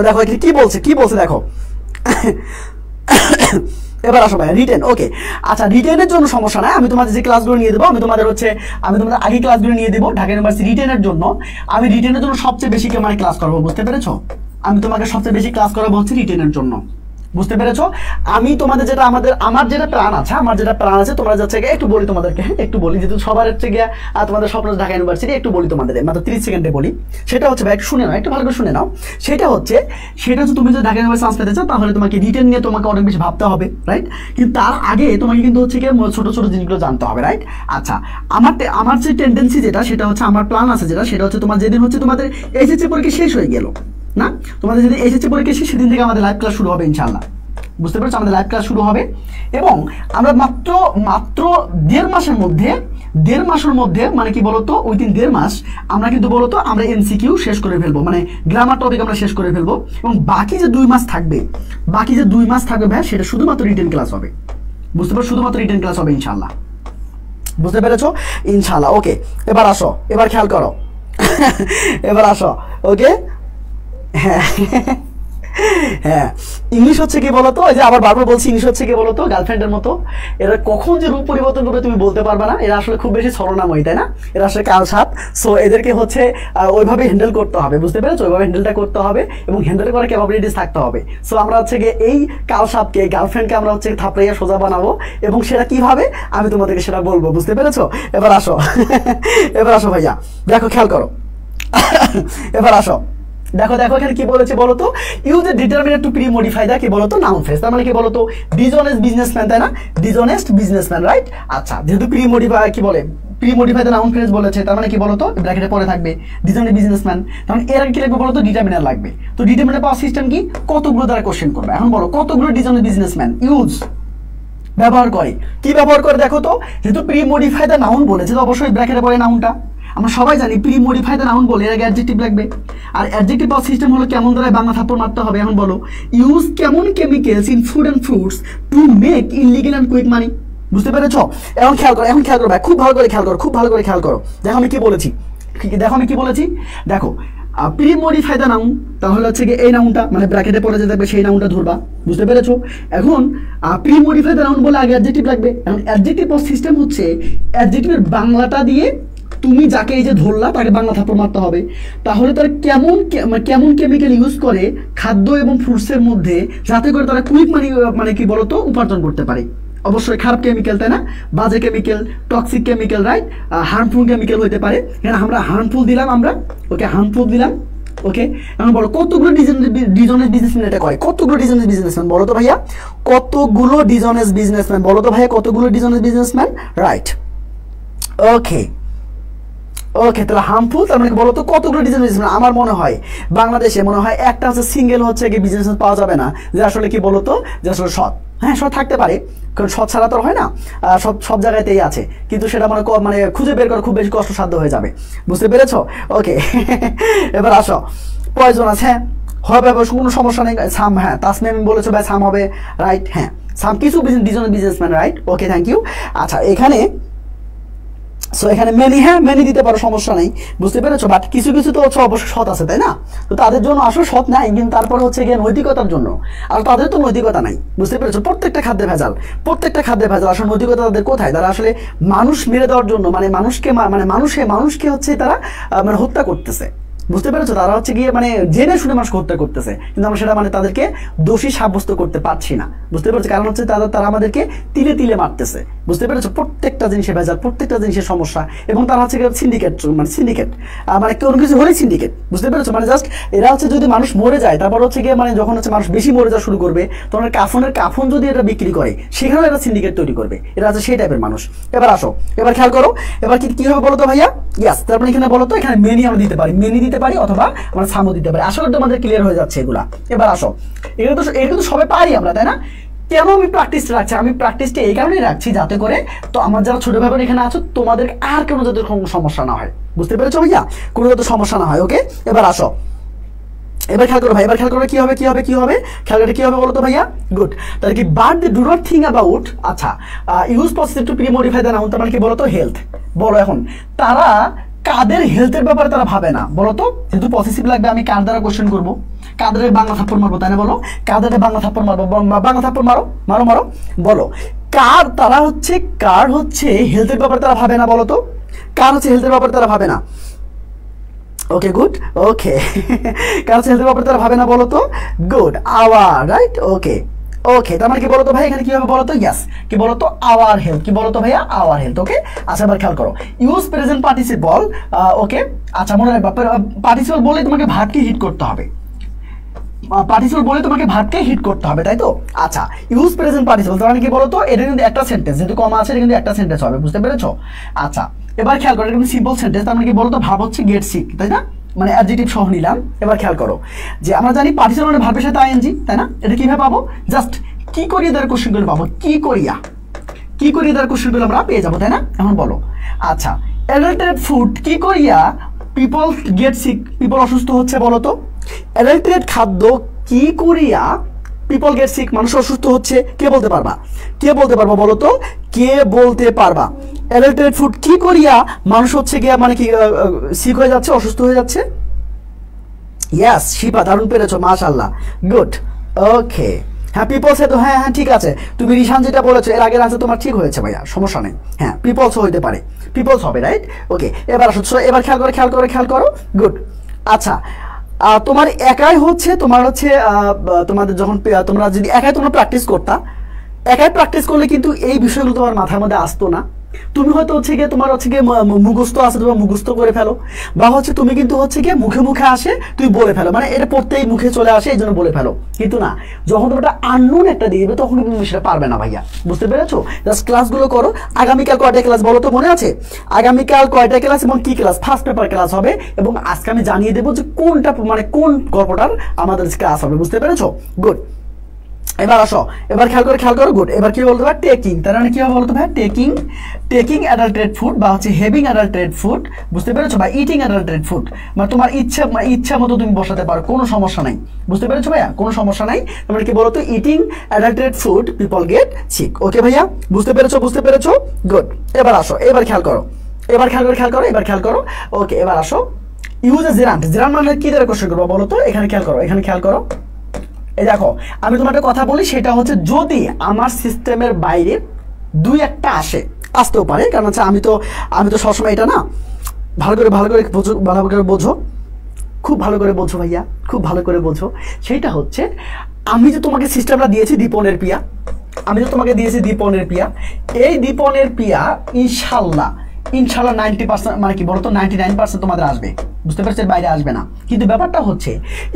দেখো কি বলছে দেখো। এবার আসো ভাই, রিটেন। ওকে আচ্ছা, রিটেনের জন্য সমস্যা নাই, আমি তোমাদের যে ক্লাসগুলো নিয়ে দেবো, আমি তোমাদের আগে ক্লাসগুলো নিয়ে দেবো ঢাকা ইউনিভার্সিটি রিটেনের জন্য। আমি রিটেনের জন্য সবচেয়ে বেশি মানে ক্লাস করবো, বুঝতে পেরেছো? আমি তোমাকে সবচেয়ে বেশি ক্লাস করাবো হচ্ছে রিটেনের জন্য, বুঝতে পেরেছো? আমি তোমাদের যেটা আমার যেটা প্ল্যান আছে তোমরা যাচ্ছে গিয়ে একটু বলি তোমাদেরকে, হ্যাঁ একটু বলি, যেহেতু সবার হচ্ছে গিয়ে তোমাদের স্বপ্ন ঢাকা ইউনিভার্সিটি, একটু বলি তোমাদের মাত্র 30 সেকেন্ডে বলি। সেটা হচ্ছে ভাই একটু শুনে নাও, একটু ভালো করে শুনে নাও। সেটা হচ্ছে তুমি যদি ঢাকা ইউনিভার্সিটি চান্স পেতে চাও তাহলে তোমাকে রিটেন নিয়ে তোমাকে অনেক বেশি ভাবতে হবে, রাইট? কিন্তু তার আগে তোমাকে কিন্তু হচ্ছে গিয়ে ছোট ছোট জিনিসগুলো জানতে হবে, রাইট? আচ্ছা, আমার যে টেন্ডেন্সি সেটা হচ্ছে, আমার প্ল্যান আছে সেটা হচ্ছে তোমার যেদিন হচ্ছে তোমাদের এইচএসসি পরীক্ষা শেষ হয়ে গেল না, তোমাদের যেদিন এইচএসসি পরীক্ষা শেষ সেদিন থেকে আমাদের লাইভ ক্লাস শুরু হবে ইনশাআল্লাহ। বুঝতে পেরেছো? আমাদের লাইভ ক্লাস শুরু হবে এবং আমরা মাত্র দেড় মাসের মধ্যে মানে কি বলতো, উইদিন 1.5 মাস আমরা কিন্তু বলতো আমরা এমসিকিউ শেষ করে ফেলবো, মানে গ্রামার টপিক আমরা শেষ করে ফেলবো, এবং বাকি যে 2 মাস থাকবে ভাই সেটা শুধুমাত্র রিটেন ক্লাস হবে। বুঝতে পারছো? শুধুমাত্র রিটেন ক্লাস হবে ইনশাআল্লাহ। বুঝতে পেরেছো? ইনশাআল্লাহ। ওকে, এবার আসো, এবার খেয়াল করো এবার আসো। ওকে, হ্যাঁ হ্যাঁ, ইংলিশ হচ্ছে কি বলতো, এই যে আবার বারবার বলছি, ইংলিশ হচ্ছে কি বলতো গার্লফ্রেন্ডের মতো। এরা কখন যে রূপ পরিবর্তন করবে তুমি বলতে পারবে না। এরা আসলে খুব বেশি ছলনাময়ী, তাই না? এরা আসলে কালসাপ। সো এদেরকে হচ্ছে ওইভাবে হ্যান্ডেল করতে হবে। বুঝতে পেরেছো? ওইভাবে হ্যান্ডেলটা করতে হবে এবং হ্যান্ডেল করার ক্যাপাবিলিটিস থাকতে হবে। সো আমরা হচ্ছে গিয়ে এই কালসাপকে, গার্লফ্রেন্ডকে আমরা হচ্ছে থাপড়াইয়া সোজা বানাবো, এবং সেটা কিভাবে আমি তোমাদেরকে সেটা বলবো। বুঝতে পেরেছো? এবার আসো এবার আসো ভাইয়া, দেখো খেয়াল করো এবার আসো, দেখো এখানে কি বলেছে বলতো, use a determinant to pre-modify the কি বলতো নাউন ফ্রেজ। তার মানে কি বলতো, ডিসঅনেস্ট বিজনেসম্যান, তাই না? Dishonest businessman, right? আচ্ছা, যেহেতু প্রি-মডিফাই কি বলে, প্রি-মডিফাই দা নাউন ফ্রেজ বলেছে, তার মানে কি বলতো ব্র্যাকেটে পরে থাকবে ডিসঅনেস্ট বিজনেসম্যান। তখন এর আগে কি লাগবে বলতো, ডিটারমিনেন্ট লাগবে। তো ডিটারমিনেন্ট পাওয়ার সিস্টেম কি, কতগুলো দ্বারা কোশ্চেন করবে। এখন বলো কতগুলো ডিসঅনেস্ট বিজনেসম্যান ইউজ ব্যবহার করে, কি ব্যবহার করে দেখো তো। যেহেতু প্রি-মডিফাই দা নাউন বলেছে তো অবশ্যই ব্র্যাকেটে পরে নাউনটা। আমরা সবাই জানি প্রি-মডিফাই দা নাউন বলে এর আগে অ্যাডজেক্টিভ লাগবে, আর অ্যাডজেক্টিভ পাওয়ার সিস্টেম হলো কেমন দ্বারা বাংলা থাপ্পড় মারতে হবে। এখন বলো, ইউজ কেমন chemicals in food and fruits to make illegal and quick money. বুঝতে পেরেছো? এখন খেয়াল করো ভাই, খুব ভালো করে খেয়াল করো। দেখো আমি কি বলেছি, দেখো প্রি-মডিফাই দা নাউন, তাহলে হচ্ছে গিয়ে এই নাউনটা মানে ব্র্যাকেটে পড়ে যেতে থাকবে, সেই নাউনটা ধরবা। বুঝতে পেরেছো? এখন প্রি-মডিফাই দা নাউন বলে আগে অ্যাডজেক্টিভ লাগবে। এখন অ্যাডজেক্টিভ পাওয়ার সিস্টেম হচ্ছে অ্যাডজেক্টিভের বাংলাটা দিয়ে তুমি যাকে এই যে ধরলা তাকে বাংলা থাপ্পড় মারতে হবে। তাহলে তারা কেমন কেমিক্যাল ইউজ করে খাদ্য এবং ফ্রুটসের মধ্যে, যাতে করে তারা কুইক মানে কি বলতো উপার্জন করতে পারে। অবশ্যই খারাপ কেমিক্যাল, তাই না? বাজে chemical, toxic chemical, right? Harmful chemical হতে পারে। এখানে আমরা হার্মফুল দিলাম, ওকে। এখন বলো কতগুলো ডিসঅনেস্ট বিজনেসম্যান এটা করে, কতগুলো ডিসঅনেস্ট বিজনেসম্যান বলো তো ভাইয়া, কতগুলো ডিসঅনেস্ট বিজনেসম্যান, রাইট? ওকে, তাহলে হার্মফুল তার মানে বলো তো কতগুলো ডিসঅনেস্ট। আমার মনে হয় বাংলাদেশে একটা হচ্ছে সিঙ্গেল হচ্ছে কি বিজনেস পাওয়া যাবে না যে আসলে কি বলতো, যে আসলে সৎ। হ্যাঁ, সৎ থাকতে পারে, কারণ সৎ ছাড়া তো হয় না, সব জায়গাতেই আছে, কিন্তু সেটা মানে খুঁজে বের করা খুব বেশি কষ্টসাধ্য হয়ে যাবে। বুঝতে পেরেছো? ওকে এবার আসো, পয়জন আছে, হ্যাঁ হবে, কোনো সমস্যা নেই। সাম, হ্যাঁ তাসমিম বলেছো ভাই সাম হবে, রাইট? হ্যাঁ সাম কিছু businessman, right? Okay, thank you. আচ্ছা, এখানে মেনি দিতে পারো, সমস্যা নেই। বুঝতে পেরেছো? বাট কিছু তো হচ্ছে অবশ্যই সৎ আছে, তাই না? তো তাদের জন্য আসলে সৎ নাই, কিন্তু তারপর হচ্ছে গিয়ে নৈতিকতার জন্য, আর তাদের তো নৈতিকতা নাই। বুঝতে পেরেছো? প্রত্যেকটা খাদ্যে ভেজাল। আসলে নৈতিকতা তাদের কোথায়? তারা আসলে মানুষ মেরে দেওয়ার জন্য মানুষকে হচ্ছে তারা হত্যা করতেছে। বুঝতে পেরেছো? তারা হচ্ছে গিয়ে জেনে শুনে মানুষকে হত্যা করতেছে, কিন্তু আমরা সেটা তাদেরকে দোষী সাব্যস্ত করতে পারছি না। বুঝতে পেরেছো? কারণ হচ্ছে তারা আমাদেরকে তিলে মারতেছে। বুঝতে পেরেছো? প্রত্যেকটা জিনিসে ভেজাল, প্রত্যেকটা জিনিসের সমস্যা, এবং তারা হচ্ছে সিন্ডিকেট কোনো কিছু হলেই সিন্ডিকেট। বুঝতে পেরেছো? জাস্ট এরা হচ্ছে যদি মানুষ মরে যায়, তারপর হচ্ছে গিয়ে যখন হচ্ছে মানুষ বেশি মরে যাওয়া শুরু করবে, তখন কাফন যদি এটা বিক্রি করে, সেখানেও এরা সিন্ডিকেট তৈরি করবে। এরা হচ্ছে সেই টাইপের মানুষ। এবার আসো, এবার খেয়াল করো, এবার কি হবে বলো তো ভাইয়া? ইয়াস, তারপরে এখানে বলো তো, এখানে মেনি আমরা দিতে পারি অথবা আমরা সামও দিতে পারি। আশা করি তোমাদের ক্লিয়ার হয়ে যাচ্ছে এগুলা। এবার আসো, এগুলো তো সবাই পারি আমরা, তাই না? কেন আমি প্র্যাকটিসটা রাখছি? আমি প্র্যাকটিসটা এই কারণেই রাখছি যাতে করে তো আমার যারা ছোট ভাই এখানে আছো তোমাদের আর কোনো যাতে কোনো সমস্যা না হয়। বুঝতে পেরেছো ভাইয়া? কোনো যাতে সমস্যা না হয়। ওকে, এবার আসো, এবার খেয়াল করো ভাই, কি হবে খেয়াল করে কি হবে বলো তো ভাইয়া? গুড। তাহলে কি but they do not think about, আচ্ছা use positive to pre-modify the noun, তার মানে কি বলো তো হেলথ। বলো এখন তারা কাদের হেলথের ব্যাপারে তারা ভাবে না বলো তো? যেহেতু পজিটিভ লাগবে, আমি কার দ্বারা কোশ্চেন করবো, কাদের বাংলা থাপ্পড় মারবো, তাই না? বলো কাদের বাংলা থাপ্পড় মারবো, বাংলা থাপ্পড় মারো বলো কার হচ্ছে হেলথের ব্যাপারে তারা ভাবে না বলো তো? কার হচ্ছে হেলথের ব্যাপারে তারা ভাবে না? ওকে, গুড। ওকে কার হচ্ছে হেলথের ব্যাপারে তারা ভাবে না বলো তো? Good, hour, right? Okay, okay, তার মানে কি বলতো ভাই এখানে কি হবে বলতো? ইয়েস, কি বলতো? Our health. কি বলতো ভাইয়া? Our health. ওকে, আচ্ছা এবার খেয়াল করো, ইউজ প্রেজেন্ট পার্টিসিপল। ওকে, আচ্ছা মনে রাখবা পার্টিসিপল বলে তোমাকে ভার্বকে হিট করতে হবে, পার্টিসিপল বলে তোমাকে ভার্বকে হিট করতে হবে, তাই তো? আচ্ছা, ইউজ প্রেজেন্ট পার্টিসিপল তার মানে কি বলতো? এটা কিন্তু একটা সেন্টেন্স, যেহেতু কমা আছে এটা কিন্তু একটা সেন্টেন্স হবে, বুঝতে পেরেছো? আচ্ছা এবার খেয়াল করো, এটা কিন্তু সিম্পল সেন্টেন্স, তার মানে কি বলতো? ভার্ব হচ্ছে গেট সিক, তাই না? মানে অ্যাডজেক্টিভ সহ নিলাম। এবার খেয়াল করো যে আমরা জানি পার্টিসিপল মানে ভার্বের সাথে আইএনজি, তাই না? এটা কিভাবে পাবো? জাস্ট কি করিয়া দ্বারা কোশ্চেনগুলো পাবো, কি করিয়া দ্বারা কোশ্চেনগুলো আমরা পেয়ে যাবো, তাই না? এখন বলো, আচ্ছা অ্যাডাল্টারেট ফুড কি করিয়া পিপল গেট সিক, পিপল অসুস্থ হচ্ছে বলো তো? অ্যাডাল্টারেট খাদ্য কি করিয়া পিপল গেট সিক, মানুষ অসুস্থ হচ্ছে, কে বলতে পারবা? কে বলতে পারবা বলো তো? কে বলতে পারবা? অ্যাডাল্টারেট ফুড কি করিয়া মানুষ হচ্ছে গিয়া মানে কি সিক হয়ে যাচ্ছে, অসুস্থ হয়ে যাচ্ছে? ইয়েস শিপা, দারুণ পেরেছো, মাশাআল্লাহ, গুড। ওকে, হ্যাঁ পিপলস, তো হ্যাঁ হ্যাঁ ঠিক আছে, তুমি রিশান যেটা বলেছো এর আগের আনসার তোমার ঠিক হয়েছে ভাইয়া, সমস্যা নেই। হ্যাঁ পিপলস হইতে পারে, পিপলস হবে, রাইট? ওকে, এবার আসো, এবার খেয়াল করো, গুড। আচ্ছা তোমার একাই হচ্ছে তোমার হচ্ছে তোমাদের যখন তোমরা যদি একাই তোমরা প্র্যাকটিস করতা, একাই প্র্যাকটিস করলে কিন্তু এই বিষয়গুলো তোমার মাথার মধ্যে আসতো না। তুমি হয়তো হচ্ছে গিয়ে তোমার হচ্ছে গিয়ে মুখস্থ আছে, তোমার মুখস্থ করে ফেলো, বা হচ্ছে তুমি কিন্তু হচ্ছে গিয়ে মুখে মুখে আসে তুমি বলে ফেলো, মানে এটা পড়তেই মুখে চলে আসে এই জন্য বলে ফেলো। কিন্তু না, যখন তুমি একটা আননোন একটা দিয়ে দিবে তখন কিন্তু সেটা পারবে না ভাইয়া, বুঝতে পেরেছো? জাস্ট ক্লাসগুলো করো। আগামীকাল কয়টা ক্লাস বলো তো, মনে আছে? আগামীকাল কয়টা ক্লাস এবং কি ক্লাস? ফার্স্ট পেপার ক্লাস হবে, এবং আজকে আমি জানিয়ে দেবো যে কোনটা মানে কোন গল্পটার আমাদের ক্লাস হবে, বুঝতে পেরেছো? গুড। এবার আসো, এবার খেয়াল করো, গুড। এবার কি বলতে পারে? টেকিং, তার মানে কি হবে বলতে ভাই? টেকিং অ্যাডাল্টারেট ফুড, বা হচ্ছে হ্যাভিং অ্যাডাল্টারেট ফুড, বুঝতে পেরেছো? বা ইটিং অ্যাডাল্টারেট ফুড, মানে তোমার ইচ্ছা মতো তুমি বসাতে পারো, কোনো সমস্যা নাই, বুঝতে পেরেছো ভাইয়া? কোনো সমস্যা নাই। তারপরে কি বলতো? Eating adulterate food people get sick. Okay ভাইয়া, বুঝতে পেরেছো? গুড। এবার আসো, এবার খেয়াল করো, এবার খেয়াল করো। ওকে, এবার আসো, ইউজ এ জেরান্ট মানে কি দ্বারা কোশ্চেন করবো বলো তো? এখানে খেয়াল করো, এই দেখো আমি তোমার একটা কথা বলি, সেটা হচ্ছে যদি আমার সিস্টেমের বাইরে দুই একটা আসতেও পারে, কারণ হচ্ছে আমি তো সবসময় এটা না, ভালো করে বোঝো, খুব ভালো করে বোঝো ভাইয়া, খুব ভালো করে বোঝো। সেইটা হচ্ছে আমি যে তোমাকে সিস্টেমটা দিয়েছি দীপনের পিয়া, এই দীপনের পিয়া ইনশাল্লাহ 90% মানে কি বলতো 99% তোমাদের আসবে, বুঝতে পারছো? বাইরে আসবে না। কিন্তু ব্যাপারটা হচ্ছে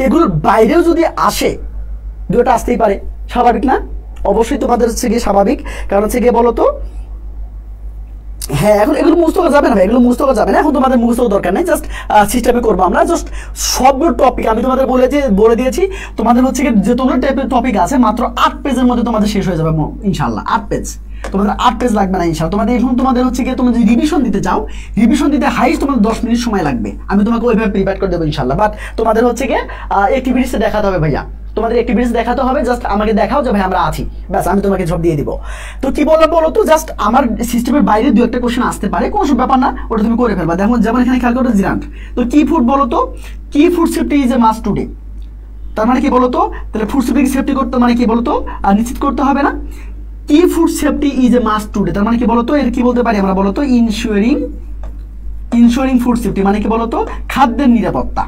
এগুলোর বাইরেও যদি আসে, দুটো আসতেই পারে, স্বাভাবিক না? অবশ্যই তোমাদের হচ্ছে গিয়ে স্বাভাবিক, কারণ হচ্ছে গিয়ে বলো তো, হ্যাঁ এখন এগুলো মুখস্থ করা যাবে না, এগুলো মুখস্থ করা যাবে না, এখন তোমাদের মুখস্থ দরকার নেই, জাস্ট সিস্টেমে করবো আমরা। জাস্ট সবগুলো টপিক আমি তোমাদের বলে দিয়েছি, তোমাদের হচ্ছে গিয়ে যতগুলো টাইপের টপিক আছে মাত্র 8 পেজের মধ্যে তোমাদের শেষ হয়ে যাবে ইনশাল্লাহ। 8 পেজ, তোমাদের 8 পেজ লাগবে না ইনশাল্লাহ। তোমাদের হচ্ছে গিয়ে তুমি যদি রিভিশন দিতে চাও, রিভিশন দিতে হাইস্ট তোমাদের 10 মিনিট সময় লাগবে, আমি তোমাকে ওইভাবে প্রিপেয়ার করে দেবো ইনশাল্লাহ। বাট তোমাদের হচ্ছে গিয়ে অ্যাক্টিভিটিসে দেখাতে হবে ভাইয়া, তোমাদের অ্যাক্টিভিটিস দেখাতে হবে, জাস্ট আমাকে দেখাও যে ভাই আমরা আছি, ব্যাস আমি তোমাকে সব দিয়ে দিব। তো কি বললাম বলো তো, জাস্ট আমার সিস্টেমের বাইরে দু একটা কোশ্চেন আসতে পারে, কোনো ব্যাপার না, ওটা তুমি করে ফেলবা। দেখো যেমন এখানে খেয়াল করো জিরান্ট, তো কি ফুড বলো তো? কি food safety is a must today, তার মানে কি বলো তো? তাহলে ফুড সেফটি করতে মানে কি বলো তো? নিশ্চিত করতে হবে না? কি food safety is a must today, তার মানে কি বলো তো? এর কি বলতে পারি আমরা বলো তো? ইনশিওরিং ফুড সেফটি মানে কি বলো তো? খাদ্যের নিরাপত্তা,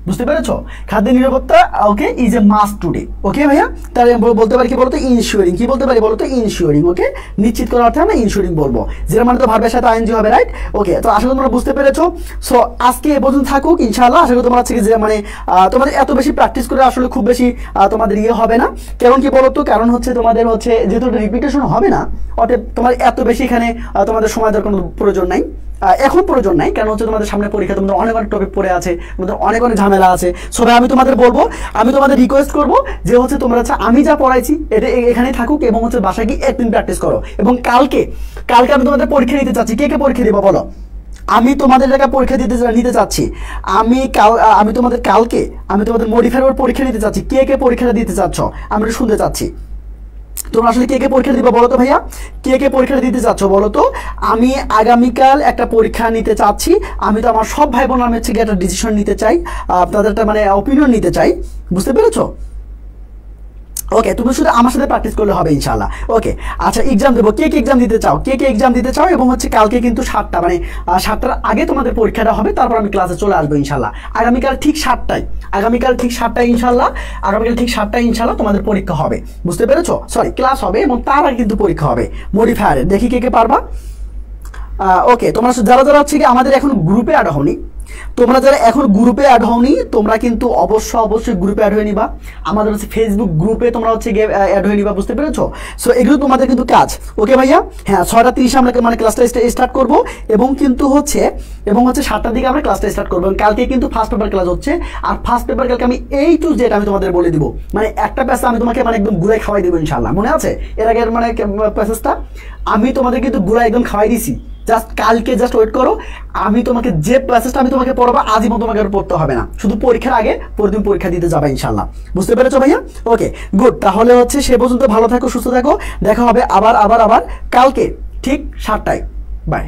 বুঝতে পেরেছো? খাদ্যের নিরাপত্তা okay is a must today. Okay ভাইয়া, তাহলে বলতে পারি কি বলতো? ইনশিওরিং। কি বলতে পারি বলতো? ইনশিওরিং। ওকে, নিশ্চিত করার অর্থে আমরা ইনশিওরিং বলবো, যেটা মানে তো ভার্বের সাথে আইএনজি হবে, রাইট? ওকে, তো আশা করি তোমরা বুঝতে পেরেছো। সো আজকে এ পর্যন্ত থাকুক ইনশাআল্লাহ। আশা করি তোমরা হচ্ছে যে মানে তোমাদের এত বেশি প্র্যাকটিস করে আসলে খুব বেশি তোমাদের ইয়ে হবে না। কারণ কি বলতো? কারণ হচ্ছে তোমাদের হচ্ছে যেহেতু রিপিটেশন হবে না, অতএব তোমার এত বেশি এখানে তোমাদের সময় দেওয়ার কোনো প্রয়োজন নাই, এখন প্রয়োজন নাই, কারণ হচ্ছে তোমাদের সামনে পরীক্ষা, তোমাদের অনেক টপিক পড়ে আছে, তোমাদের অনেক ঝামেলা আছে। সবাই আমি তোমাদের বলবো, আমি তোমাদের রিকোয়েস্ট করবো যে হচ্ছে তোমরা হচ্ছে আমি যা পড়াইছি এটা এখানেই থাকুক, এবং হচ্ছে বাসায় গিয়ে একদিন প্র্যাকটিস করো। এবং কালকে আমি তোমাদের পরীক্ষা নিতে চাচ্ছি, কে পরীক্ষা দিবো বলো? আমি তোমাদের জায়গায় পরীক্ষা নিতে চাচ্ছি, আমি তোমাদের কালকে আমি তোমাদের মডিফায়ার পরীক্ষা নিতে চাচ্ছি। কে পরীক্ষাটা দিতে চাচ্ছ আমি একটু শুনতে চাচ্ছি। তোমরা আসলে কে পরীক্ষা দিবা বলো তো ভাইয়া? কে পরীক্ষা দিতে চাচ্ছ বলো তো? আমি আগামীকাল একটা পরীক্ষা নিতে চাচ্ছি, আমি তো আমার সব ভাই বোন আমি হচ্ছে একটা ডিসিশন নিতে চাই, আপনাদের একটা মানে অপিনিয়ন নিতে চাই, বুঝতে পেরেছো? ওকে, তুমি শুধু আমার সাথে প্র্যাকটিস করলে হবে ইনশাআল্লাহ। ওকে, আচ্ছা এক্সাম দেবো, কে কে এক্সাম দিতে চাও, কে কে এক্সাম দিতে চাও, এবং হচ্ছে কালকে কিন্তু 7টা মানে 7টার আগে তোমাদের পরীক্ষাটা হবে, তারপর আমি ক্লাসে চলে আসবো ইনশাআল্লাহ। আগামীকাল ঠিক 7টায়, আগামীকাল ঠিক 7টায় ইনশাআল্লাহ, আগামীকাল ঠিক 7টায় ইনশাআল্লাহ তোমাদের পরীক্ষা হবে, বুঝতে পেরেছো? সরি, ক্লাস হবে এবং তার আগে কিন্তু পরীক্ষা হবে মডিফায়ারের। দেখি কে কে পারবা। ওকে, তোমরা যারা যারা হচ্ছে কি আমাদের এখন গ্রুপে অ্যাড হওনি, তোমরা যারা এখন গ্রুপে অ্যাড হওনি তোমরা কিন্তু অবশ্যই গ্রুপে অ্যাড হয়ে নিবা। আমাদের হচ্ছে ফেসবুক গ্রুপে তোমরা হচ্ছে গিয়ে অ্যাড হয়ে নিবা, বুঝতে পেরেছো? সো এগুলো তোমাদের কিন্তু কাজ। ওকে ভাইয়া, হ্যাঁ 6:30 আমরা মানে ক্লাসটা স্টার্ট করবো, এবং কিন্তু হচ্ছে 7টার দিকে আমরা ক্লাসটা স্টার্ট করবো। কালকে কিন্তু ফার্স্ট পেপার ক্লাস হচ্ছে, আর ফার্স্ট পেপার কালকে আমি A to Z আমি তোমাদের বলে দিব, মানে একটা প্যাসেজ আমি তোমাকে মানে একদম গুলাই খাওয়াই দেবো ইনশাআল্লাহ। মনে আছে এর আগের মানে প্যাসেজটা আমি তোমাদের কিন্তু গুলাই একদম খাওয়াই দিছি। জাস্ট কালকে জাস্ট ওয়েট করো, আমি তোমাকে যে প্যাসেজটা আমি তোমাকে পড়াবো আজীবন তোমাকে আর পড়তে হবে না, শুধু পরীক্ষার আগে পরের দিন পরীক্ষা দিতে যাবে ইনশাআল্লাহ, বুঝতে পেরেছো ভাইয়া? ওকে গুড, তাহলে হচ্ছে সে পর্যন্ত ভালো থাকো, সুস্থ থাকো, দেখা হবে আবার কালকে ঠিক 7টায়। বাই।